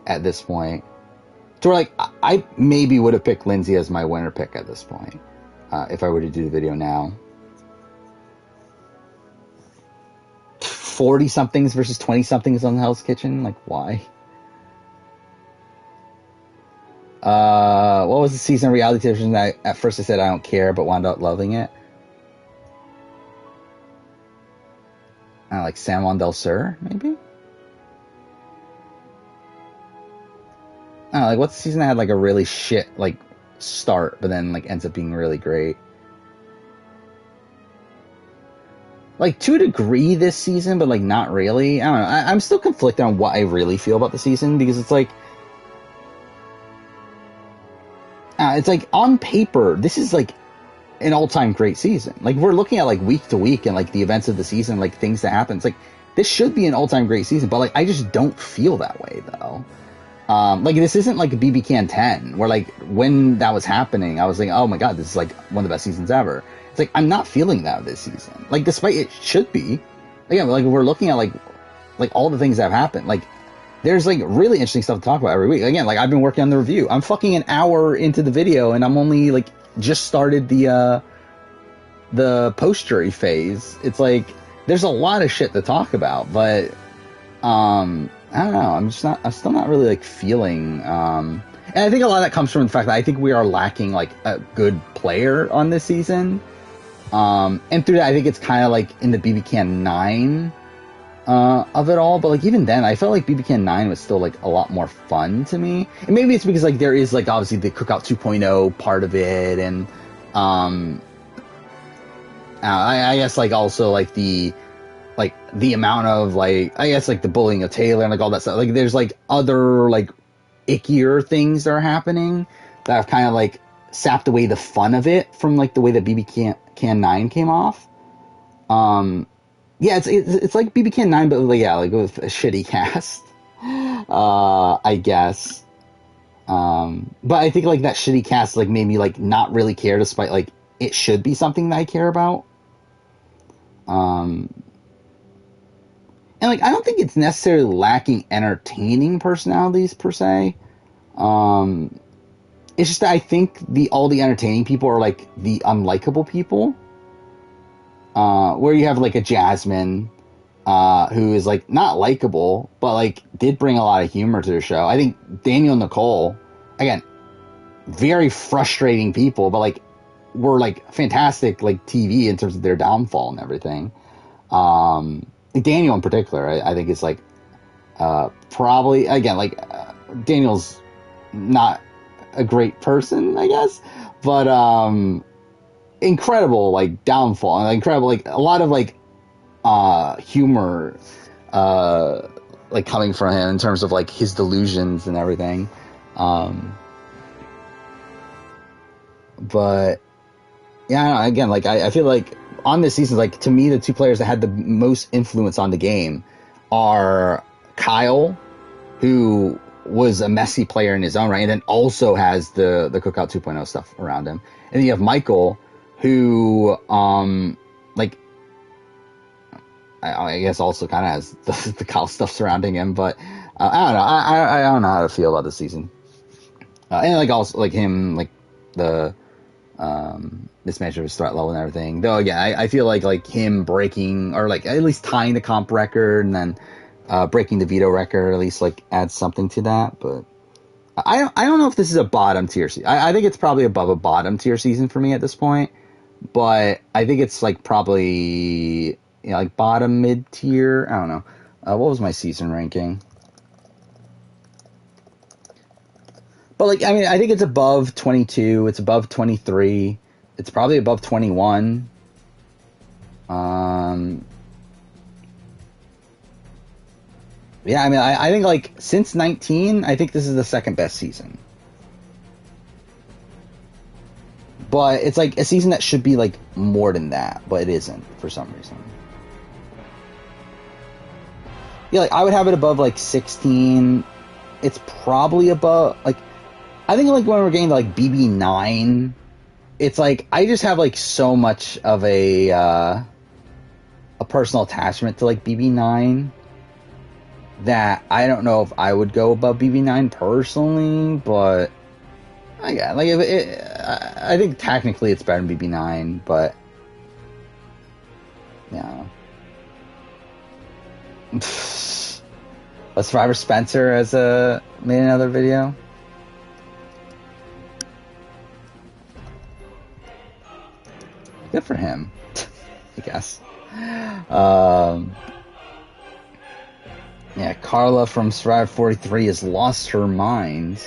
at this point. To where like I maybe would have picked Lindsay as my winner pick at this point if I were to do the video now. 40-somethings versus 20-somethings on Hell's Kitchen? Like, why? What was the season of reality television that at first I said I don't care, but wound up loving it? I don't know, like San Juan del Sur, maybe? I don't know, like, what's the season that had, like, a really shit, like, start, but then, like, ends up being really great? Like, to a degree this season, but, like, not really. I don't know. I'm still conflicted on what I really feel about the season, because it's like... it's like, on paper, this is, like, an all-time great season. Like, we're looking at, like, week to week and, like, the events of the season, like, things that happen. It's like, this should be an all-time great season, but, like, I just don't feel that way, though. Like, this isn't, like, a BB Can 10, where, like, when that was happening, I was like, oh my god, this is, like, one of the best seasons ever. It's like, I'm not feeling that this season. Like, despite it should be. Again, like, we're looking at, like all the things that have happened. Like, there's, like, really interesting stuff to talk about every week. Again, like, I've been working on the review. I'm fucking an hour into the video, and I'm only, like, just started the post-jury phase. It's like, there's a lot of shit to talk about, but, I don't know. I'm still not really, like, feeling, and I think a lot of that comes from the fact that I think we are lacking, like, a good player on this season. And through that, I think it's kind of like in the BB Can 9 of it all. But like even then, I felt like BB Can 9 was still like a lot more fun to me. And maybe it's because like there is like obviously the Cookout 2.0 part of it, and I guess like also like the amount of like I guess like the bullying of Taylor and like all that stuff. Like there's like other like ickier things that are happening that have kind of like sapped away the fun of it from like the way that BB Can 9 came off. Yeah, it's like BB Can 9, but like, yeah, like with a shitty cast. I guess. But I think like that shitty cast like made me like not really care, despite like it should be something that I care about. And like I don't think it's necessarily lacking entertaining personalities per se. It's just that I think all the entertaining people are like the unlikable people. Where you have like a Jasmine, who is like not likable, but like did bring a lot of humor to the show. I think Daniel and Nicole, again, very frustrating people, but like were like fantastic like TV in terms of their downfall and everything. Daniel in particular, I think is like probably again like Daniel's not a great person, I guess, but incredible like downfall and incredible like a lot of like humor like coming from him in terms of like his delusions and everything. But yeah, I don't know, again, like I feel like on this season, like to me, the two players that had the most influence on the game are Kyle, who was a messy player in his own right, and then also has the Cookout 2.0 stuff around him. And then you have Michael, who like I guess also kind of has the Kyle stuff surrounding him. But I don't know. I don't know how to feel about this season. And like also like him, like the mismanagement of his threat level and everything. Though again, I feel like him breaking, or like at least tying the comp record and then breaking the veto record, at least like adds something to that. But I don't know if this is a bottom tier season. I think it's probably above a bottom tier season for me at this point. But I think it's like probably, you know, like bottom mid tier. I don't know. What was my season ranking? But like, I mean, I think it's above 22. It's above 23. It's probably above 21. Yeah, I mean, I think like since 19, I think this is the second best season. But it's like a season that should be like more than that, but it isn't for some reason. Yeah, like I would have it above like 16. It's probably above like, I think like when we're getting to like BB9, it's like I just have like so much of a personal attachment to like BB9 that I don't know if I would go above BB9 personally, but yeah, like I think technically it's better than BB9, but yeah. Survivor Spencer has made another video. Good for him, I guess. Yeah, Carla from Survivor 43 has lost her mind.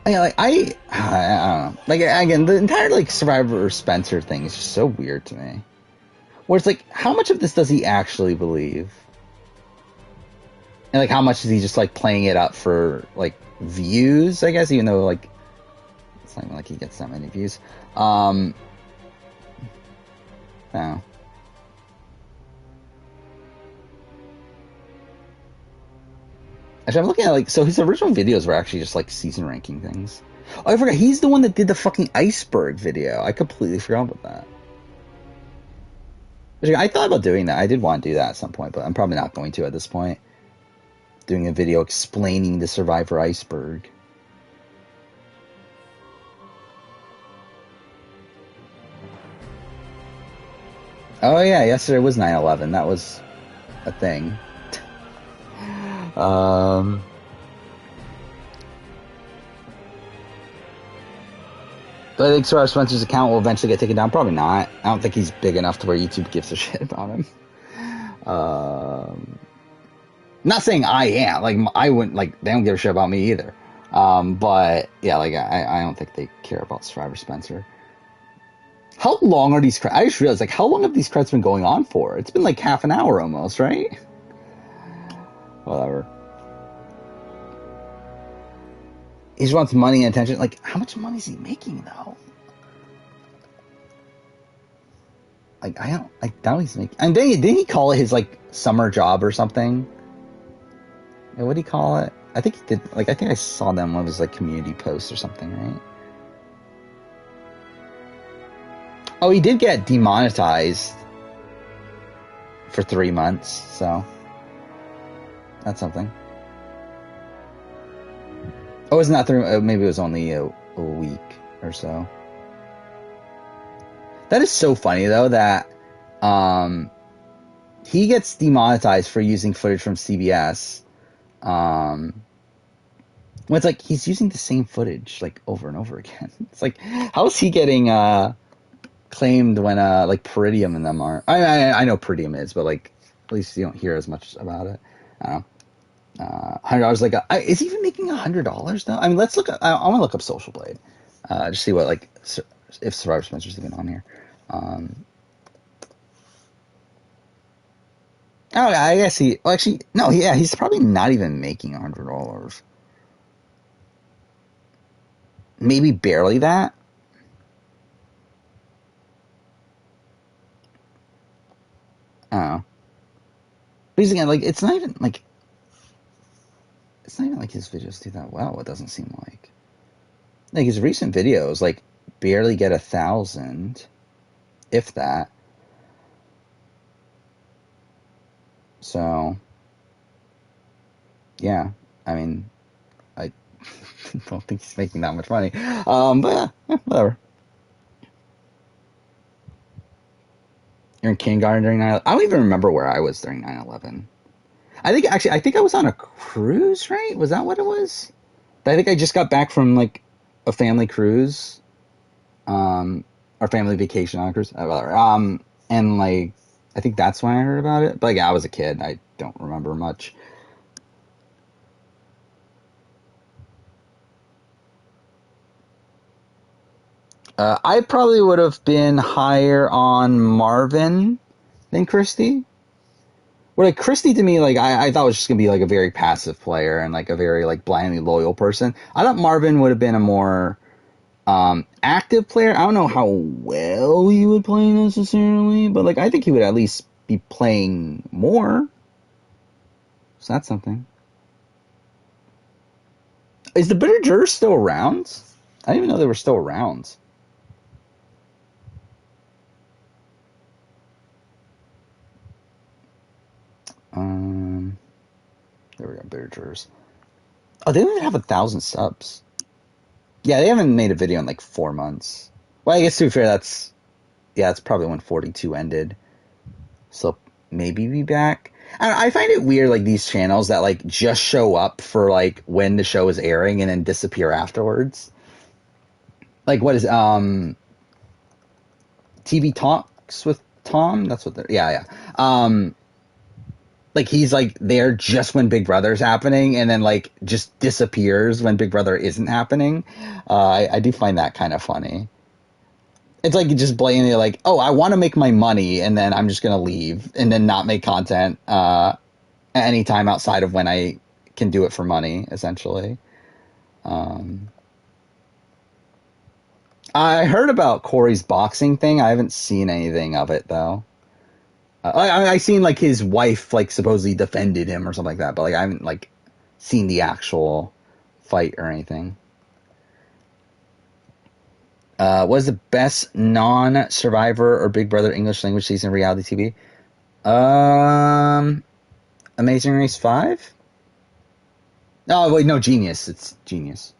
Yeah, like I don't know. Like again, the entire like Survivor Spencer thing is just so weird to me. Where it's like, how much of this does he actually believe? And like, how much is he just like playing it up for like views? I guess, even though like it's not even like he gets that many views. No. Actually, I'm looking at like, so his original videos were actually just like season ranking things. Oh, I forgot, he's the one that did the fucking iceberg video. I completely forgot about that. Actually, I thought about doing that. I did want to do that at some point, but I'm probably not going to at this point. Doing a video explaining the Survivor iceberg. Oh yeah, yesterday was 9/11. That was a thing. But I think Survivor Spencer's account will eventually get taken down. Probably not. I don't think he's big enough to where YouTube gives a shit about him. Not saying I am. Like, I wouldn't, like, they don't give a shit about me either. But, yeah, like, I don't think they care about Survivor Spencer. How long are these credits? I just realized, like, how long have these credits been going on for? It's been, like, half an hour almost, right? Whatever. He just wants money and attention. Like, how much money is he making, though? Like, I doubt he's making... And didn't he call it his, like, summer job or something? Yeah, what did he call it? I think he did... Like, I think I saw that in one of his, like, community posts or something, right? Oh, he did get demonetized for 3 months, so... That's something. Oh, it's not 3 months. Maybe it was only a week or so. That is so funny, though, that he gets demonetized for using footage from CBS. When it's like, he's using the same footage, like, over and over again. It's like, how is he getting claimed when, like, Peridium and them aren't? I know Peridium is, but, like, at least you don't hear as much about it. I don't know. $100, like, is he even making $100 though? I mean, let's look. I want to look up Social Blade, just see what, like, if Survivor Spencer's even on here. Oh, I guess well, actually, no, yeah, he's probably not even making $100. Maybe barely that. I don't know. But again, like, it's not even like his videos do that well. It doesn't seem like his recent videos like barely get 1,000, if that. So, yeah, I mean, I don't think he's making that much money. But yeah, whatever. You're in kindergarten during 9/11. I don't even remember where I was during 9/11. I think I was on a cruise, right? Was that what it was? I think I just got back from like a family cruise, or family vacation on a cruise. Whatever. And like I think that's when I heard about it. But like, I was a kid. I don't remember much. I probably would have been higher on Marvin than Christy. Well, like Christy to me, like I thought was just gonna be like a very passive player and like a very like blindly loyal person. I thought Marvin would have been a more active player. I don't know how well he would play necessarily, but like I think he would at least be playing more. So that's something. Is the Bitter Jurors still around? I didn't even know they were still around. There we go, Bitter Jurors. Oh, they don't even have 1,000 subs. Yeah, they haven't made a video in like 4 months. Well, I guess to be fair, that's probably when 42 ended. So maybe be back. I find it weird, like these channels that like just show up for like when the show is airing and then disappear afterwards. Like what is TV Talks with Tom? That's what they're yeah. Like he's like there just when Big Brother's happening and then like just disappears when Big Brother isn't happening. I do find that kind of funny. It's like just blatantly like, oh, I want to make my money and then I'm just going to leave and then not make content at any time outside of when I can do it for money, essentially. I heard about Corey's boxing thing. I haven't seen anything of it, though. I seen like his wife like supposedly defended him or something like that, but like I haven't like seen the actual fight or anything. What is the best non-Survivor or Big Brother English language season reality TV? Amazing Race 5? Oh, wait, no, Genius. It's Genius.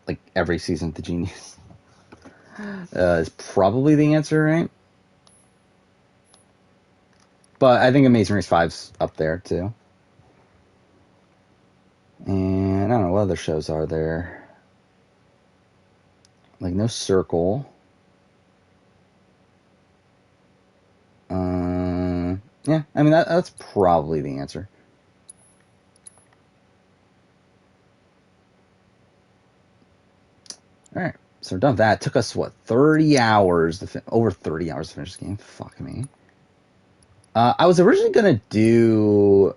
Like every season, the Genius. Is probably the answer, right? But I think Amazing Race 5's up there, too. And I don't know, what other shows are there? Like, no Circle. Yeah, I mean, that's probably the answer. Alright, so we're done with that. It took us, what, 30 hours, over 30 hours to finish the game? Fuck me. I was originally going to do,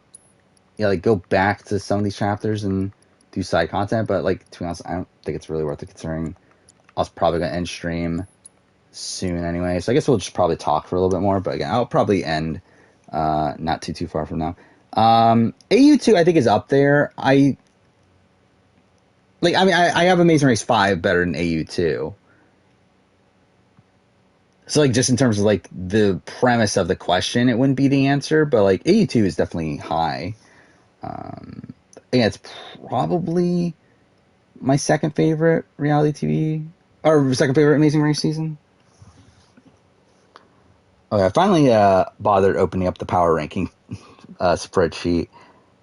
like, go back to some of these chapters and do side content, but, like, to be honest, I don't think it's really worth it considering I was probably going to end stream soon anyway. So I guess we'll just probably talk for a little bit more, but again, I'll probably end not too far from now. AU2 I think is up there. I have Amazing Race 5 better than AU2. So like just in terms of like the premise of the question, it wouldn't be the answer, but like AU2 is definitely high. Yeah, it's probably my second favorite reality TV or second favorite Amazing Race season. Okay, I finally bothered opening up the power ranking spreadsheet.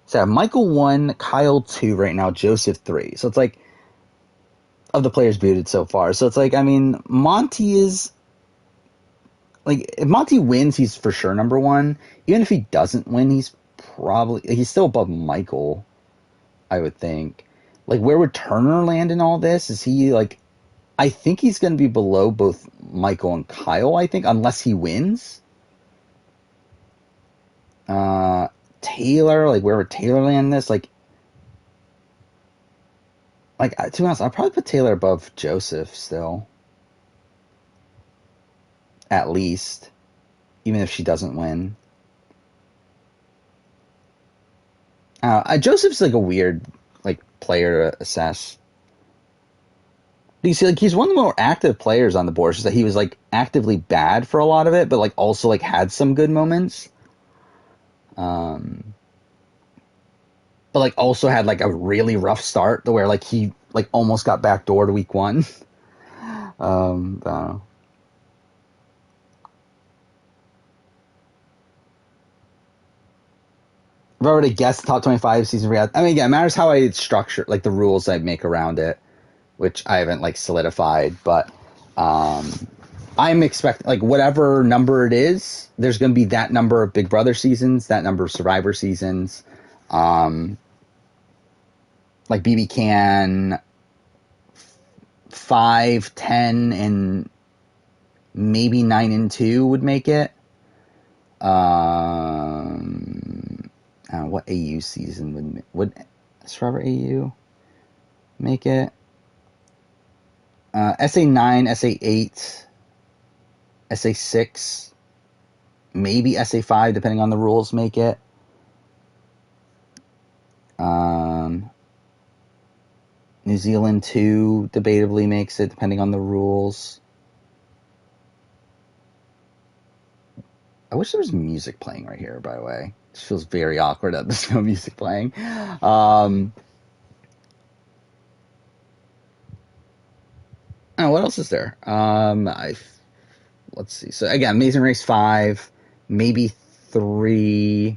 So I have Michael 1, Kyle 2 right now, Joseph 3. So it's like, of the players booted so far. So it's like, I mean, Monty is, like, if Monty wins, he's for sure number 1. Even if he doesn't win, he's still above Michael, I would think. Like, where would Turner land in all this? Is he, like, I think he's going to be below both Michael and Kyle, I think, unless he wins. Taylor, like, where would Taylor land this? Like, to be honest, I'd probably put Taylor above Joseph still. At least. Even if she doesn't win. Joseph's, like, a weird, like, player to assess. You see, like, he's one of the more active players on the board. It's just that he was, like, actively bad for a lot of it, but, like, also, like, had some good moments. But, like, also had, like, a really rough start to where, like, he, like, almost got backdoored week 1. I don't know. If I were to guess the top 25 season reality, I mean, again, it matters how I structure, like, the rules I make around it, which I haven't, like, solidified, but I'm expecting, like, whatever number it is, there's going to be that number of Big Brother seasons, that number of Survivor seasons. Like, BB can 5, 10, and maybe 9 and 2 would make it. I don't know what AU season would Survivor AU make it? SA9, SA8, SA6, maybe SA5, depending on the rules, make it. New Zealand 2 debatably makes it, depending on the rules. I wish there was music playing right here, by the way. It feels very awkward that there's no music playing. Oh, what else is there? Let's see. So again, Amazing Race 5, maybe 3,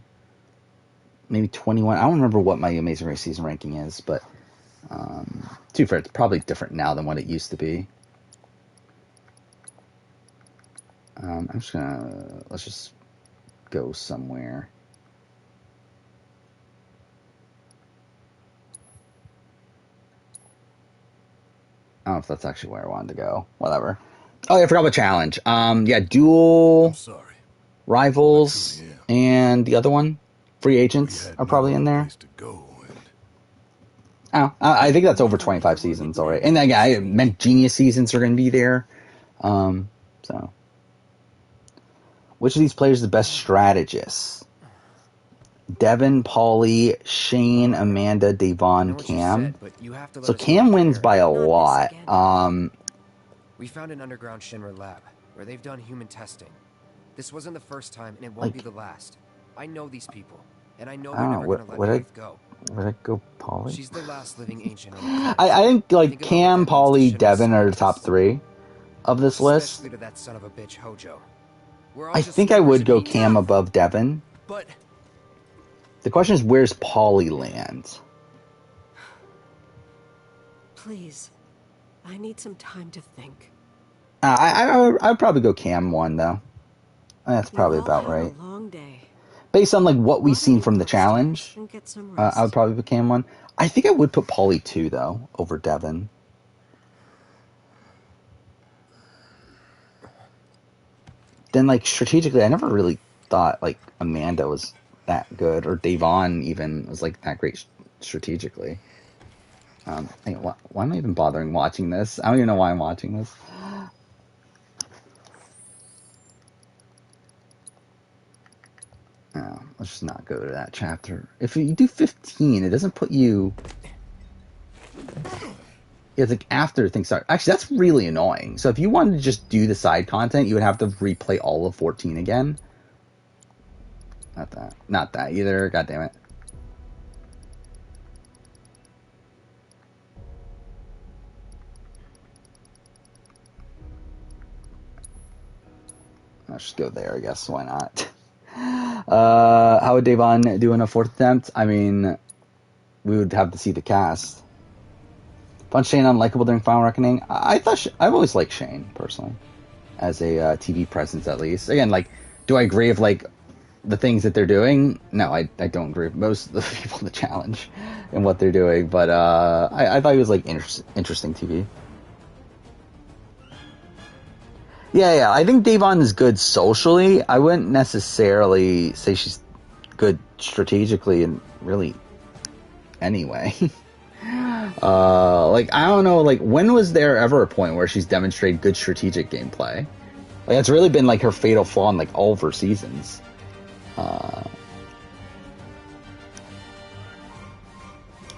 maybe 21. I don't remember what my Amazing Race season ranking is, but to be fair, it's probably different now than what it used to be. Let's just go somewhere. I don't know if that's actually where I wanted to go. Whatever. Oh, yeah, I forgot about challenge. Yeah, duel, rivals, and the other one, free agents are probably in there. I think that's over 25 seasons already. And again, I meant Genius seasons are going to be there. So, which of these players is the best strategist? Devin, Paulie, Shane, Amanda, Devon, Cam. So Cam wins by a lot. We found an underground Shinra lab where they've done human testing. This wasn't the first time, and it won't be the last. I know these people, and I know they're never going to let Faith go. Where'd I go, Paulie? She's the last living ancient. I think, like, Cam, Paulie, Devin are the top 3 of this list. Especially to that son of a bitch, Hojo. I think I would go Cam above Devin. But the question is, where's Paulie land? Please, I need some time to think. I'd probably go Cam 1, though. That's probably about right. A long day. Based on, like, what we've seen from the challenge, I would probably put Cam 1. I think I would put Paulie 2, though, over Devin. Then, like, strategically, I never really thought, like, Amanda was that good, or Devon even was, like, that great strategically. Why am I even bothering watching this? I don't even know why I'm watching this. Oh, let's just not go to that chapter. If you do 15, it doesn't put you... It's like after things start. Actually, that's really annoying. So if you wanted to just do the side content, you would have to replay all of 14 again. Not that either. God damn it. Let's just go there, I guess. Why not? How would Devon do in a 4th attempt? I mean, we would have to see the cast. Found Shane unlikable during Final Reckoning. I've always liked Shane, personally. As a TV presence, at least. Again, like, do I agree with, like, the things that they're doing? No, I don't agree with most of the people in the challenge and what they're doing. But I thought he was, like, interesting TV. Yeah. I think Devon is good socially. I wouldn't necessarily say she's good strategically and really anyway. Like, I don't know, like, when was there ever a point where she's demonstrated good strategic gameplay? Like, it's really been, like, her fatal flaw in, like, all of her seasons.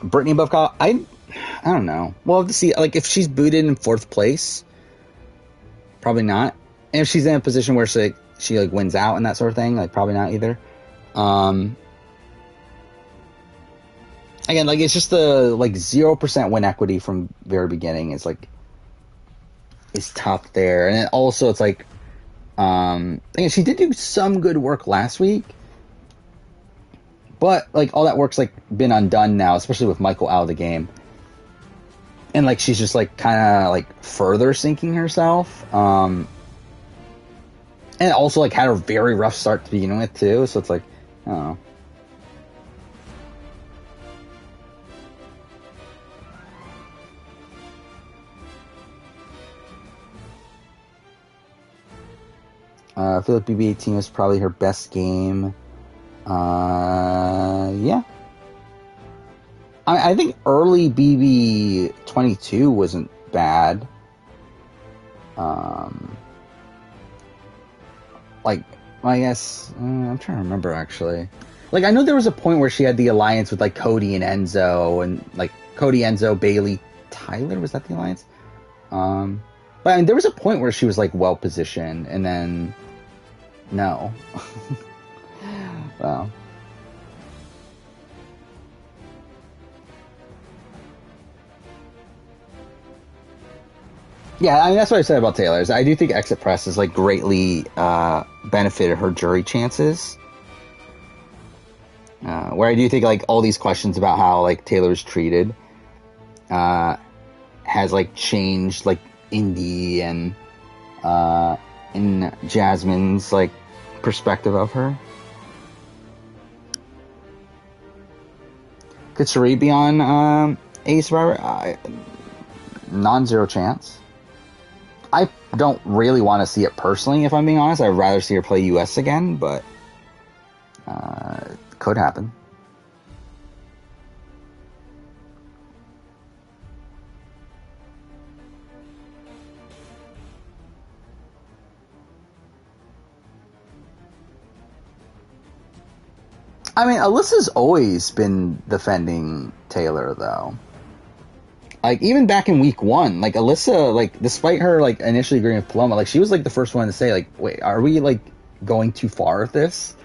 Brittany above Kyle, I don't know. We'll have to see. Like, if she's booted in 4th place, probably not. And if she's in a position where she like, wins out and that sort of thing, like, probably not either. Again, like, it's just the, like, 0% win equity from very beginning is, like, is tough there. And then also, it's like, again, she did do some good work last week, but, like, all that work's, like, been undone now, especially with Michael out of the game. And, like, she's just, like, kind of, like, further sinking herself. And also, like, had a very rough start to begin with, too. So it's like, I don't know. I feel like BB18 was probably her best game. Yeah. I think early BB22 wasn't bad. Like, I guess, I'm trying to remember, actually. Like, I know there was a point where she had the alliance with, like, Cody and Enzo, and, like, Cody, Enzo, Bailey, Tyler, was that the alliance? But, I mean, there was a point where she was, like, well-positioned, and then, no. Well. Yeah, I mean, that's what I said about Taylor's. I do think Exit Press has, like, greatly benefited her jury chances. Where I do think, like, all these questions about how, like, Taylor's treated has, like, changed, like, Indy and in Jasmine's, like, perspective of her. Could Sheree be on A Survivor? Non-zero chance. I don't really want to see it personally, if I'm being honest. I'd rather see her play US again, but could happen. I mean, Alyssa's always been defending Taylor, though. Like, even back in week 1, like, Alyssa, like, despite her, like, initially agreeing with Paloma, like, she was, like, the first one to say, like, wait, are we, like, going too far with this?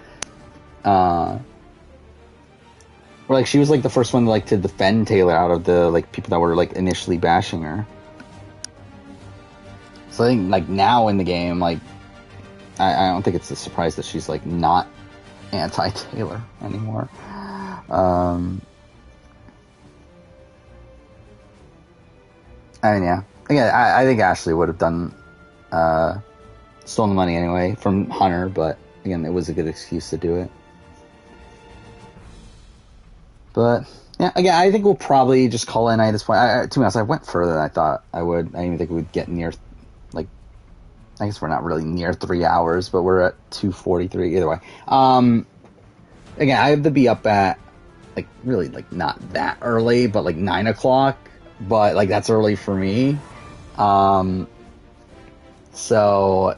Or, like, she was, like, the first one, like, to defend Taylor out of the, like, people that were, like, initially bashing her. So I think, like, now in the game, like, I don't think it's a surprise that she's, like, not anti-Taylor anymore. I mean, yeah. Again, I think Ashley would have done stolen the money anyway from Hunter, but again, it was a good excuse to do it. But yeah, again, I think we'll probably just call it a night at this point. To be honest, I went further than I thought I would. I didn't even think we would get near, like, I guess we're not really near 3 hours, but we're at 2:43 either way. Again, I have to be up at, like, really, like, not that early, but like 9 o'clock. But, like, that's early for me. So,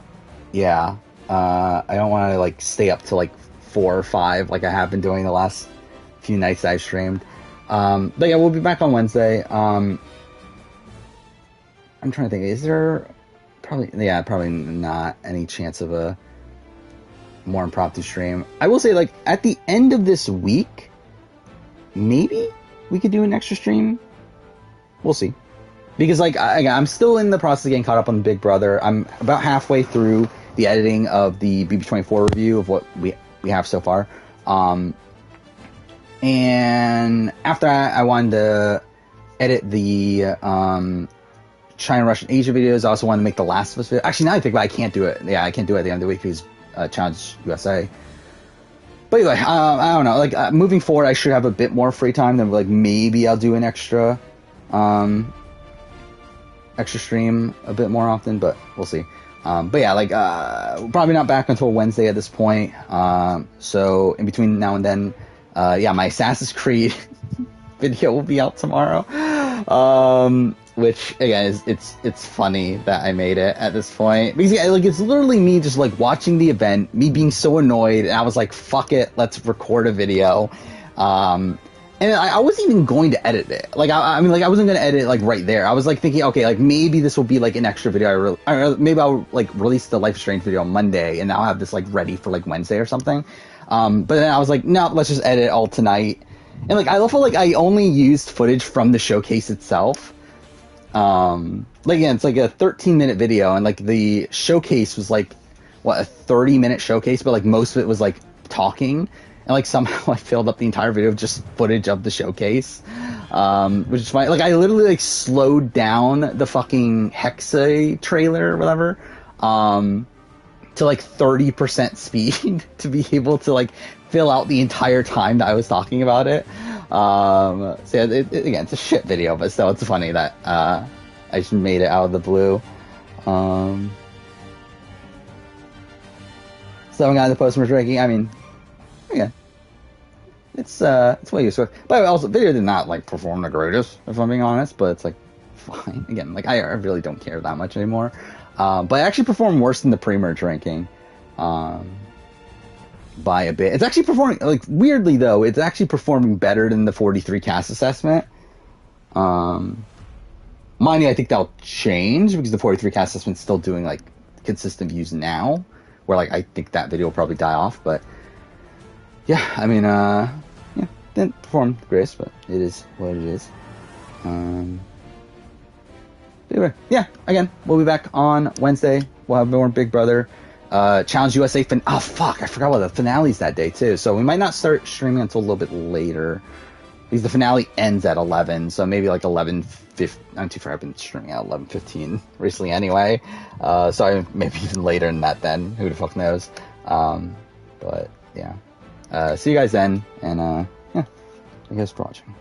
yeah. I don't want to, like, stay up till, like, 4 or 5, like I have been doing the last few nights I've streamed. But, yeah, we'll be back on Wednesday. I'm trying to think. Is there... Probably not any chance of a more impromptu stream. I will say, like, at the end of this week, maybe we could do an extra stream. We'll see. Because, like, I'm still in the process of getting caught up on Big Brother. I'm about halfway through the editing of the BB24 review of what we have so far. And after I wanted to edit the China, Russian, Asia videos. I also wanted to make the Last of Us video. Actually, now I think about it, I can't do it. Yeah, I can't do it at the end of the week because Challenge USA. But anyway, I don't know. Like, moving forward, I should have a bit more free time. Then, like, maybe I'll do an extra stream a bit more often. But we'll see. But yeah, like, probably not back until Wednesday at this point. So in between now and then, yeah, my Assassin's Creed video will be out tomorrow. Which again it's funny that I made it at this point, because yeah, like, it's literally me just like watching the event, me being so annoyed, and I was like, fuck it, let's record a video. And I wasn't even going to edit it. Like, I mean, like, I wasn't going to edit it, like, right there. I was, like, thinking, okay, like, maybe this will be, like, an extra video. Maybe I'll, like, release the Life is Strange video on Monday, and I'll have this, like, ready for, like, Wednesday or something. But then I was like, no, let's just edit it all tonight. And, like, I feel like I only used footage from the showcase itself. Like, again, it's, like, a 13-minute video, and, like, the showcase was, like, what, a 30-minute showcase, but, like, most of it was, like, talking. And, like, somehow I filled up the entire video with just footage of the showcase, which is fine. Like, I literally, like, slowed down the fucking Hexa trailer or whatever, to, like, 30% speed to be able to, like, fill out the entire time that I was talking about it. So, yeah, again, it's a shit video, but still, it's funny that, I just made it out of the blue. So, I'm the post-merge ranking, I mean, yeah. It's what you expect. But also, video did not, like, perform the greatest, if I'm being honest, but it's, like, fine. Again, like, I really don't care that much anymore. But I actually performed worse than the pre-merge ranking, by a bit. It's actually performing, like, weirdly, though, it's actually performing better than the 43 cast assessment. Mind you, I think that'll change, because the 43 cast assessment's still doing, like, consistent views now, where, like, I think that video will probably die off, but yeah, I mean, yeah, didn't perform the greatest, but it is what it is. Anyway, yeah, again, we'll be back on Wednesday. We'll have more Big Brother. Challenge USA oh, fuck, I forgot what the finale's that day, too. So we might not start streaming until a little bit later, because the finale ends at 11, so maybe like 11:15. I'm too far, I've been streaming at 11:15 recently anyway. So maybe even later than that then. Who the fuck knows? But, yeah. See you guys then, and, yeah, thank you guys for watching.